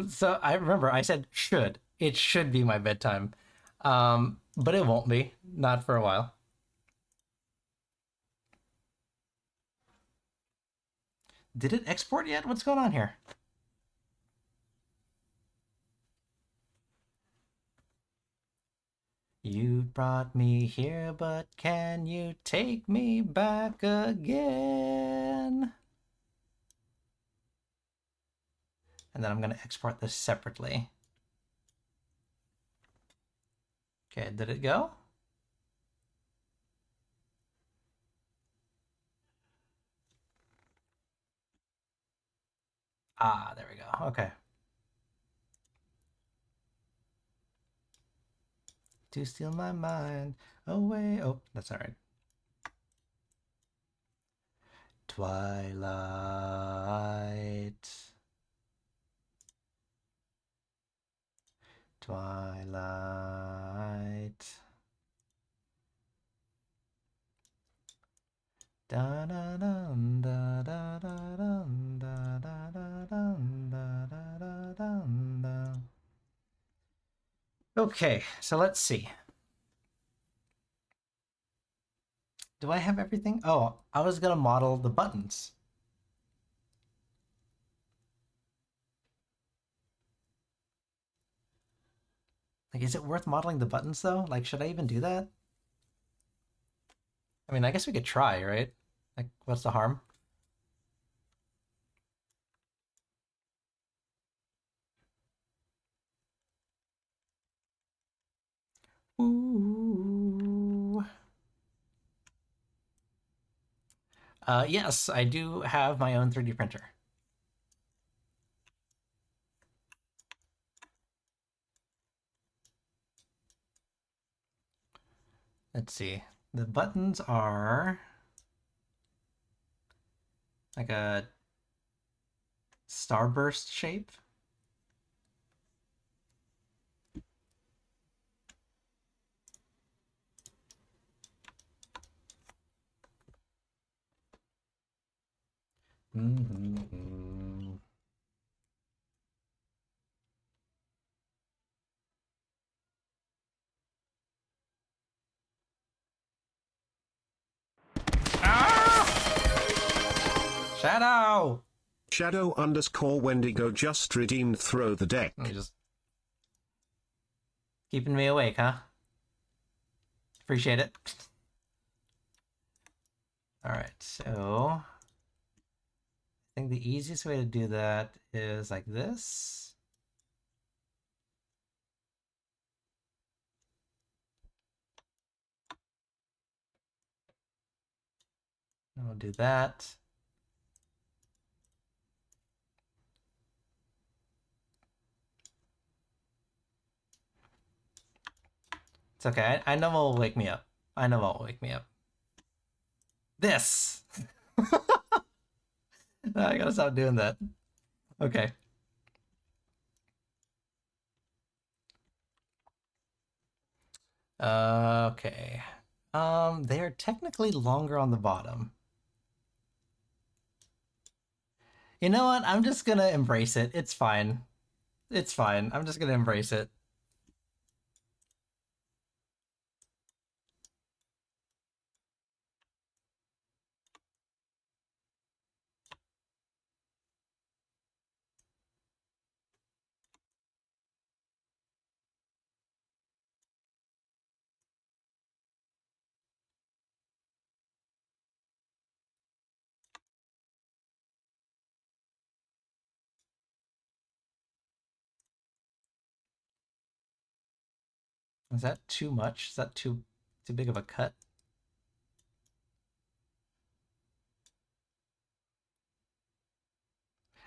So I remember I said should. It should be my bedtime. But it won't be. Not for a while. Did it export yet? What's going on here? You brought me here, but can you take me back again? And then I'm going to export this separately. Okay, did it go? Ah, there we go. Okay. To steal my mind away. Oh, that's all right. Twilight. Twilight. Da da dum da da da dum da da da dum da da da dum da. Okay, so let's see. Do I have everything? Oh, I was gonna model the buttons. Like, is it worth modeling the buttons though? Like, should I even do that? I mean, I guess we could try, right? Like, what's the harm? Ooh. Yes, I do have my own 3D printer. Let's see. The buttons are like a starburst shape. Mm-hmm. Ah! Shadow!
Shadow underscore Wendigo just redeemed throw the deck.
Let me just keeping me awake, huh? Appreciate it. All right, so I think the easiest way to do that is like this. And we'll do that. It's okay. I know what will wake me up. I know what will wake me up. This! I gotta stop doing that. Okay. Okay. They are technically longer on the bottom. You know what? I'm just gonna embrace it. It's fine. It's fine. I'm just gonna embrace it. Is that too much? Is that too big of a cut?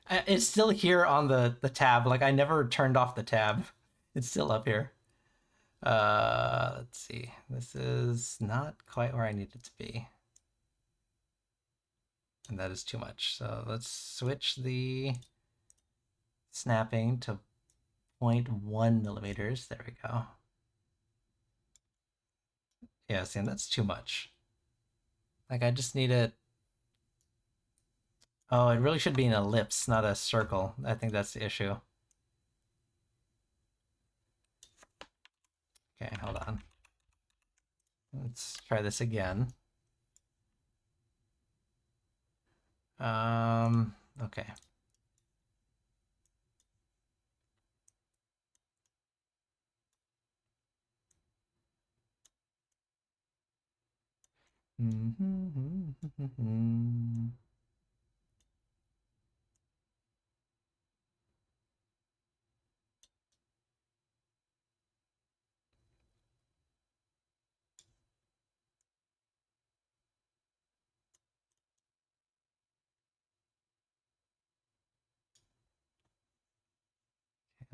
It's still here on the tab. Like, I never turned off the tab. It's still up here. Let's see. This is not quite where I need it to be. And that is too much. So let's switch the snapping to 0.1 millimeters. There we go. Yeah, see, and that's too much. Like, I just need it Oh, it really should be an ellipse, not a circle. I think that's the issue. Okay, hold on. Let's try this again. Okay.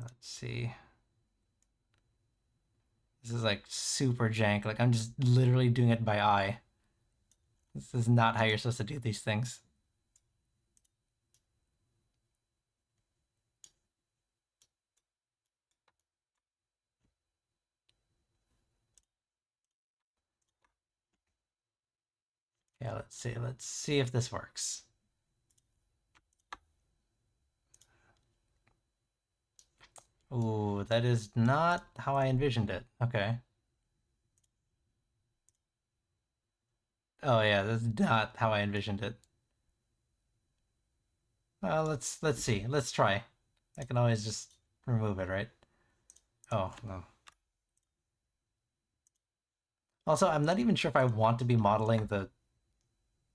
Let's see. This is like super jank. Like I'm just literally doing it by eye. This is not how you're supposed to do these things. Yeah, let's see. Let's see if this works. Ooh, that is not how I envisioned it. Okay. Oh yeah, that's not how I envisioned it. Well, let's see. Let's try. I can always just remove it, right? Oh, no. Also, I'm not even sure if I want to be modeling the...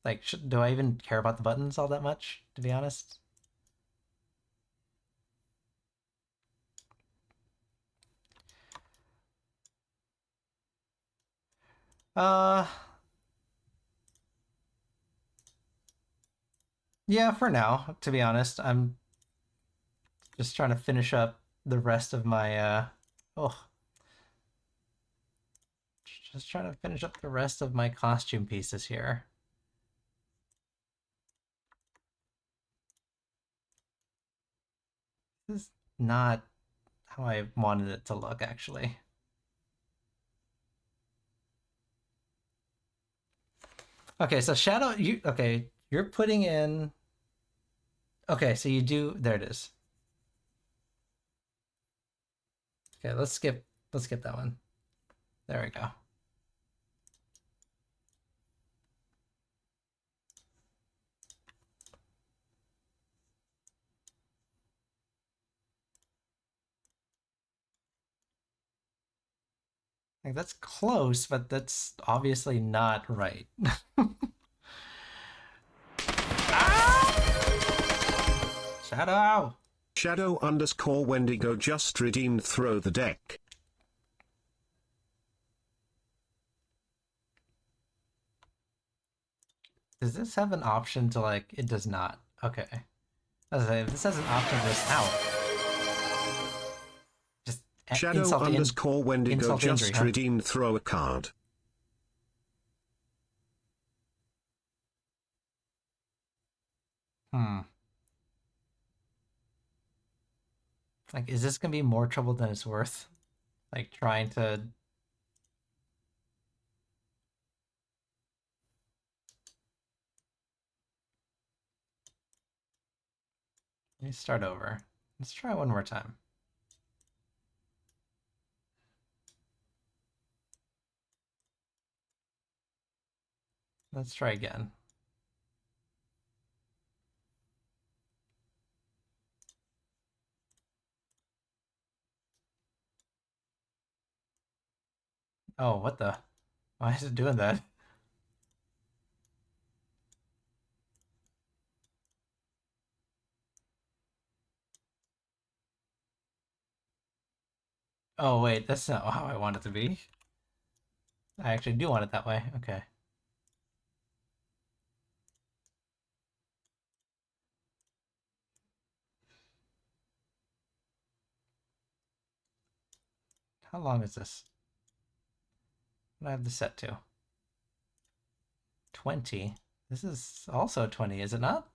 Like, do I even care about the buttons all that much, to be honest? Uh... Yeah, for now, to be honest. I'm just trying to finish up the rest of my, Oh. Just trying to finish up the rest of my costume pieces here. This is not how I wanted it to look, actually. Okay, so Shadow, you're putting in... Okay, so you do... There it is. Okay, let's skip that one. There we go. Like, that's close, but that's obviously not right. Shadow!
Shadow underscore Wendigo just redeemed throw the deck.
Does this have an option to, like... It does not. Okay. I was gonna say, if this has an option to just... Ow. Just
Shadow
insult to
underscore Wendigo
insult to injury,
just
huh?
redeemed throw a card.
Like, is this gonna be more trouble than it's worth? Like, trying to... Let me start over. Let's try one more time. Let's try again. Oh, what the? Why is it doing that? Oh, wait, that's not how I want it to be. I actually do want it that way. Okay. How long is this? What do I have this set to? 20. This is also 20, is it not?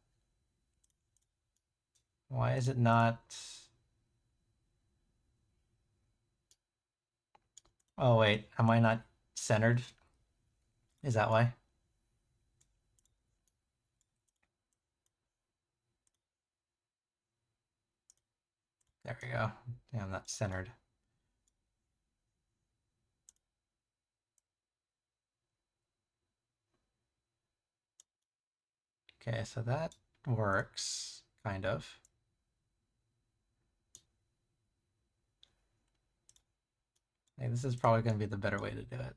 Why is it not... Oh, wait, am I not centered? Is that why? There we go. Damn, that's centered. Okay, so that works, kind of. Hey, this is probably going to be the better way to do it.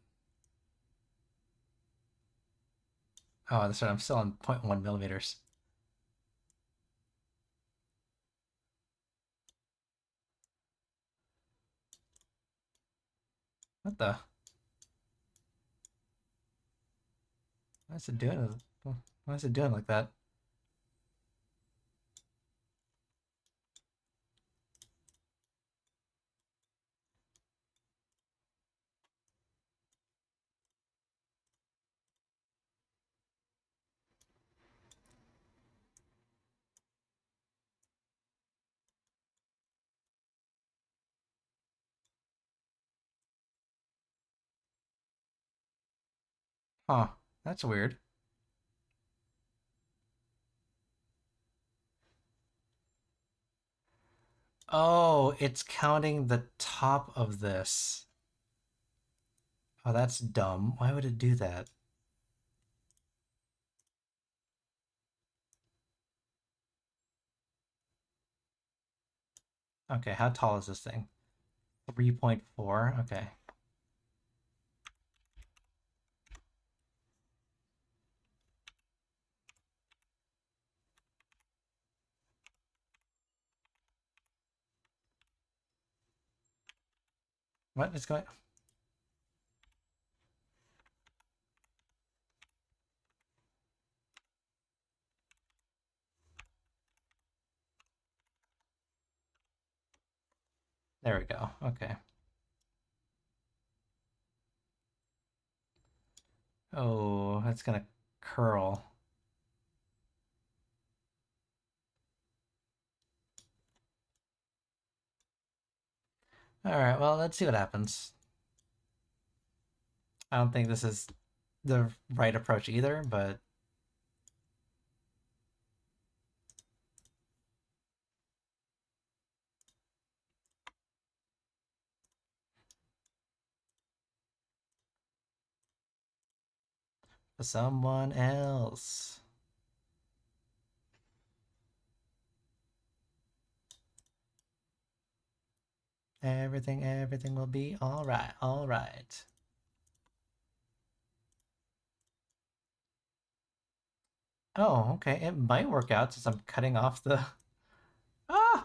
Oh, that's right, I'm still on 0.1 millimeters. What the? Why is it doing? Why is it doing like that? Huh, that's weird. Oh, it's counting the top of this. Oh, that's dumb. Why would it do that? Okay, how tall is this thing? 3.4? Okay. What is going... There we go. Okay. Oh, that's gonna curl. Alright, well, let's see what happens. I don't think this is the right approach either, but... someone else. Everything will be alright, alright. Oh, okay, it might work out since I'm cutting off the... Ah!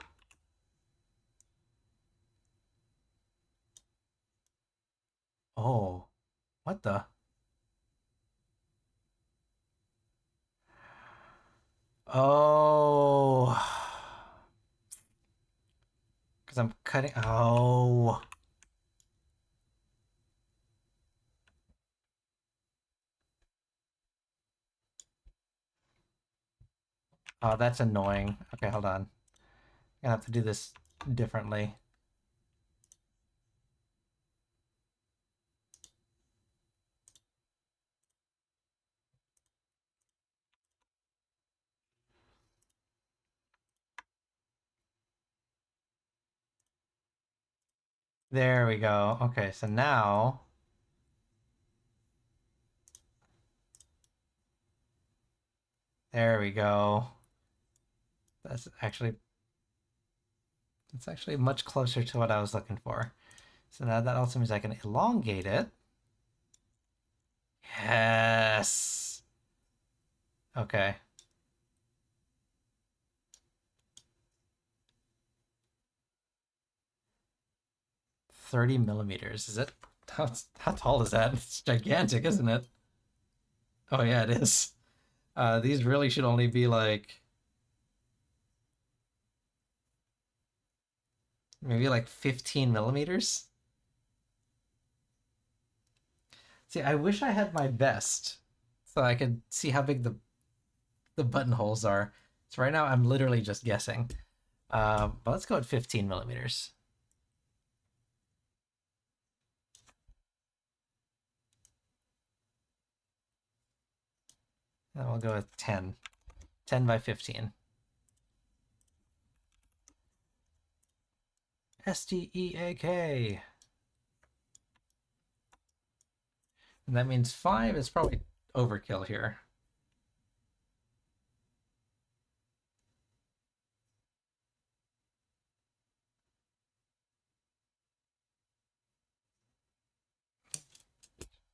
Oh, what the? Oh... Because I'm cutting... Oh... Oh, that's annoying. Okay, hold on. I'm gonna have to do this differently. There we go. Okay, so now... There we go. That's actually... It's actually much closer to what I was looking for. So now that also means I can elongate it. Yes! Okay. $30 millimeters. Is it? How tall is that? It's gigantic, isn't it? Oh yeah, it is. These really should only be like... Maybe like 15 millimeters? See, I wish I had my vest so I could see how big the buttonholes are. So right now I'm literally just guessing. But let's go at 15 millimeters. And we'll go with 10. 10 by 15. STEAK. And that means 5 is probably overkill here.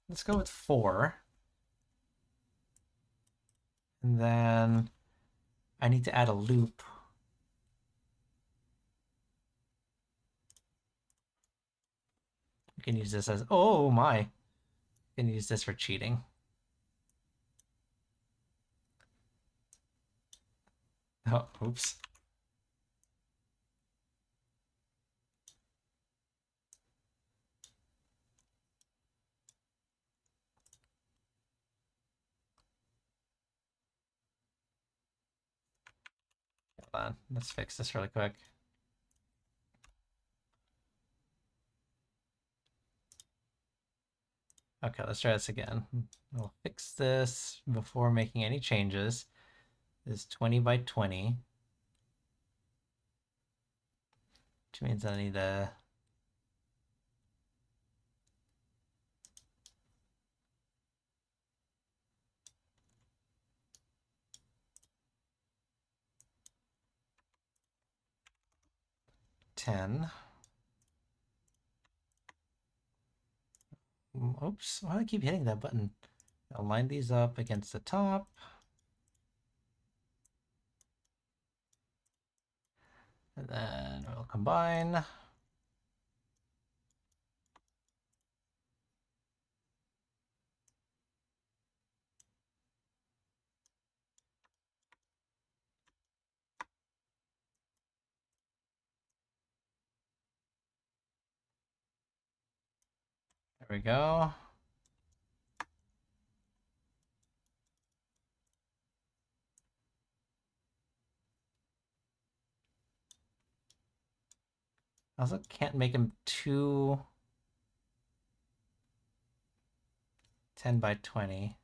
Let's go with 4. And then I need to add a loop. You can use this as, oh my. You can use this for cheating. Oh, oops. Hold on, let's fix this really quick. Okay, let's try this again. We'll fix this before making any changes. This is 20 by 20. Which means I need a... $10. Oops, why do I keep hitting that button? I'll line these up against the top. And then we'll combine. There we go. I also can't make them too 10 by 20.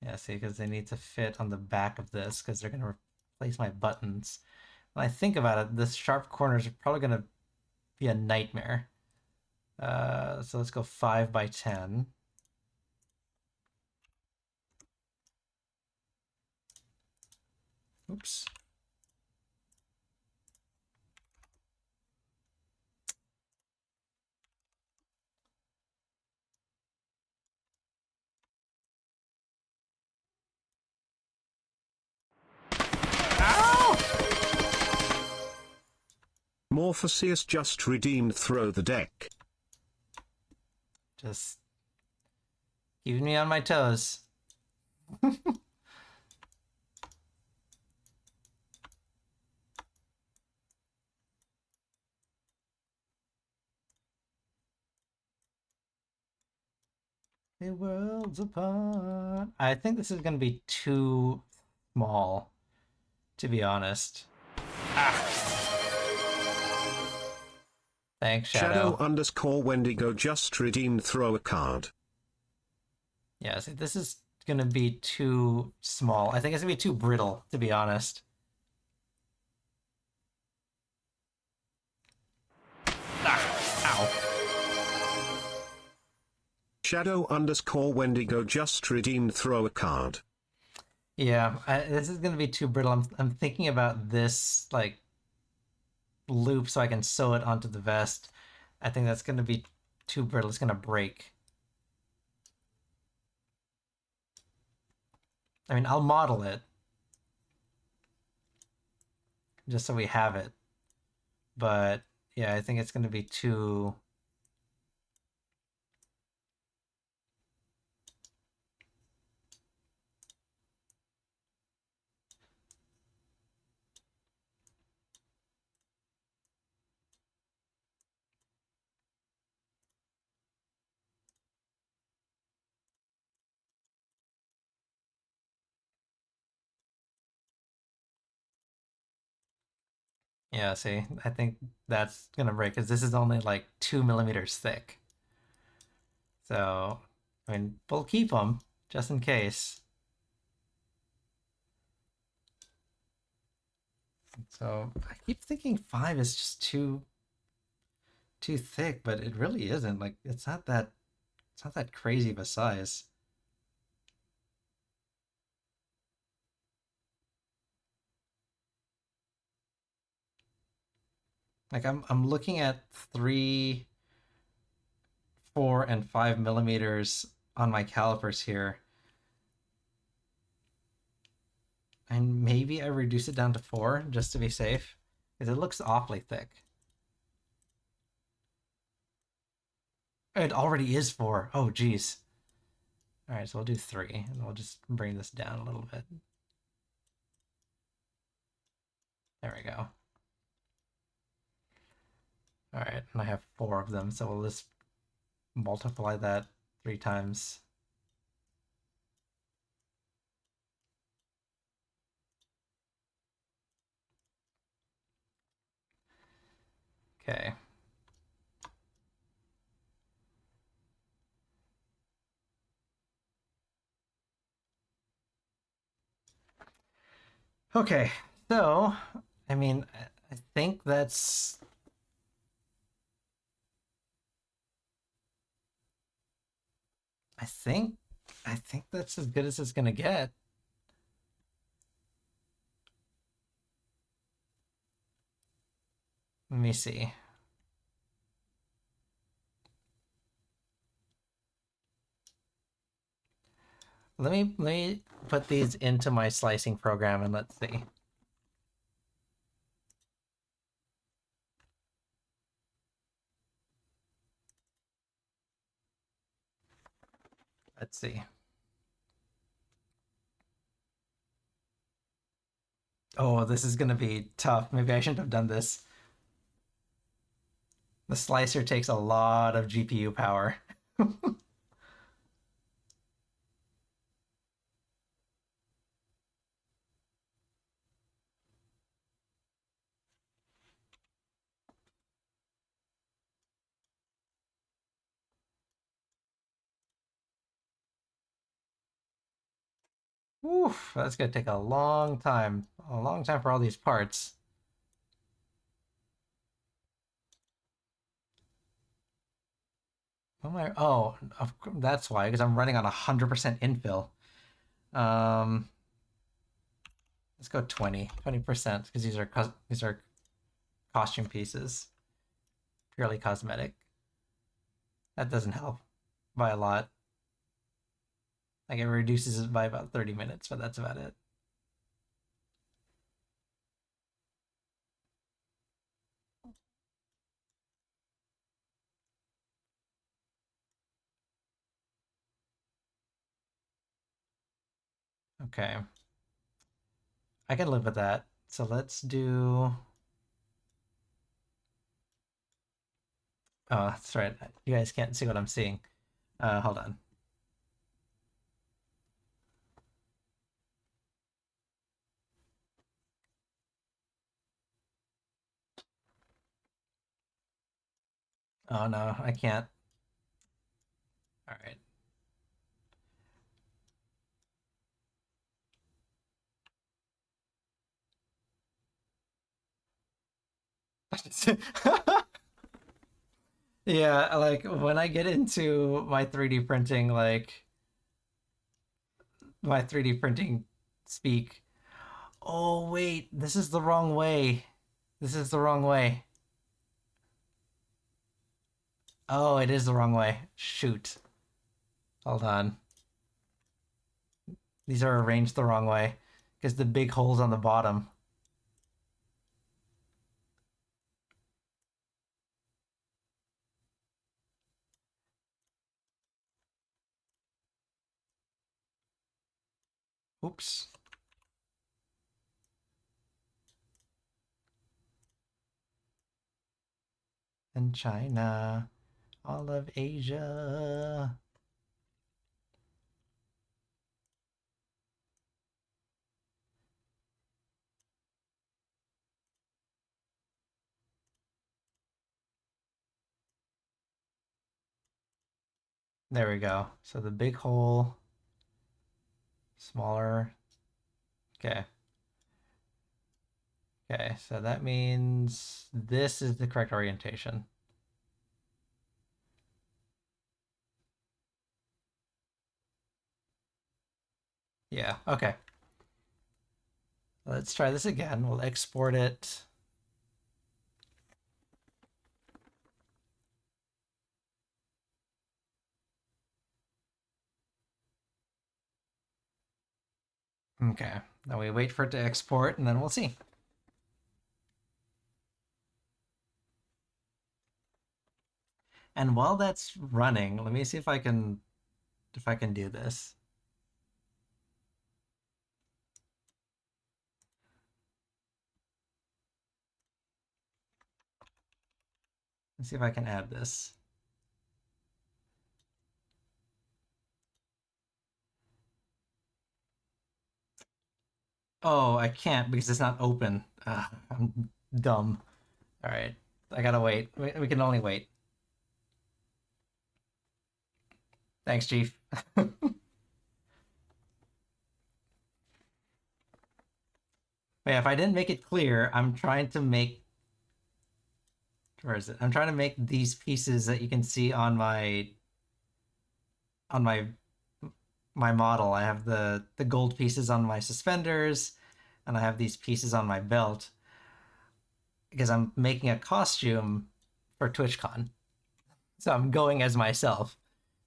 Yeah, see, because they need to fit on the back of this because they're going to replace my buttons. When I think about it, this sharp corners are probably going to be a nightmare. So let's go 5 by 10. Oops.
Morpheus just redeemed throw the deck.
Just keeping me on my toes. The world's apart. I think this is going to be too small, to be honest. Thanks, Shadow.
Shadow_Wendigo just redeemed throw a card.
Yeah, see, this is going to be too small. I think it's going to be too brittle, to be honest. Ow.
Shadow_Wendigo just redeemed throw a card.
Yeah, this is going to be too brittle. I'm thinking about this, like, loop so I can sew it onto the vest. I think that's going to be too brittle. It's going to break. I mean, I'll model it just so we have it. But yeah, I think it's going to be too... Yeah, see, I think that's going to break because this is only like 2 millimeters thick. So, I mean, we'll keep them just in case. So I keep thinking 5 is just too thick, but it really isn't. Like it's not that crazy of a size. Like I'm looking at 3, 4, and 5 millimeters on my calipers here. And maybe I reduce it down to 4 just to be safe. Because it looks awfully thick. It already is 4. Oh, geez. Alright, so we'll do 3. And we'll just bring this down a little bit. There we go. Alright, and I have 4 of them, so we'll just multiply that 3 times. Okay. Okay, so, I mean, I think that's... I think that's as good as it's gonna get. Let me see. Let me put these into my slicing program and let's see. Let's see. Oh, this is gonna be tough. Maybe I shouldn't have done this. The slicer takes a lot of GPU power. Oof, that's gonna take a long time. A long time for all these parts. Oh my! Oh, that's why. Because I'm running on 100% infill. Um, let's go 20% because these are costume pieces, purely cosmetic. That doesn't help by a lot. Like it reduces it by about 30 minutes, but that's about it. Okay. I can live with that. So let's do... Oh, that's right. You guys can't see what I'm seeing. Hold on. Oh no, I can't. All right. Yeah, like when I get into my 3D printing, like my 3D printing speak. Oh wait, this is the wrong way. This is the wrong way. Oh, it is the wrong way. Shoot. Hold on. These are arranged the wrong way because the big hole's on the bottom. Oops. And China, all of Asia. There we go. So the big hole, smaller. Okay. Okay, so that means this is the correct orientation. Yeah, okay. Let's try this again. We'll export it. Okay, now we wait for it to export and then we'll see. And while that's running, let me see if I can do this. Let's see if I can add this. Oh, I can't because it's not open. I'm dumb. All right, I gotta wait. We can only wait. Thanks, Chief. Yeah, if I didn't make it clear, I'm trying to make. Where is it? I'm trying to make these pieces that you can see on my my model. I have the gold pieces on my suspenders, and I have these pieces on my belt because I'm making a costume for TwitchCon. So I'm going as myself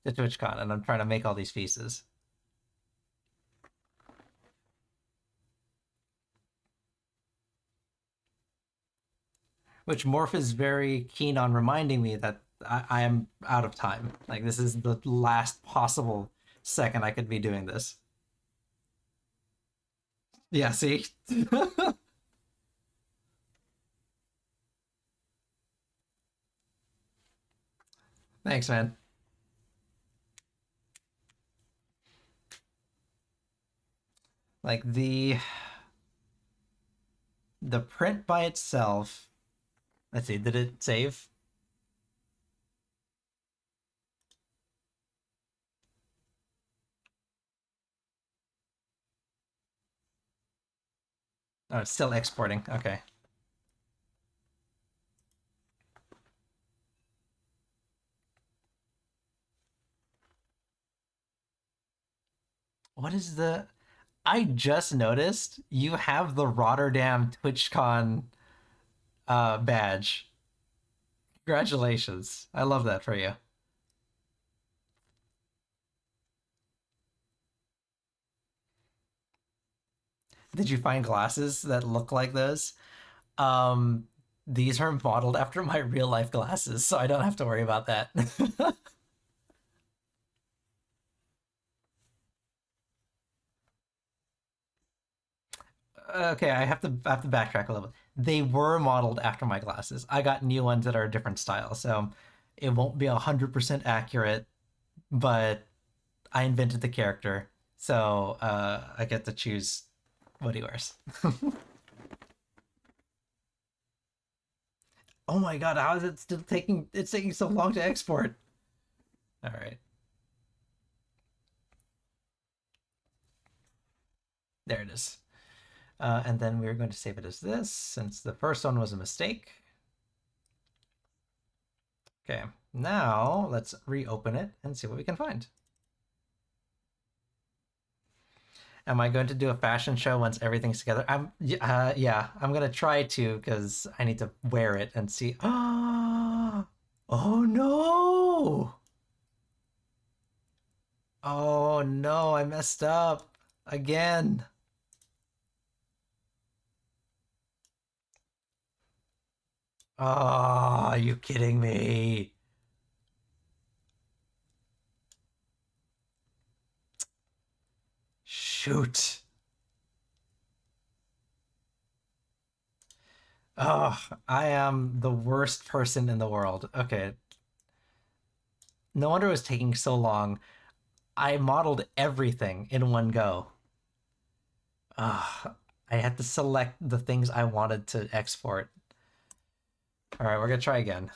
to TwitchCon, and I'm trying to make all these pieces. Which Morph is very keen on reminding me that I am out of time. Like, this is the last possible second I could be doing this. Yeah, see? Thanks, man. Like, the print by itself. Let's see, did it save? Oh, it's still exporting. Okay. What is the... I just noticed you have the Rotterdam TwitchCon badge. Congratulations. I love that for you. Did you find glasses that look like those? Um, these are modeled after my real life glasses, so I don't have to worry about that. Okay, I have to backtrack a little bit. They were modeled after my glasses. I got new ones that are a different style, so it won't be 100% accurate, but I invented the character, so I get to choose what he wears. Oh my god, how is it still taking? It's taking so long to export. All right, there it is. And then we're going to save it as this, since the first one was a mistake. Okay, now let's reopen it and see what we can find. Am I going to do a fashion show once everything's together? Yeah, I'm gonna try to because I need to wear it and see. Oh no! Oh no, I messed up again. Oh, are you kidding me? Shoot. Oh, I am the worst person in the world. Okay. No wonder it was taking so long. I modeled everything in one go. I had to select the things I wanted to export. All right, we're gonna try again.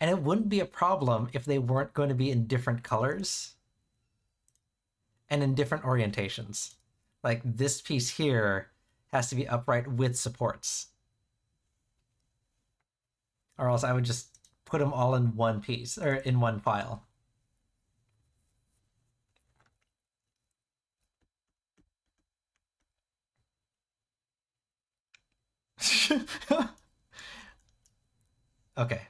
And it wouldn't be a problem if they weren't going to be in different colors and in different orientations. Like this piece here has to be upright with supports. Or else I would just put them all in one piece, or in one file. Okay.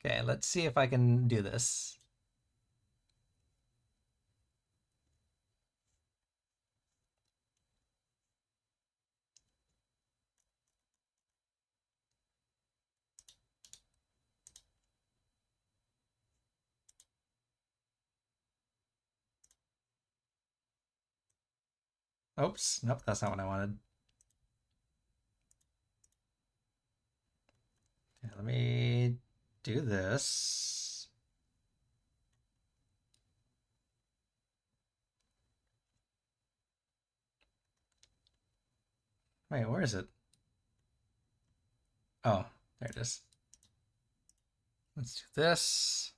Okay, let's see if I can do this. Oops, nope, that's not what I wanted. Okay, let me do this. Wait, where is it? Oh, there it is. Let's do this.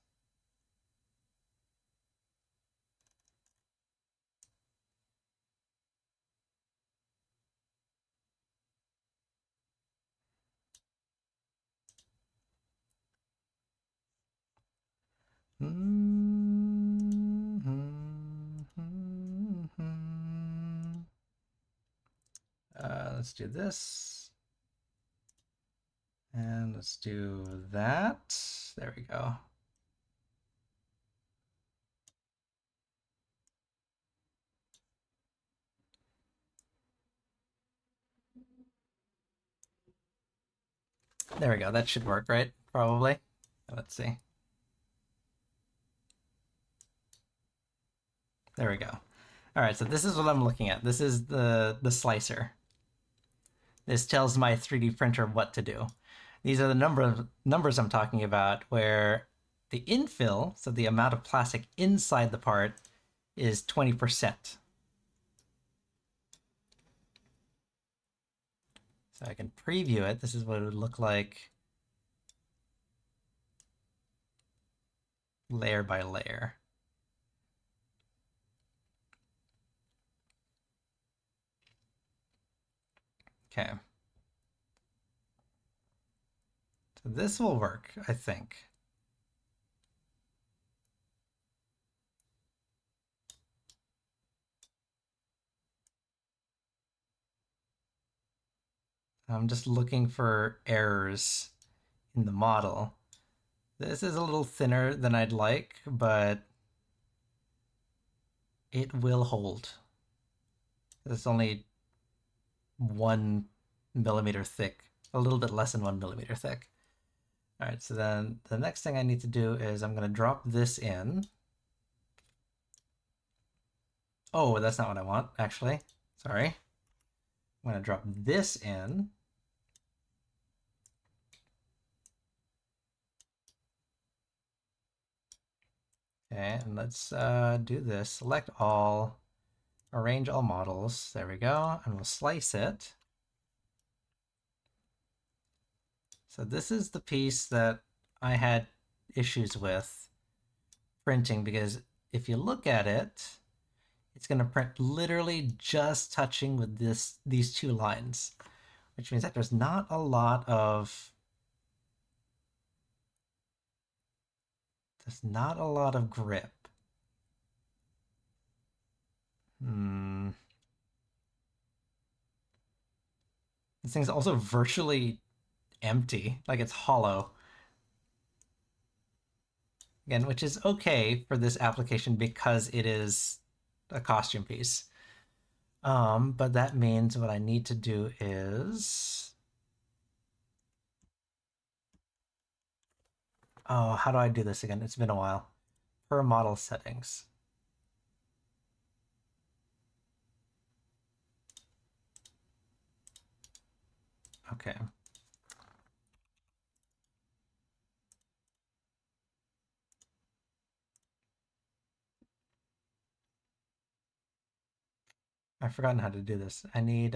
Let's do this. And let's do that. There we go. There we go. That should work, right? Probably. Let's see. There we go. All right, so this is what I'm looking at. This is the slicer. This tells my 3D printer what to do. These are the numbers I'm talking about, where the infill, so the amount of plastic inside the part, is 20%. So I can preview it. This is what it would look like layer by layer. Okay. So this will work, I think. I'm just looking for errors in the model. This is a little thinner than I'd like, but it will hold. It's only 1 millimeter thick, a little bit less than 1 millimeter thick. All right, so then the next thing I need to do is I'm going to drop this in. Oh, that's not what I want, actually. Sorry. I'm going to drop this in. Okay, and let's do this. Select all, arrange all models. There we go, and we'll slice it. So this is the piece that I had issues with printing, because if you look at it, it's going to print literally just touching with these two lines, which means that there's not a lot of grip. This thing's also virtually empty, like it's hollow. Again, which is okay for this application because it is a costume piece. But that means what I need to do is... Oh, how do I do this again? It's been a while. Per model settings. Okay. I've forgotten how to do this. I need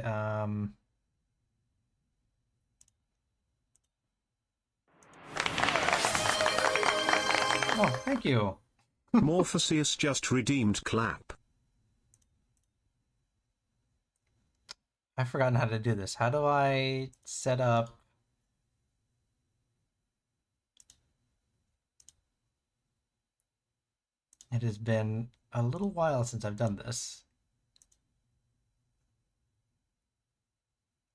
Oh, thank you.
Morpheus just redeemed clap.
I've forgotten how to do this. How do I set up? It has been a little while since I've done this.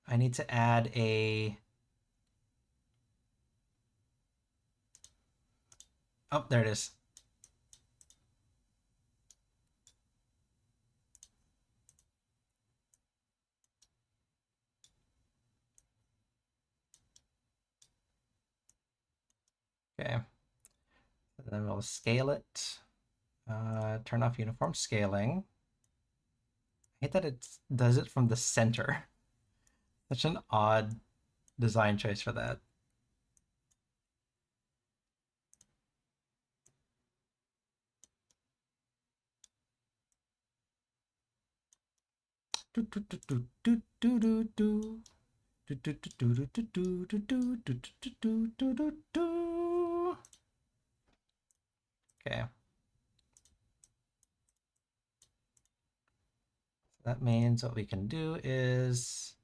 I need to add a... Oh, there it is. Okay. And then we'll scale it. Turn off uniform scaling. I hate that it does it from the center. Such an odd design choice for that. Okay. That means what we can do is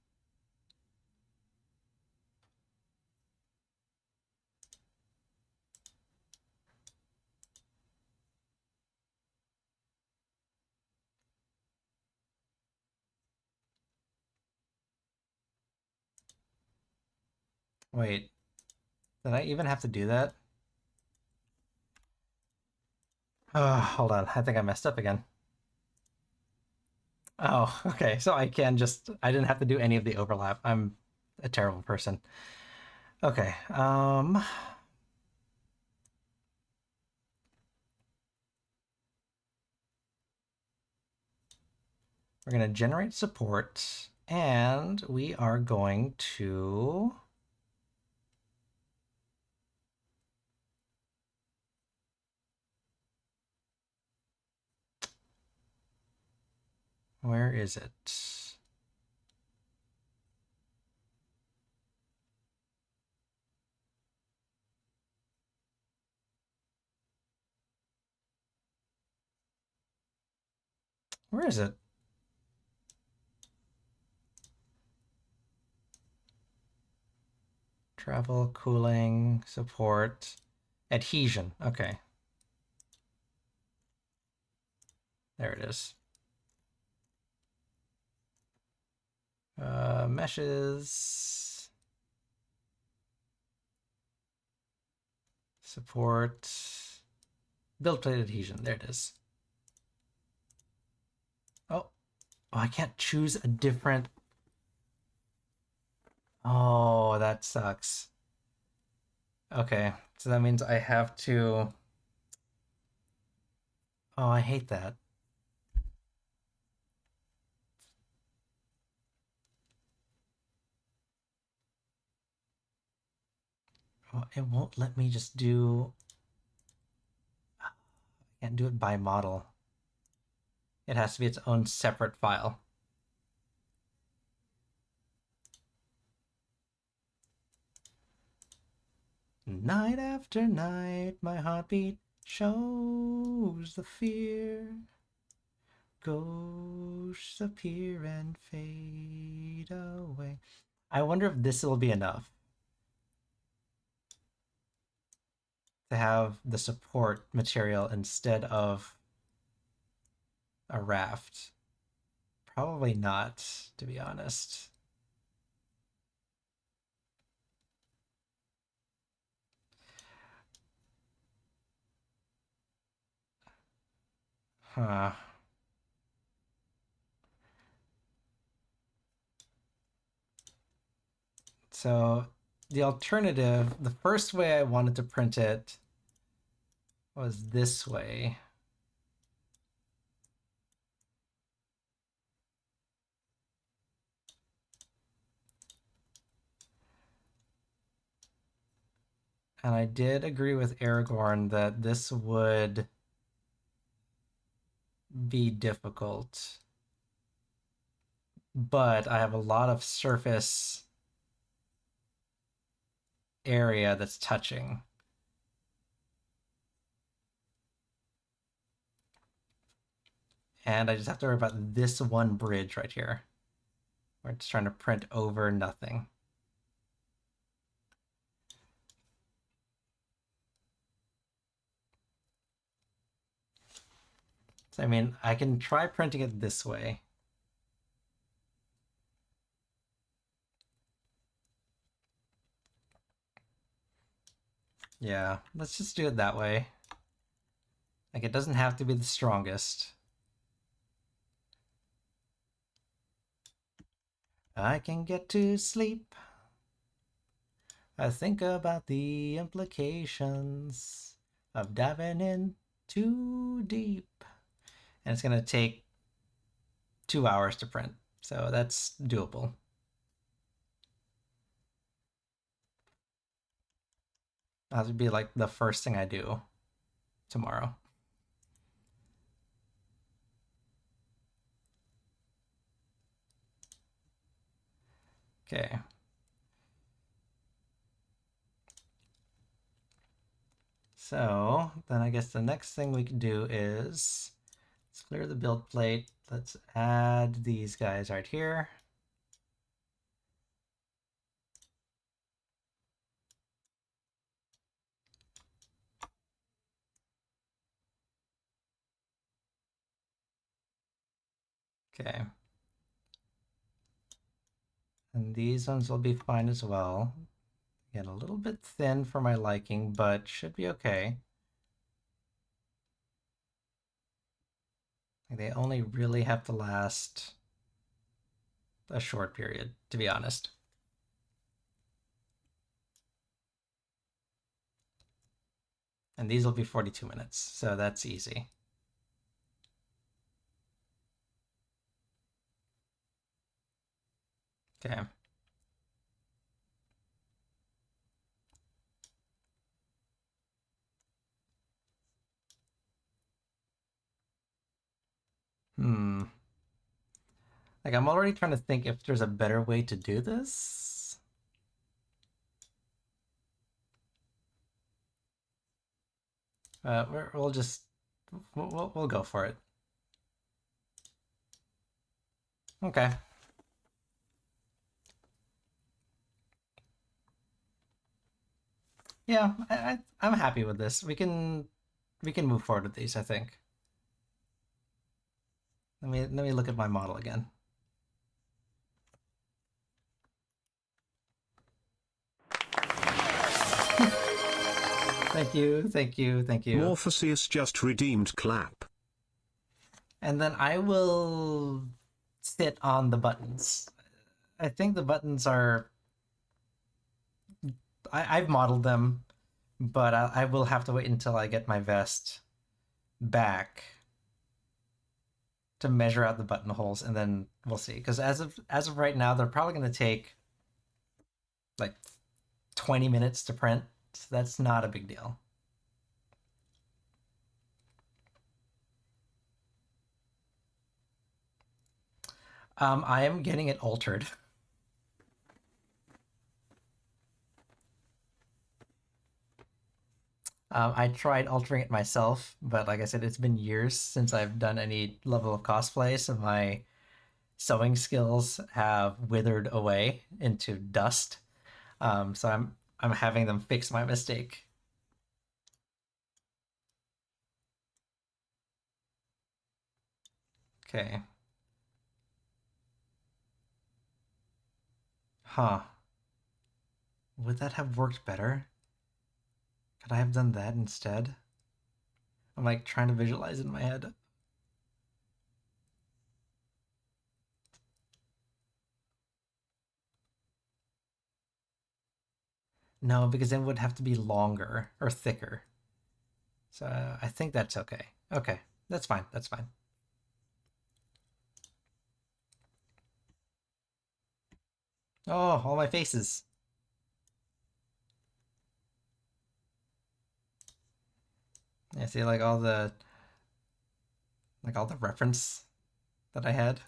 wait, did I even have to do that? Oh, hold on. I think I messed up again. Oh, okay. So I can just, I didn't have to do any of the overlap. I'm a terrible person. Okay. We're going to generate support and we are going to where is it? Where is it? Travel, cooling, support, adhesion. Okay. There it is. Meshes. Support. Build plate adhesion. There it is. Oh, I can't choose a different. Oh, that sucks. Okay, so that means I have to. Oh, I hate that. Oh, it won't let me just do. I can't do it by model. It has to be its own separate file. Night after night, my heartbeat shows the fear. Ghosts appear and fade away. I wonder if this will be enough to have the support material instead of a raft. Probably not, to be honest. Huh. So the alternative, the first way I wanted to print it was this way. And I did agree with Aragorn that this would be difficult. But I have a lot of surface area that's touching. And I just have to worry about this one bridge right here. We're just trying to print over nothing. So, I mean, I can try printing it this way. Yeah, let's just do it that way. Like, it doesn't have to be the strongest. I can get to sleep. I think about the implications of diving in too deep. And it's going to take 2 hours to print. So that's doable. That'll be like the first thing I do tomorrow. Okay. So then I guess the next thing we can do is let's clear the build plate. Let's add these guys right here. Okay. And these ones will be fine as well. Again, a little bit thin for my liking, but should be okay. They only really have to last a short period, to be honest. And these will be 42 minutes, so that's easy. Okay. Like, I'm already trying to think if there's a better way to do this. We'll just we'll go for it. Okay. Yeah, I'm happy with this. We can move forward with these, I think. Let me look at my model again. Thank you, thank you, thank you.
Morpheus just redeemed clap.
And then I will sit on the buttons. I think the buttons are... I've modeled them, but I will have to wait until I get my vest back to measure out the buttonholes, and then we'll see. Because as of right now, they're probably going to take like 20 minutes to print, so that's not a big deal. I am getting it altered. I tried altering it myself, but like I said, it's been years since I've done any level of cosplay, so my sewing skills have withered away into dust. So I'm having them fix my mistake. Okay. Huh. Would that have worked better? Could I have done that instead? I'm like trying to visualize it in my head. No, because then it would have to be longer or thicker. So I think that's okay. Okay, that's fine. That's fine. Oh, all my faces. Yeah, see, like all the reference that I had.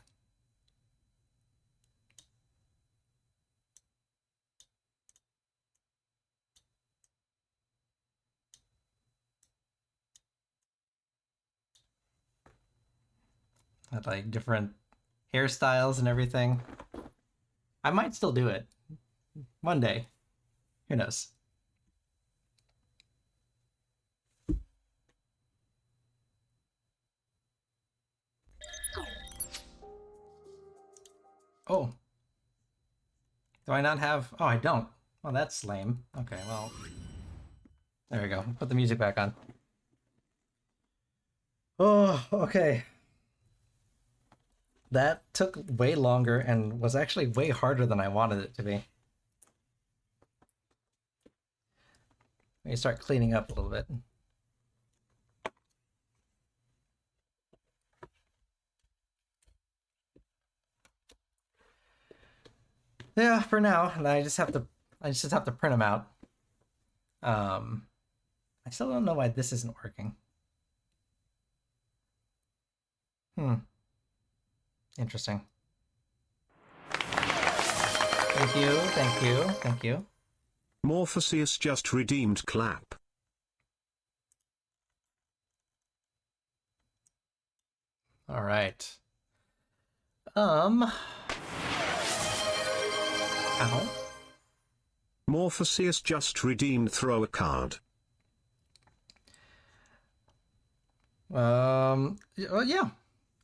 Had like different hairstyles and everything. I might still do it one day. Who knows? Oh. Do I not have... Oh, I don't. Well, that's lame. Okay, well... There we go. Put the music back on. Oh, okay. That took way longer and was actually way harder than I wanted it to be. Let me start cleaning up a little bit. Yeah, for now, and I just have to print them out. I still don't know why this isn't working. Interesting. Thank you, thank you, thank you.
Morpheus just redeemed clap.
All right. Ow.
Morpheus just redeemed throw a card.
Well, yeah.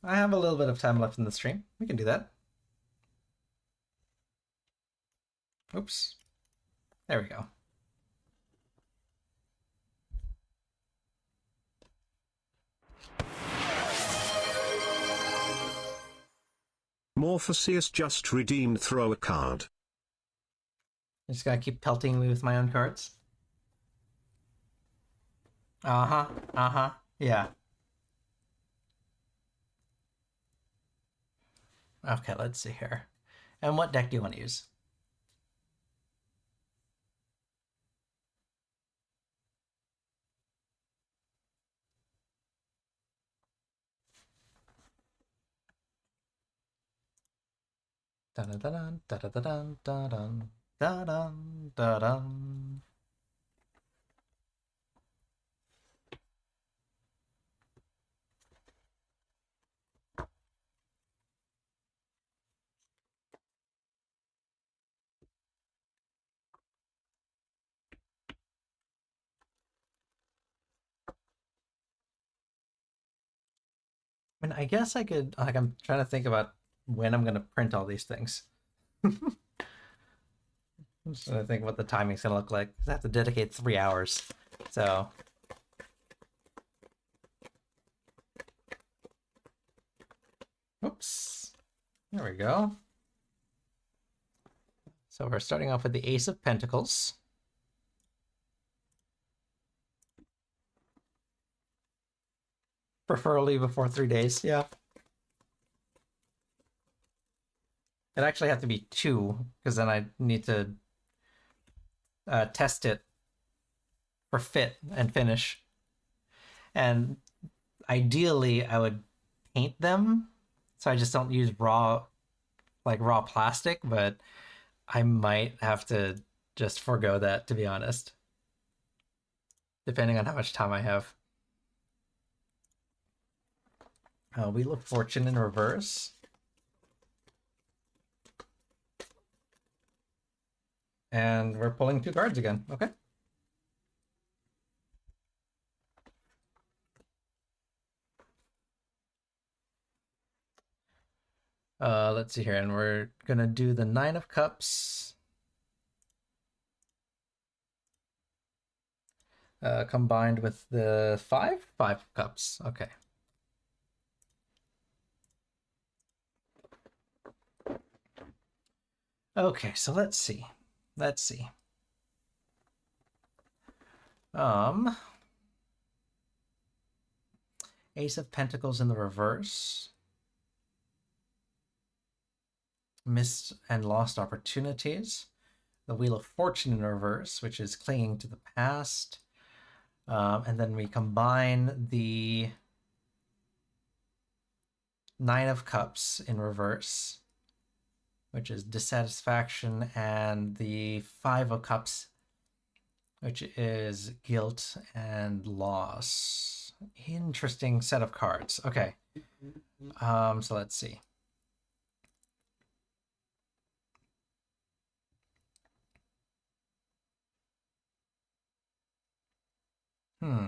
I have a little bit of time left in the stream. We can do that. Oops. There we go.
Morpheus just redeemed throw a card.
I just gotta keep pelting me with my own cards. Uh-huh. Yeah. Okay, let's see here. And what deck do you want to use? Dun dun dun dun dun dun dun dun dun dun. I mean, I guess I could, like, I'm trying to think about when I'm going to print all these things. I'm just trying to think what the timing's going to look like. I have to dedicate 3 hours. So. Oops. There we go. So we're starting off with the Ace of Pentacles. Preferably before 3 days, yeah. It actually have to be 2, because then I need to test it for fit and finish. And ideally, I would paint them, so I just don't use raw plastic, but I might have to just forego that, to be honest. Depending on how much time I have. Wheel of Fortune in reverse. And we're pulling 2 cards again. Okay. Let's see here. And we're going to do the 9 of Cups. Combined with the 5 of Cups. Okay. Okay, so let's see. Ace of Pentacles in the reverse. Missed and lost opportunities. The Wheel of Fortune in reverse, which is clinging to the past. And then we combine the 9 of Cups in reverse, which is dissatisfaction, and the 5 of Cups, which is guilt and loss. Interesting set of cards. Okay. So let's see. Hmm.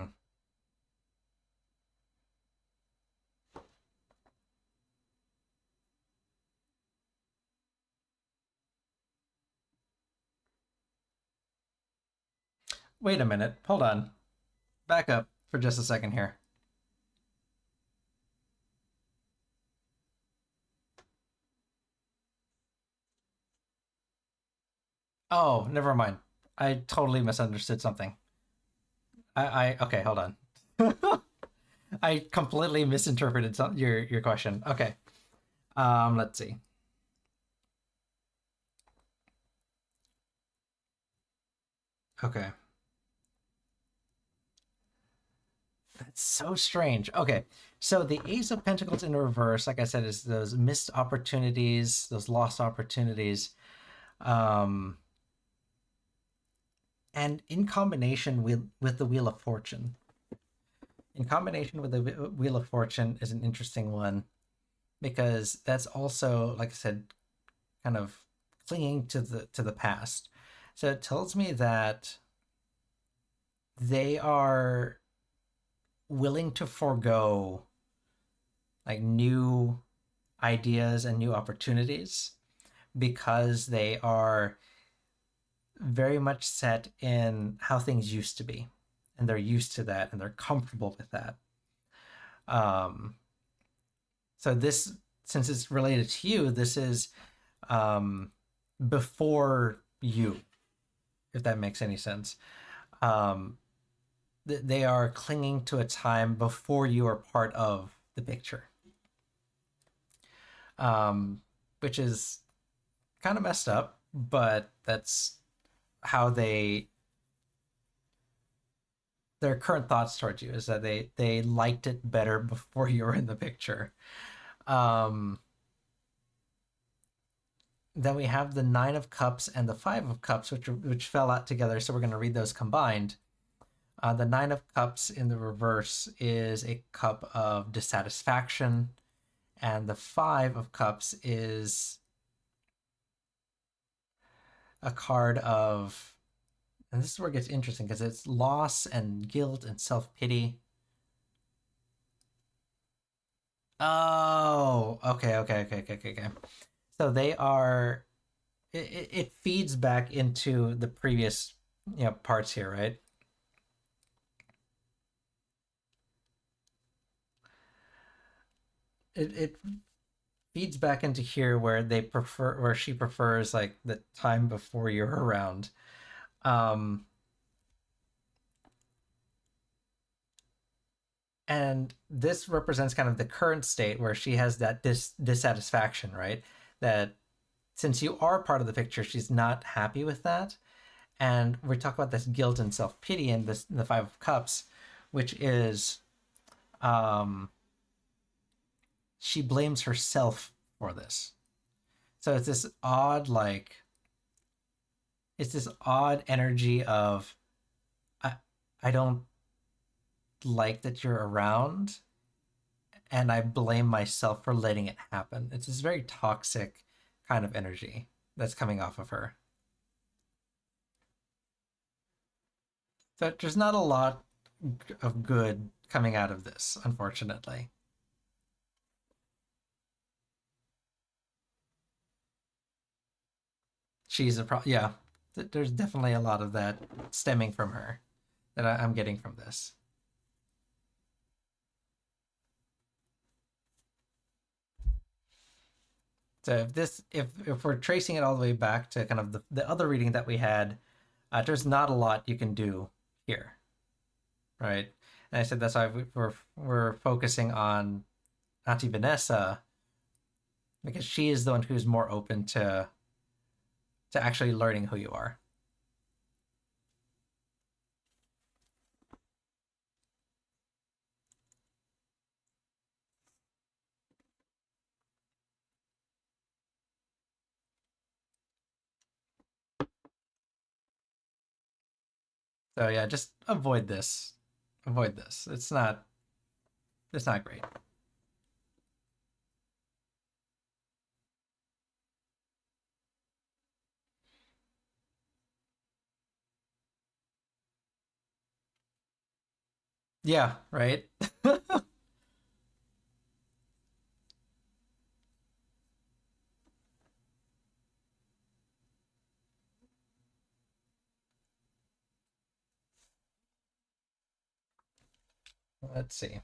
Wait a minute. Hold on. Back up for just a second here. Oh, never mind. I totally misunderstood something. Okay, hold on. I completely misinterpreted your question. Okay. Let's see. Okay. That's so strange. Okay. So the Ace of Pentacles in reverse, like I said, is those missed opportunities, those lost opportunities. And in combination with the Wheel of Fortune. In combination with the Wheel of Fortune is an interesting one because that's also, like I said, kind of clinging to the past. So it tells me that they are willing to forego like new ideas and new opportunities because they are very much set in how things used to be, and they're used to that and they're comfortable with that. So this, since it's related to you, this is before you, if that makes any sense. They are clinging to a time before you are part of the picture, which is kind of messed up, but that's how their current thoughts towards you is that they liked it better before you were in the picture. Then we have the Nine of Cups and the Five of Cups, which fell out together. So we're going to read those combined. The Nine of Cups in the reverse is a cup of dissatisfaction, and the Five of Cups is a card of, and this is where it gets interesting because it's loss and guilt and self-pity. Oh, okay. So they are, it feeds back into the previous, parts here, right? It feeds back into here where she prefers like the time before you're around. Um, and this represents kind of the current state where she has that dissatisfaction, right? That since you are part of the picture, she's not happy with that. And we talk about this guilt and self-pity in the Five of Cups, which is she blames herself for this. So it's this odd, it's this odd energy of I, I don't like that you're around, and I blame myself for letting it happen. It's this very toxic kind of energy that's coming off of her. So there's not a lot of good coming out of this, unfortunately. She's yeah. There's definitely a lot of that stemming from her that I'm getting from this. So if we're tracing it all the way back to kind of the other reading that we had, there's not a lot you can do here, right? And I said that's why we're focusing on Auntie Vanessa because she is the one who's more open to actually learning who you are. So yeah, just avoid this. Avoid this. It's not It's not great. Yeah, right? Let's see.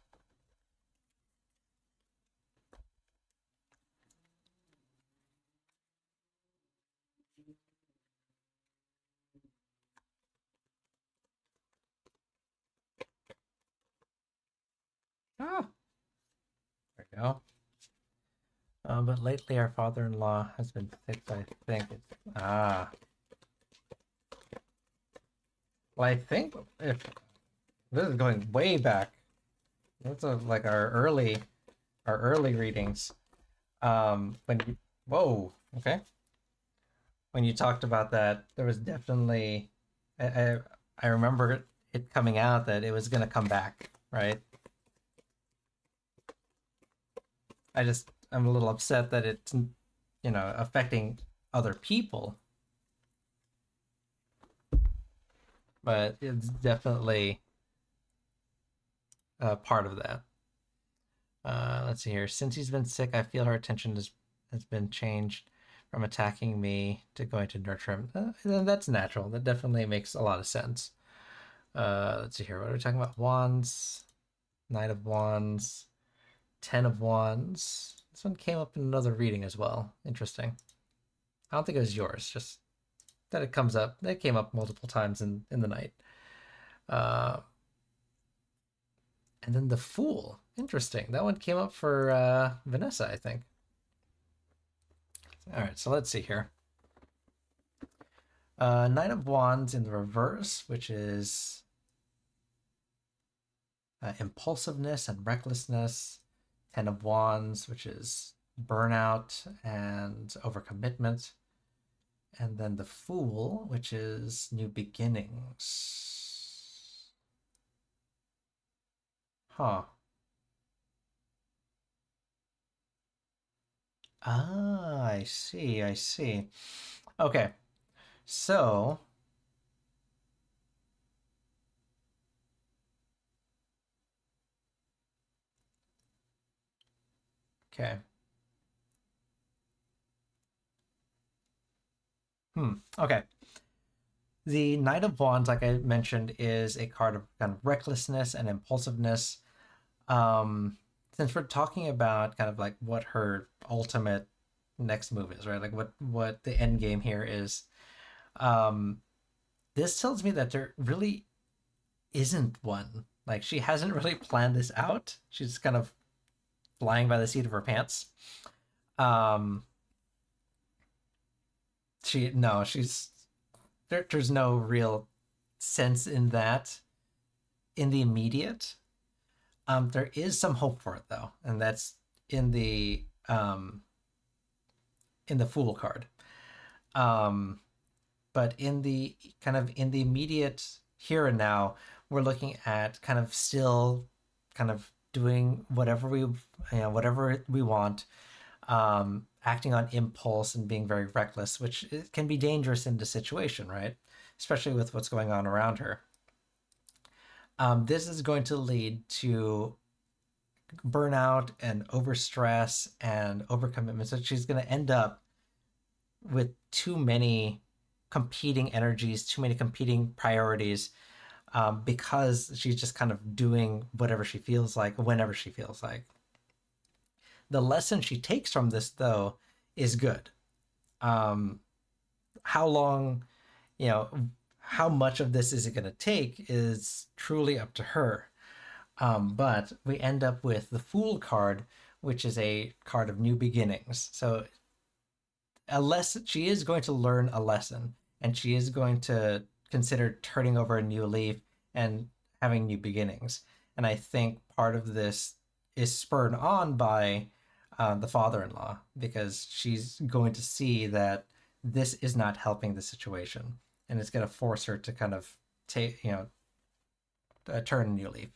Ah, there we go. But lately our father-in-law has been sick, I think it's... Ah. Well, I think if... This is going way back. Those are like our early readings. When you... Whoa, okay. When you talked about that, there was definitely... I remember it coming out that it was going to come back, right? I'm a little upset that it's, you know, affecting other people. But it's definitely part of that. Let's see here. Since he's been sick, I feel her attention has been changed from attacking me to going to nurture him. That's natural. That definitely makes a lot of sense. Let's see here. What are we talking about? Wands, Knight of Wands, Ten of Wands. This one came up in another reading as well. Interesting. I don't think it was yours, just that it comes up. It came up multiple times in the night. And then the Fool. Interesting. That one came up for Vanessa, I think. All right, so let's see here. Knight of Wands in the reverse, which is impulsiveness and recklessness. Ten of Wands, which is burnout and overcommitment. And then the Fool, which is new beginnings. Huh. Ah, I see, I see. Okay, so... Okay. Okay. The Knight of Wands, like I mentioned, is a card of kind of recklessness and impulsiveness. Since we're talking about kind of like what her ultimate next move is, right? Like what the end game here is. This tells me that there really isn't one. Like she hasn't really planned this out. She's kind of flying by the seat of her pants. Um, she's there's no real sense in that in the immediate. There is some hope for it though, and that's in the Fool card. But in the immediate here and now, we're looking at kind of still kind of doing whatever we want, acting on impulse and being very reckless, which can be dangerous in the situation, right? Especially with what's going on around her. This is going to lead to burnout and overstress and overcommitment. So she's going to end up with too many competing energies, too many competing priorities, because she's just kind of doing whatever she feels like, whenever she feels like. The lesson she takes from this, though, is good. How long, how much of this is it going to take is truly up to her. But we end up with the Fool card, which is a card of new beginnings. So she is going to learn a lesson, and she is going to consider turning over a new leaf and having new beginnings. And I think part of this is spurred on by the father-in-law, because she's going to see that this is not helping the situation, and it's going to force her to kind of turn a new leaf.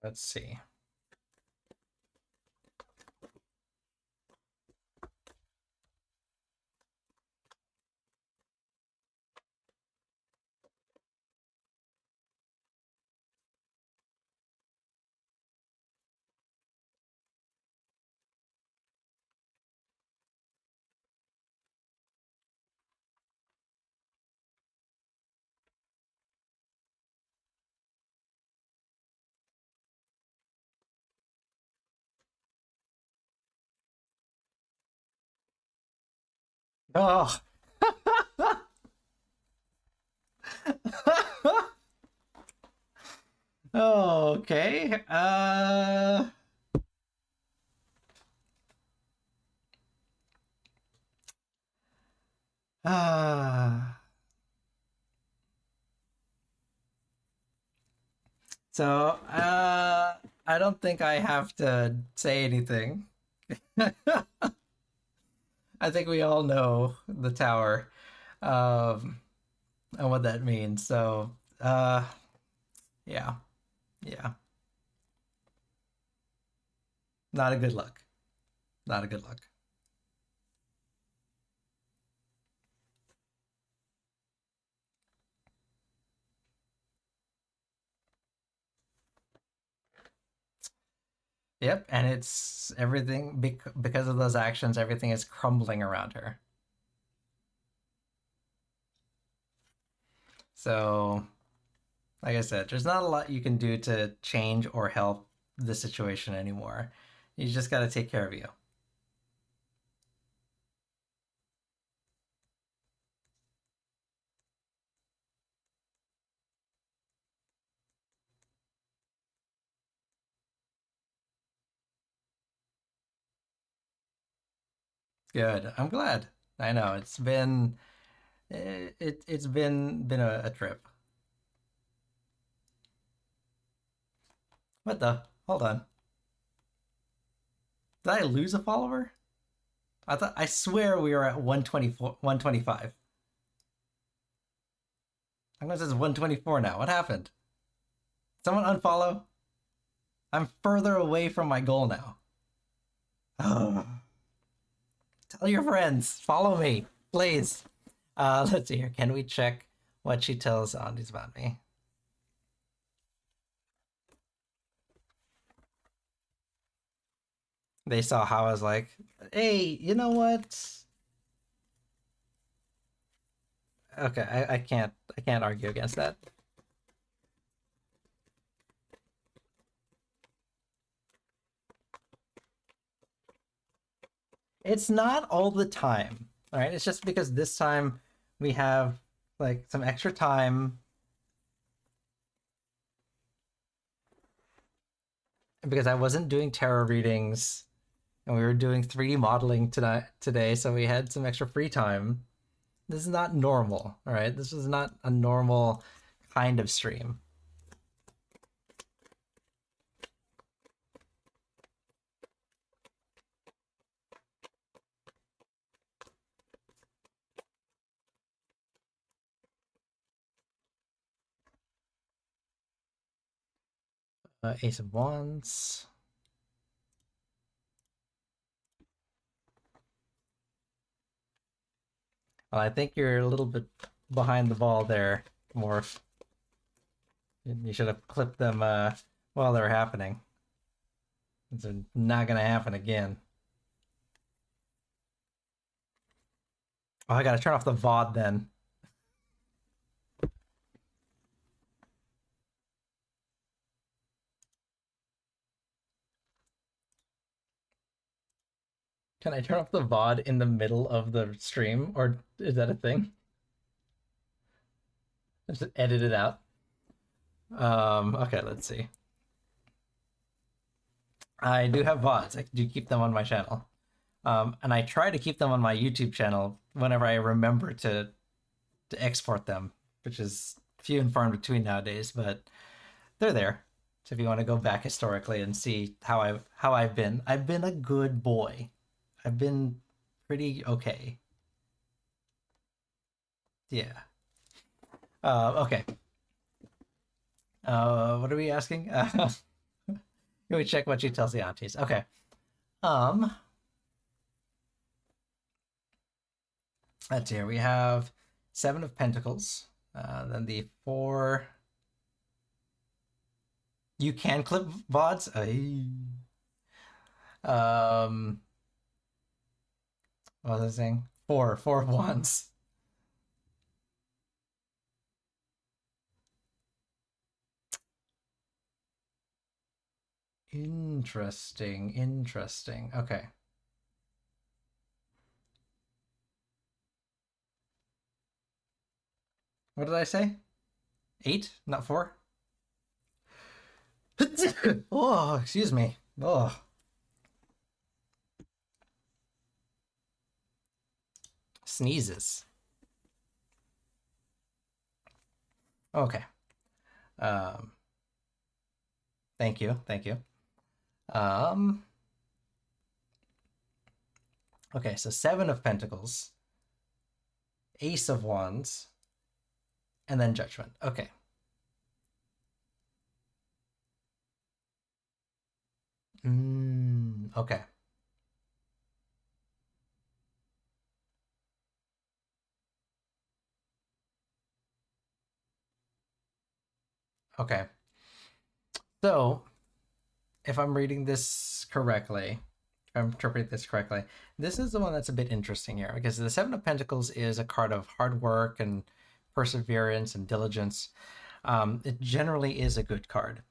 Let's see. Oh. Oh, okay. Ah. So, I don't think I have to say anything. I think we all know the tower, um, and what that means. So, yeah, yeah, not a good look. Not a good look. Yep, and it's everything because of those actions. Everything is crumbling around her. So, like I said, there's not a lot you can do to change or help the situation anymore. You just got to take care of you. Good. I'm glad. I know it's been a trip. What the? Hold on. Did I lose a follower? I swear we were at 124, 125. I'm gonna say it's 124 now. What happened? Someone unfollow? I'm further away from my goal now. Oh. Tell your friends. Follow me, please. Let's see here. Can we check what she tells Andes about me? They saw how I was like, hey, you know what? Okay, I can't argue against that. It's not all the time, all right? It's just because this time we have like some extra time because I wasn't doing tarot readings and we were doing 3D modeling today, so we had some extra free time. This is not normal, all right? This is not a normal kind of stream. Ace of Wands. Well, I think you're a little bit behind the ball there, Morph. You should have clipped them while they were happening. It's not gonna happen again. Oh, I gotta turn off the VOD then. Can I turn off the VOD in the middle of the stream, or is that a thing? Just edit it out. Okay, let's see. I do have VODs. I do keep them on my channel. And I try to keep them on my YouTube channel whenever I remember to export them, which is few and far in between nowadays, but they're there. So if you want to go back historically and see how I've been a good boy. I've been pretty okay. Yeah. Okay. What are we asking? We check what she tells the aunties. Okay. Let's see here. We have 7 of Pentacles. Then the 4. You can clip VODs. What was I saying? 4 of Wands. Interesting. Okay. What did I say? 8, not 4? Oh, excuse me. Oh. Sneezes. Okay. Thank you. Okay, so 7 of Pentacles, Ace of Wands, and then Judgment. Okay. Okay. Okay. So, if I'm reading this correctly, if I'm interpreting this correctly, this is the one that's a bit interesting here, because the 7 of Pentacles is a card of hard work and perseverance and diligence. It generally is a good card.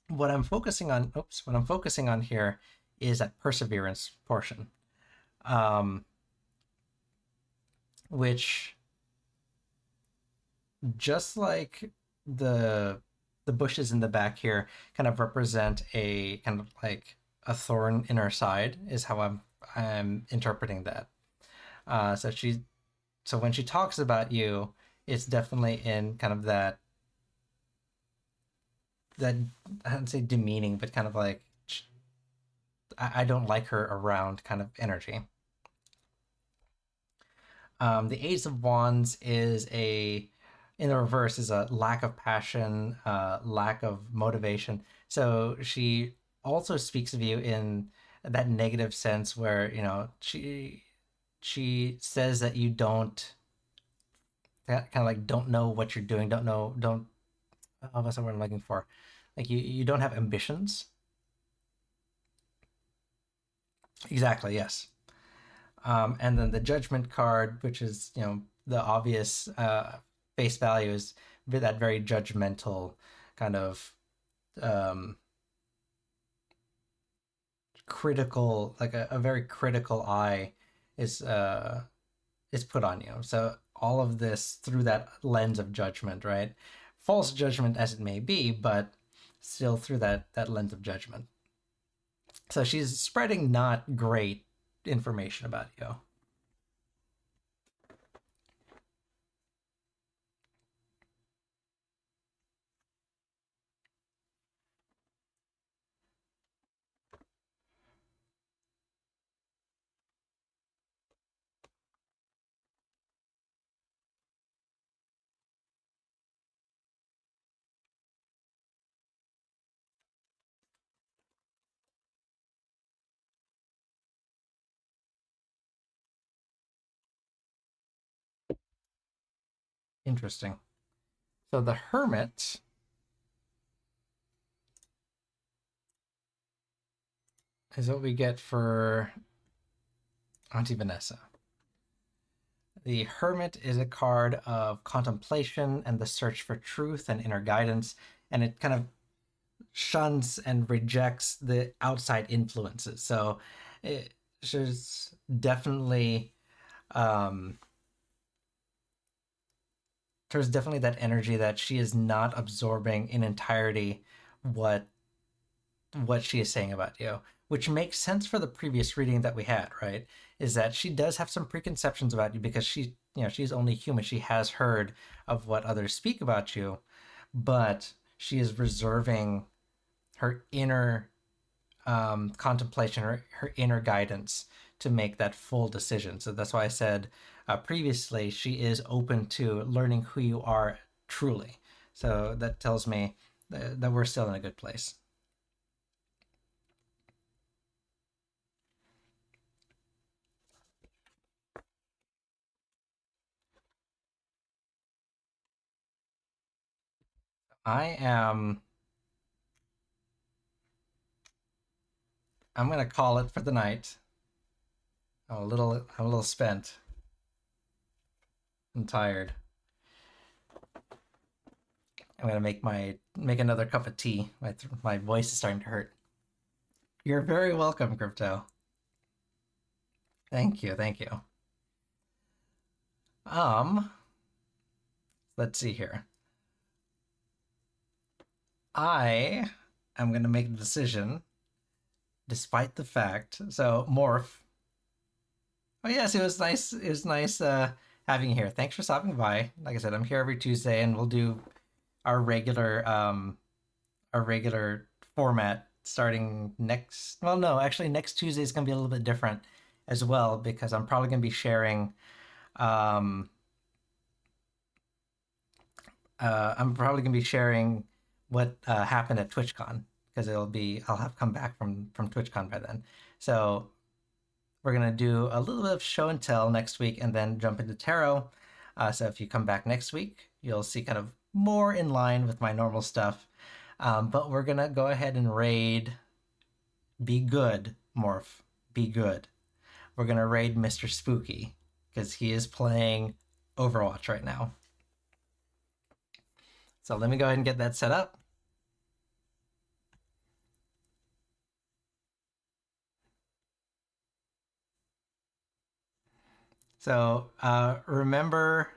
What I'm focusing on here is that perseverance portion, which, just like the bushes in the back here kind of represent a kind of like a thorn in her side, is how I'm interpreting that. So when she talks about you, it's definitely in kind of that I wouldn't say demeaning, but kind of like I don't like her around kind of energy. The Ace of Wands is in the reverse, is a lack of passion, lack of motivation. So she also speaks of you in that negative sense where, she says that you don't kind of like don't know what you're doing, what's the word I'm looking for? Like you don't have ambitions. Exactly, yes. And then the Judgment card, which is, the obvious face value, is that very judgmental kind of critical, like a very critical eye is put on you. So all of this through that lens of judgment, right? False judgment as it may be, but still through that lens of judgment. So she's spreading not great information about you. Interesting. So the Hermit is what we get for Auntie Vanessa. The Hermit is a card of contemplation and the search for truth and inner guidance, and it kind of shuns and rejects the outside influences. So there's definitely that energy that she is not absorbing in entirety what she is saying about you, which makes sense for the previous reading that we had, right? Is that she does have some preconceptions about you because she's only human. She has heard of what others speak about you, but she is reserving her inner contemplation, her inner guidance to make that full decision. So that's why I said previously she is open to learning who you are truly. So that tells me that we're still in a good place. I'm gonna call it for the night. I'm a little spent. I'm tired. I'm gonna make another cup of tea. My voice is starting to hurt. You're very welcome, Crypto. Thank you, thank you. Let's see here. I am gonna make a decision, despite the fact. So Morph. Oh yes, it was nice. It was nice having you here. Thanks for stopping by. Like I said, I'm here every Tuesday, and we'll do our regular format starting next. Well, no, actually, next Tuesday is gonna be a little bit different as well because I'm probably gonna be sharing. I'm probably gonna be sharing what happened at TwitchCon because I'll have come back from TwitchCon by then. So we're gonna do a little bit of show and tell next week, and then jump into tarot. So if you come back next week, you'll see kind of more in line with my normal stuff. But we're gonna go ahead and raid. Be good, Morph. Be good. We're gonna raid Mr. Spooky because he is playing Overwatch right now. So let me go ahead and get that set up. So remember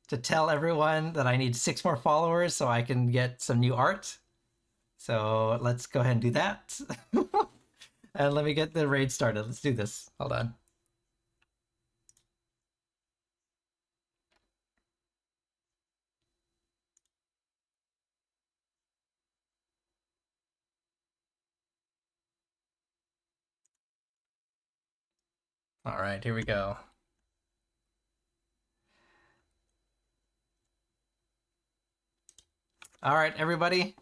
to tell everyone that I need 6 more followers so I can get some new art. So let's go ahead and do that. And let me get the raid started. Let's do this. Hold on. All right, here we go. All right, everybody.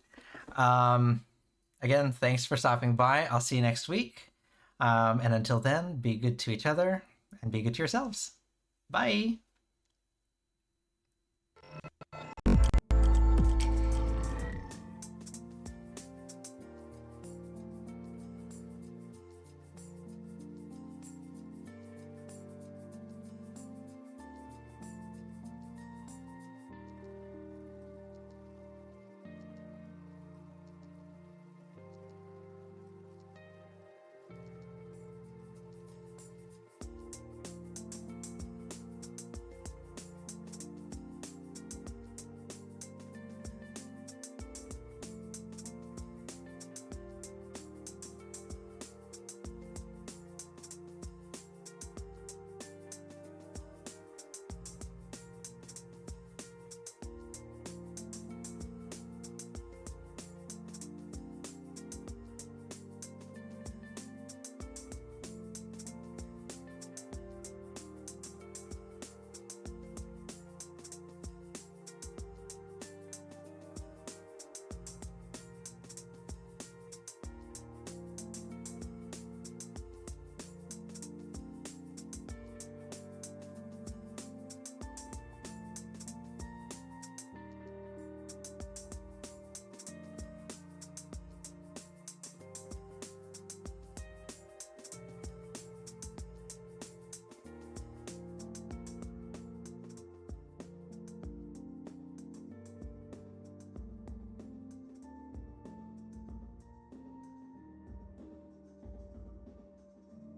Again, thanks for stopping by. I'll see you next week. And until then, be good to each other and be good to yourselves. Bye.